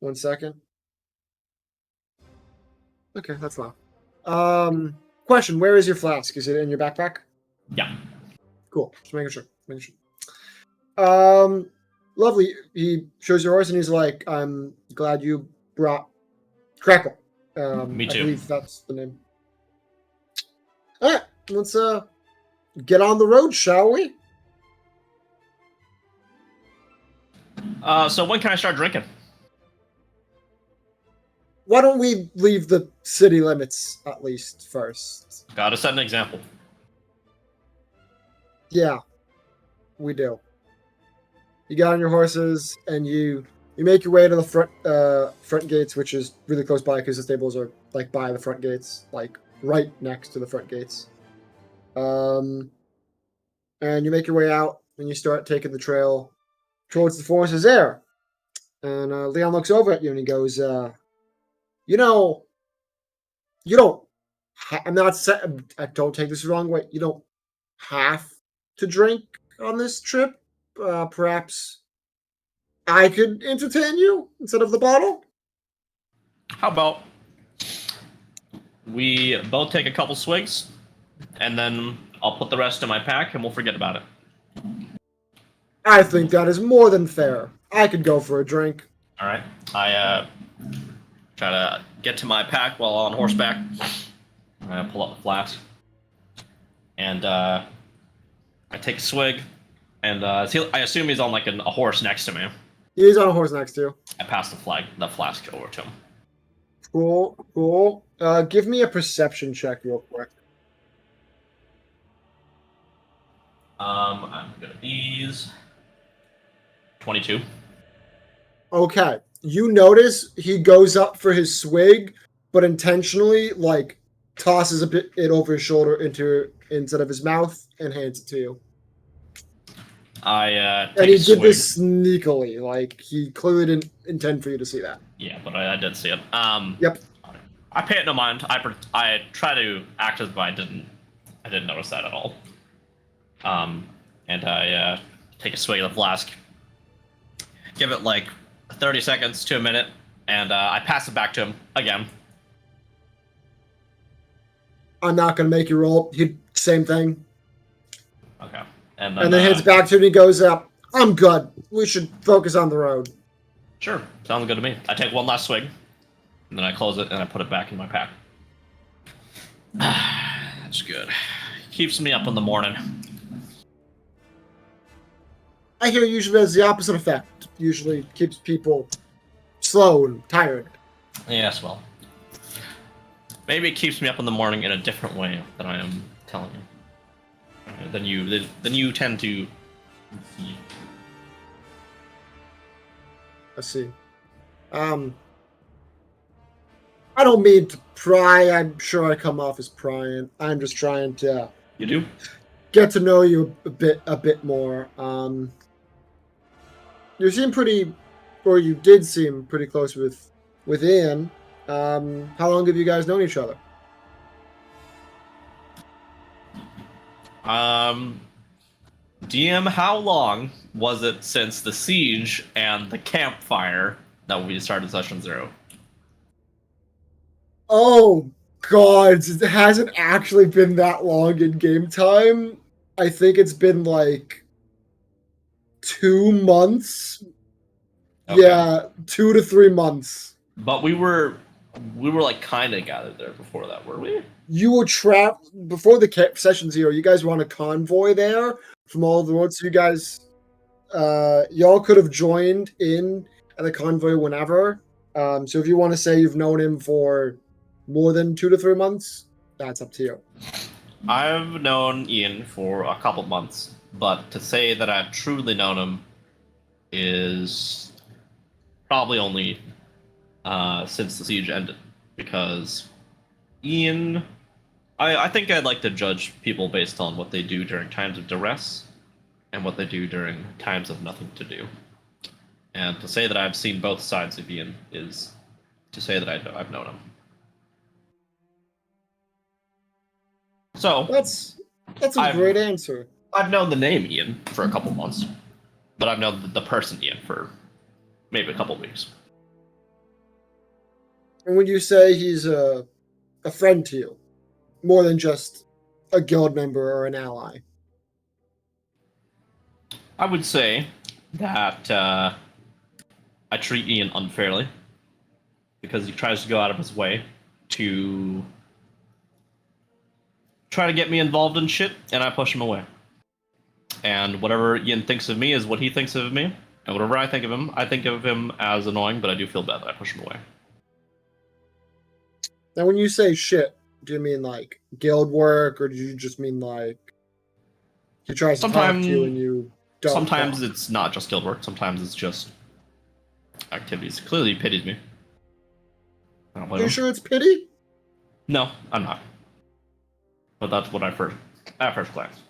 S2: 1 second. Okay, that's loud. Question, where is your flask? Is it in your backpack?
S3: Yeah.
S2: Cool. Just making sure. Lovely. He shows your horse and he's like, I'm glad you brought Crackle.
S3: Me
S2: I
S3: too.
S2: believe that's the name. Alright, let's get on the road, shall we?
S3: So when can I start drinking?
S2: Why don't we leave the city limits at least first?
S3: Gotta set an example.
S2: Yeah, we do. You get on your horses and you make your way to the front gates, which is really close by because the stables are like by the front gates, like right next to the front gates. And you make your way out and you start taking the trail towards the forest's air. And Leon looks over at you and he goes, you don't. I'm not. I don't take this the wrong way. You don't have to drink on this trip. Perhaps I could entertain you instead of the bottle.
S3: How about we both take a couple swigs, and then I'll put the rest in my pack, and we'll forget about it.
S2: I think that is more than fair. I could go for a drink.
S3: All right. I try to get to my pack while on horseback. I pull up the flask, and I take a swig, And I assume he's on like a horse next to me.
S2: He's on a horse next to you.
S3: I pass the flask over to him.
S2: Cool, cool. Give me a perception check real quick.
S3: I'm gonna ease 22.
S2: Okay. You notice he goes up for his swig, but intentionally, like, tosses it over his shoulder instead of his mouth and hands it to you.
S3: I take
S2: And he
S3: a
S2: did
S3: swig.
S2: this sneakily. Like, he clearly didn't intend for you to see that.
S3: Yeah, but I did see it.
S2: Yep.
S3: I pay it no mind. I try to act as if I didn't notice that at all. And I take a swig of the flask, give it like 30 seconds to a minute, and I pass it back to him again.
S2: I'm not going to make you roll. Same thing.
S3: Okay. And
S2: And then hands it back to him and he goes up. I'm good. We should focus on the road.
S3: Sure, sounds good to me. I take one last swig, and then I close it and I put it back in my pack. That's good. Keeps me up in the morning.
S2: I hear usually has the opposite effect. Usually keeps people slow and tired.
S3: Yes, well. Maybe it keeps me up in the morning in a different way than I am telling you. Than you tend to see.
S2: I see. I don't mean to pry. I'm sure I come off as prying. I'm just trying to
S3: You do?
S2: get to know you a bit more. You seem pretty, or you did seem pretty close with Ian. How long have you guys known each other?
S3: DM, how long was it since the siege and the campfire that we started session 0?
S2: Oh God, it hasn't actually been that long in game time. I think it's been like 2 months.
S3: Okay.
S2: Yeah, 2 to 3 months.
S3: But we were like kind of gathered there before that, were we?
S2: You were trapped before the session 0. You guys were on a convoy there from all the roads. So you guys, y'all could have joined in at the convoy whenever. So if you want to say you've known him for more than 2 to 3 months, that's up to you.
S3: I've known Ian for a couple months, but to say that I've truly known him is probably only since the siege ended, because Ian, I think I'd like to judge people based on what they do during times of duress and what they do during times of nothing to do. And to say that I've seen both sides of Ian is to say that I've known him. So
S2: That's a
S3: I've-
S2: great answer.
S3: I've known the name Ian for a couple months, but I've known the person Ian for maybe a couple weeks.
S2: And when you say he's a friend to you, more than just a guild member or an ally.
S3: I would say that I treat Ian unfairly because he tries to go out of his way to try to get me involved in shit, and I push him away. And whatever Ian thinks of me is what he thinks of me, and whatever I think of him as annoying, but I do feel bad that I push him away.
S2: Now, when you say shit, do you mean like guild work, or do you just mean like he tries to talk to you and you don't?
S3: Sometimes
S2: talk?
S3: it's not just guild work. Sometimes it's just activities. Clearly, he pities me. I don't blame
S2: Are you
S3: him.
S2: sure it's pity?
S3: No, I'm not. But that's what at first glance.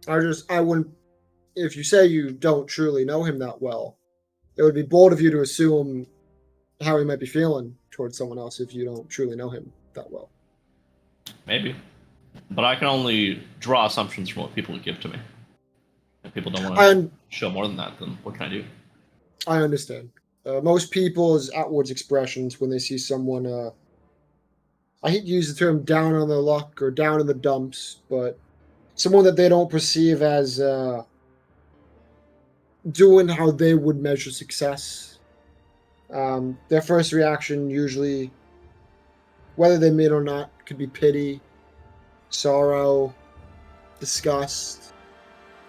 S2: I wouldn't. If you say you don't truly know him that well, it would be bold of you to assume how he might be feeling towards someone else if you don't truly know him that well.
S3: Maybe. But I can only draw assumptions from what people give to me. If people don't want to
S2: And
S3: show more than that, then what can I do?
S2: I understand. Most people's outwards expressions when they see someone, I hate to use the term down on their luck or down in the dumps, but someone that they don't perceive as doing how they would measure success. Their first reaction usually, whether they admit or not, could be pity, sorrow, disgust,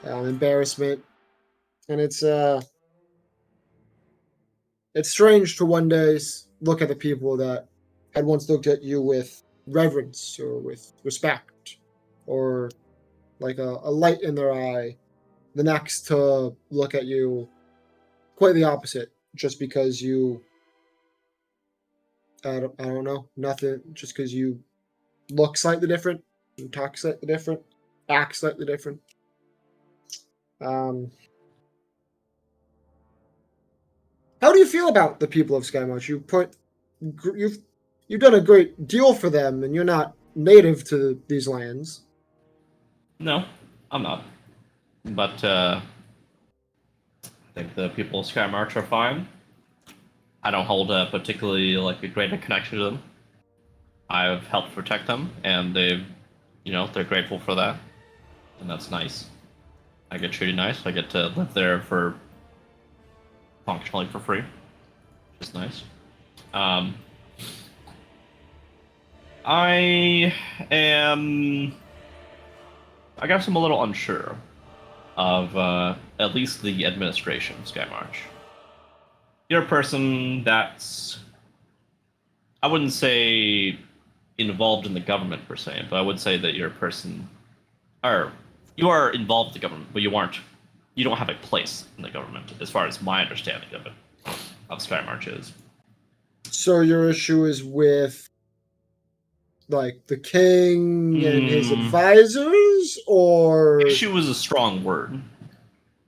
S2: embarrassment, and it's strange to one day look at the people that had once looked at you with reverence or with respect or like a light in their eye, the next to look at you quite the opposite, just because you I don't know, nothing, just because you look slightly different, you talk slightly different, act slightly different. How do you feel about the people of Skymarch? You've done a great deal for them, and you're not native to these lands.
S3: No, I'm not. But I think the people of Skymarch are fine. I don't hold a particularly like a great connection to them. I've helped protect them, and they're grateful for that, and that's nice. I get treated nice. I get to live there for functionally for free, which is nice. I guess I'm a little unsure of at least the administration of Skymarch. You're a person that's, I wouldn't say involved in the government per se, but I would say that you're a person, or you are involved in the government, but you don't have a place in the government, as far as my understanding of it, of Skymarch is.
S2: So your issue is with like the king and his advisors, or
S3: Issue is a strong word.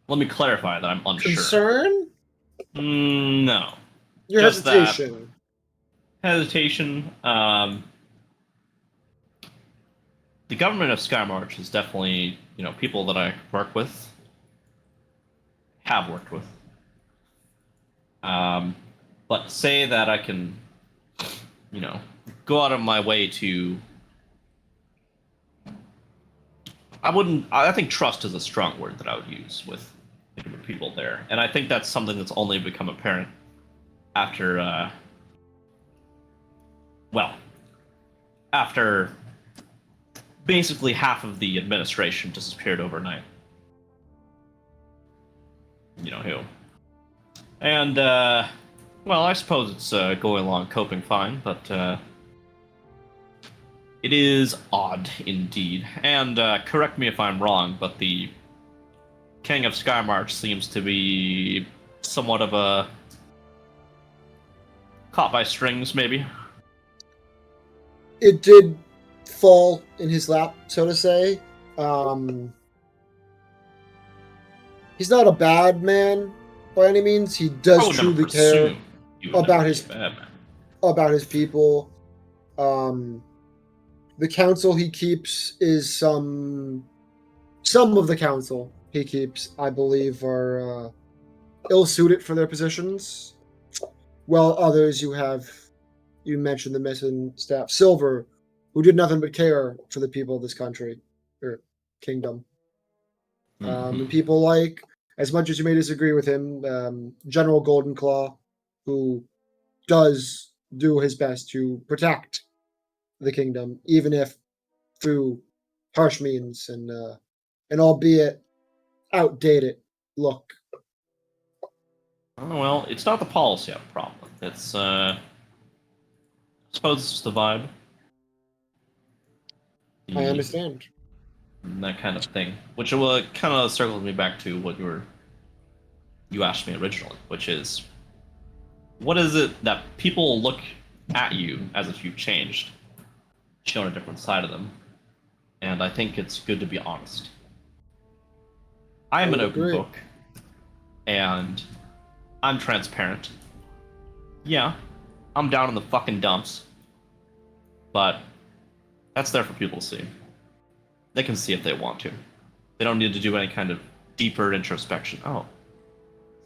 S3: Let me clarify that I'm unsure.
S2: concern?
S3: No.
S2: Your
S3: Just that.
S2: hesitation.
S3: Hesitation. The government of Skymarch is definitely, people that I work with, have worked with. But say that I can, go out of my way to. I think trust is a strong word that I would use with the people there. And I think that's something that's only become apparent after, after basically half of the administration disappeared overnight. You know who. And, I suppose it's going along coping fine, but it is odd indeed. And correct me if I'm wrong, but the King of Skymarch seems to be somewhat of a caught by strings, maybe.
S2: It did fall in his lap, so to say. He's not a bad man by any means. He does truly care about his people. The council he keeps is some of the council he keeps, I believe, are ill-suited for their positions. While others you mentioned the missing staff, Silver, who did nothing but care for the people of this country or kingdom. And people like, as much as you may disagree with him, General Goldenclaw, who does do his best to protect the kingdom, even if through harsh means and albeit outdated look.
S3: Oh, well, it's not the policy I have a problem with. It's, I suppose it's just the vibe.
S2: I understand.
S3: That kind of thing. Which kind of circles me back to what you asked me originally, which is, what is it that people look at you as if you've changed, shown a different side of them? And I think it's good to be honest. I am an open book, and I'm transparent. Yeah, I'm down in the fucking dumps, but that's there for people to see. They can see if they want to. They don't need to do any kind of deeper introspection. Oh,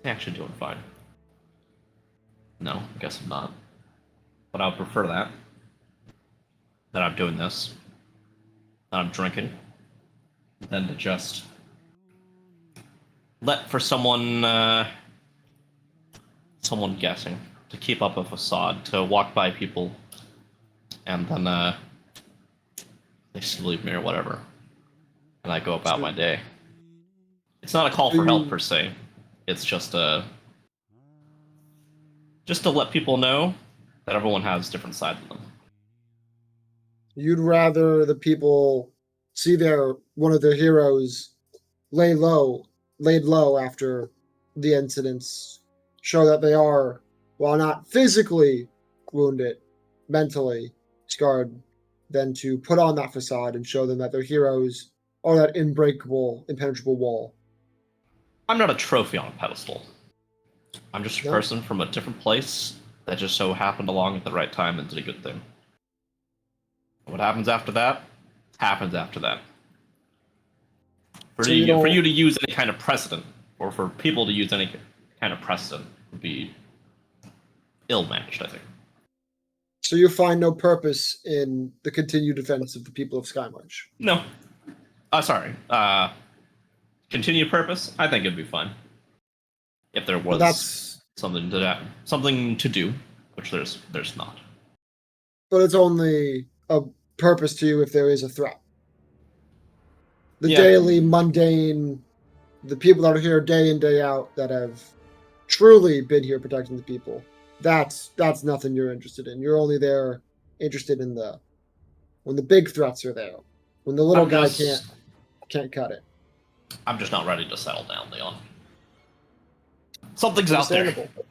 S3: they're actually doing fine. No, I guess I'm not. But I would prefer that. That I'm doing this. That I'm drinking. Than to just let for someone guessing. To keep up a facade. To walk by people. And then they just leave me or whatever. and I go about my day. It's not a call for help per se. It's just to let people know that everyone has different sides of them.
S2: You'd rather the people see one of their heroes laid low after the incidents, show that they are, while not physically wounded, mentally scarred, than to put on that facade and show them that their heroes are that unbreakable, impenetrable wall.
S3: I'm not a trophy on a pedestal. I'm just a
S2: No?
S3: person from a different place that just so happened along at the right time and did a good thing. What happens after that, happens after that. For
S2: So
S3: you
S2: you
S3: to use any kind of precedent, or for people to use any kind of precedent, would be ill-matched, I think.
S2: So you find no purpose in the continued defense of the people of Skymarch.
S3: No. Sorry. Continued purpose? I think it'd be fun. If there
S2: But
S3: was
S2: that's
S3: something to do, which there's not.
S2: but it's only a purpose to you if there is a threat. The
S3: Yeah.
S2: daily mundane, the people that are here day in day out that have truly been here protecting the people. That's nothing you're interested in. You're only there interested in when the big threats are there, when the little
S3: I'm
S2: guy
S3: just-
S2: can't cut it.
S3: I'm just not ready to settle down, Leon. Something's out there.
S2: Understandable.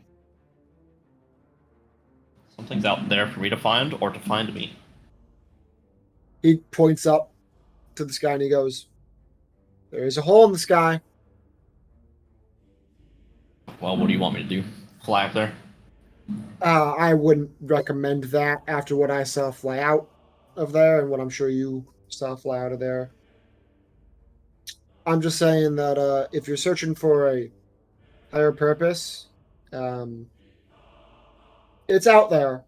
S3: Something's out there for me to find or to find me.
S2: He points up to the sky and he goes, "There is a hole in the sky."
S3: Well, what do you want me to do? Fly up there?
S2: I wouldn't recommend that after what I saw fly out of there and what I'm sure you saw fly out of there. I'm just saying that if you're searching for a higher purpose, it's out there.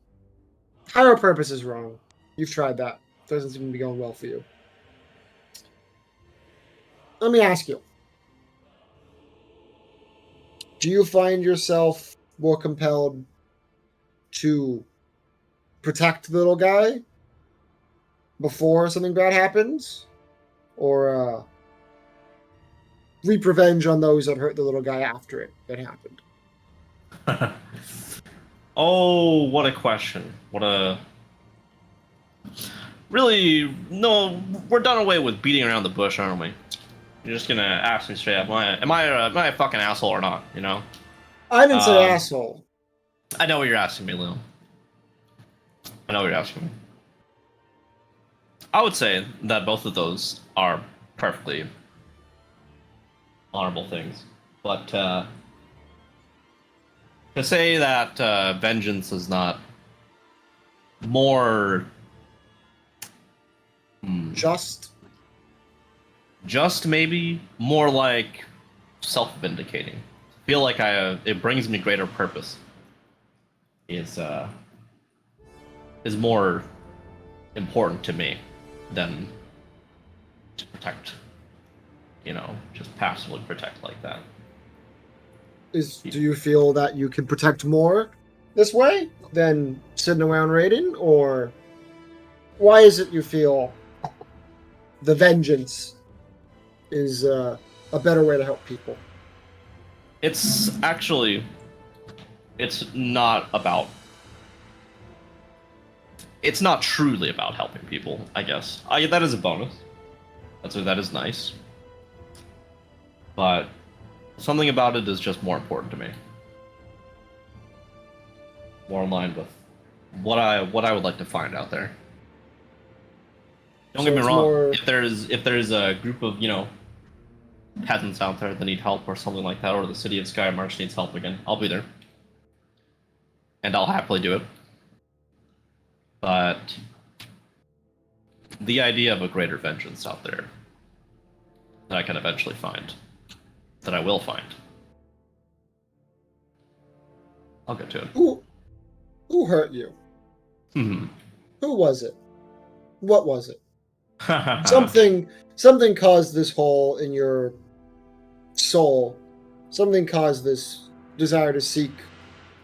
S2: Higher purpose is wrong. You've tried that. Doesn't seem to be going well for you. Let me ask you. Do you find yourself more compelled to protect the little guy before something bad happens? Or reap revenge on those that hurt the little guy after it happened?
S3: Oh, what a question. What a... Really, no, we're done away with beating around the bush, aren't we? You're just gonna ask me straight up, am I a fucking asshole or not, you know?
S2: I didn't say asshole.
S3: I know what you're asking me, Leon. I know what you're asking me. I would say that both of those are perfectly honorable things. But to say that vengeance is not more just maybe more like self-vindicating. Feel like it brings me greater purpose. Is more important to me than to protect. You know, just passively protect like that.
S2: Do you feel that you can protect more this way than sitting around raiding, or why is it you feel the vengeance is a better way to help people?
S3: It's actually, it's not truly about helping people, I guess. That is a bonus. That is nice. But something about it is just more important to me. More in line with what I would like to find out there. Don't
S2: So
S3: get me
S2: it's
S3: wrong.
S2: more-
S3: If there's a group of, you know, peasants out there that need help or something like that, or the city of Skymarch needs help again, I'll be there. And I'll happily do it. But the idea of a greater vengeance out there that I can eventually find, that I will find, I'll get to it.
S2: Who hurt you?
S3: Hmm.
S2: Who was it? What was it? Something caused this hole in your soul. Something caused this desire to seek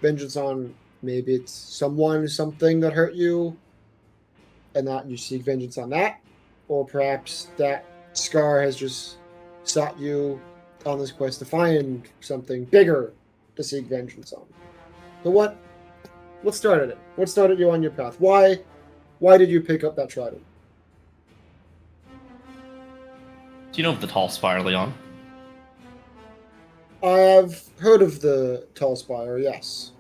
S2: vengeance on. Maybe it's something that hurt you, and that you seek vengeance on that, or perhaps that Scar has just sought you on this quest to find something bigger to seek vengeance on. So what started it? What started you on your path? Why did you pick up that trident?
S3: Do you know of the Tall Spire, Leon?
S2: I've heard of the Tall Spire, yes.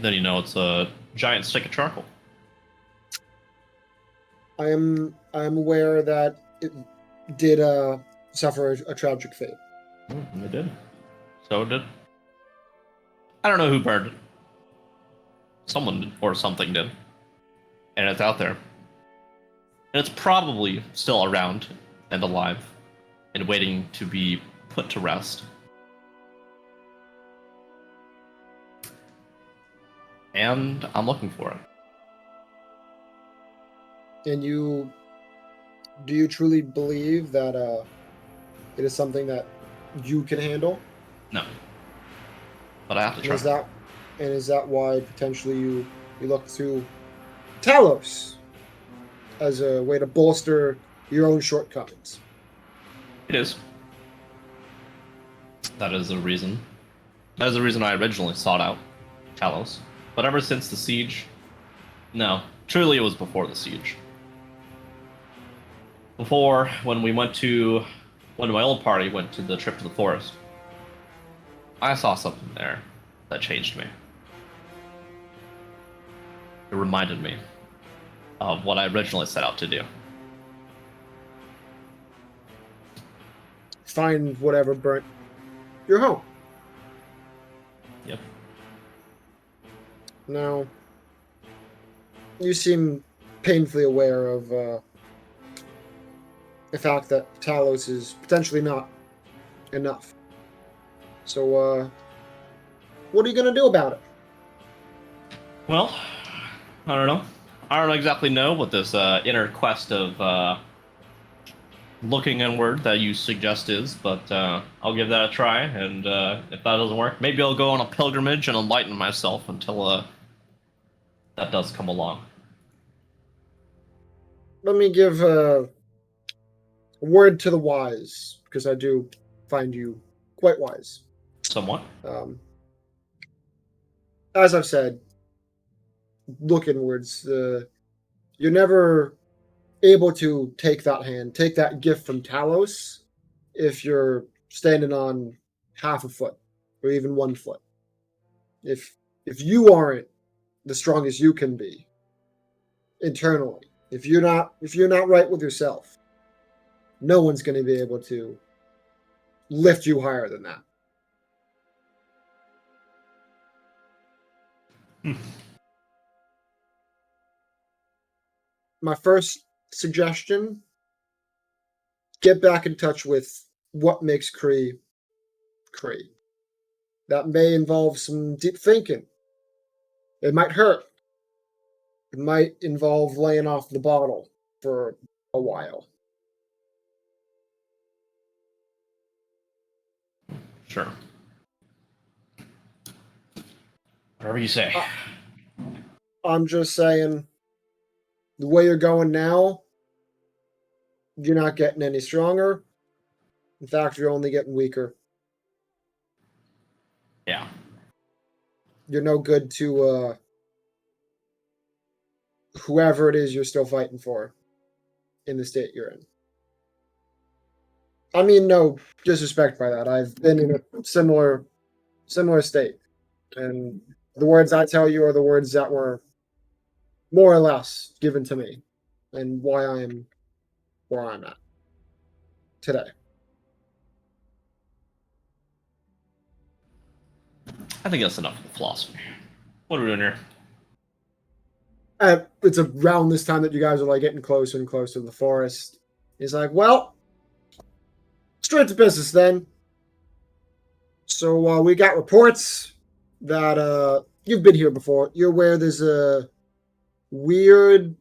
S3: Then you know it's a giant stick of charcoal.
S2: I am aware that it did suffer a tragic fate.
S3: It did. So it did. I don't know who burned it. Someone did, or something did. And it's out there. And it's probably still around and alive and waiting to be put to rest. And I'm looking for it.
S2: And do you truly believe that it is something that you can handle?
S3: No. But I have to
S2: And
S3: try.
S2: is that why potentially you look to Talos as a way to bolster your own shortcomings?
S3: It is. That is the reason. That is the reason I originally sought out Talos. But ever since the siege, no. Truly, it was before the siege. Before, when my old party went to the trip to the forest, I saw something there that changed me. It reminded me of what I originally set out to do.
S2: Find whatever burnt your home.
S3: Yep.
S2: Now, you seem painfully aware of the fact that Talos is potentially not enough. So, what are you going to do about it?
S3: Well, I don't know. I don't exactly know what this inner quest of looking inward that you suggest is, but I'll give that a try, and if that doesn't work, maybe I'll go on a pilgrimage and enlighten myself until that does come along.
S2: Let me give a word to the wise, because I do find you quite wise.
S3: Somewhat.
S2: As I've said, look inwards. You're never able to take that gift from Talos, if you're standing on half a foot or even 1 foot. If you aren't the strongest you can be internally, if you're not right with yourself, no one's going to be able to lift you higher than that. My first suggestion: get back in touch with what makes Kree Kree. That may involve some deep thinking. It might hurt. It might involve laying off the bottle for a while.
S3: Sure. Whatever you say.
S2: I'm just saying, the way you're going now, you're not getting any stronger. In fact, you're only getting weaker.
S3: Yeah.
S2: You're no good to whoever it is you're still fighting for in the state you're in. I mean, no disrespect by that. I've been in a similar state, and the words I tell you are the words that were more or less given to me, and why I am where I'm at today.
S3: I think that's enough of the philosophy. What are we doing here?
S2: It's around this time that you guys are like getting closer and closer to the forest. He's like, well, straight to business then. So we got reports that you've been here before. You're aware there's a weird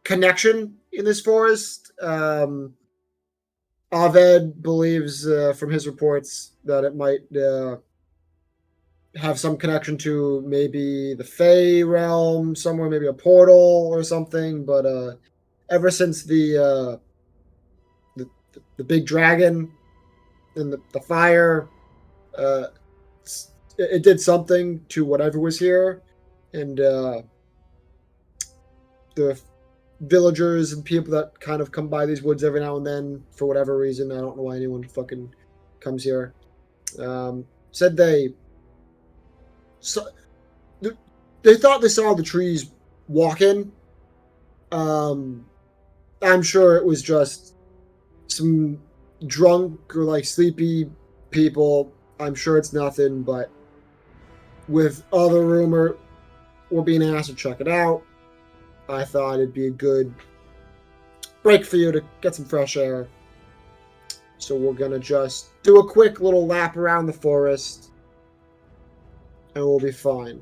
S2: connection in this forest. Aved believes from his reports that it might have some connection to maybe the Fey realm somewhere, maybe a portal or something. But ever since the big dragon and the fire, it did something to whatever was here, and the villagers and people that kind of come by these woods every now and then for whatever reason. I don't know why anyone fucking comes here. Said they thought they saw the trees walking. I'm sure it was just some drunk or like sleepy people. I'm sure it's nothing, but with all the rumor we're being asked to check it out, I thought it'd be a good break for you to get some fresh air. So we're gonna just do a quick little lap around the forest, and we'll be fine.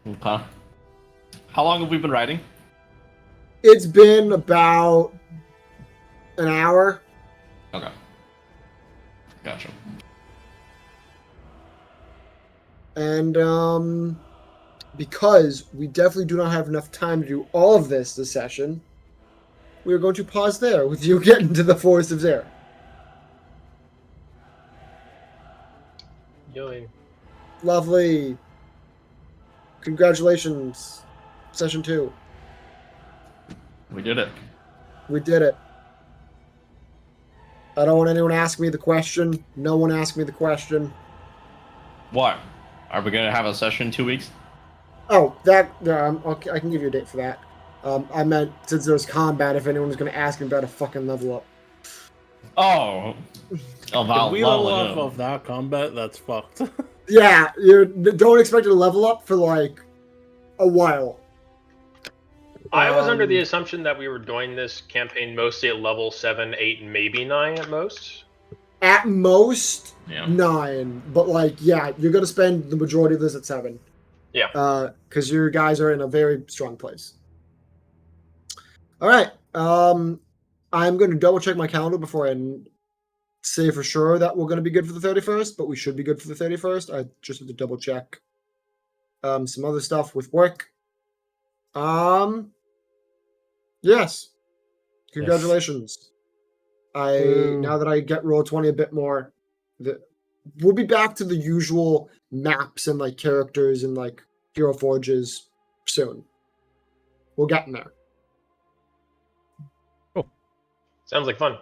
S3: Okay. How long have we been riding?
S2: It's been about an hour.
S3: Okay. Gotcha.
S2: And because we definitely do not have enough time to do all of this session, we are going to pause there with you getting to the Forest of Zare.
S5: Yoing.
S2: Lovely. Congratulations. Session 2.
S3: We did it.
S2: We did it. I don't want anyone to ask me the question. No one asked me the question.
S3: What? Are we gonna have a session in 2 weeks?
S2: Oh, that okay, I can give you a date for that. I meant since there was combat, if anyone was going to ask me about a fucking level up.
S3: Oh. Oh, wow.
S4: If we level off of that combat, that's fucked.
S2: Yeah, you don't expect it to level up for like a while.
S5: I was under the assumption that we were doing this campaign mostly at level 7, 8, and maybe 9 at most.
S2: At most,
S3: Yeah.
S2: 9. But like, yeah, you're going to spend the majority of this at 7.
S5: Yeah.
S2: Because your guys are in a very strong place. All right. I'm going to double check my calendar before I say for sure that we're going to be good for the 31st, but we should be good for the 31st. I just have to double check some other stuff with work. Yes. Congratulations. Now that I get Roll20 a bit more, we'll be back to the usual maps and like characters and like Hero Forges soon. We're getting there.
S5: Sounds like fun.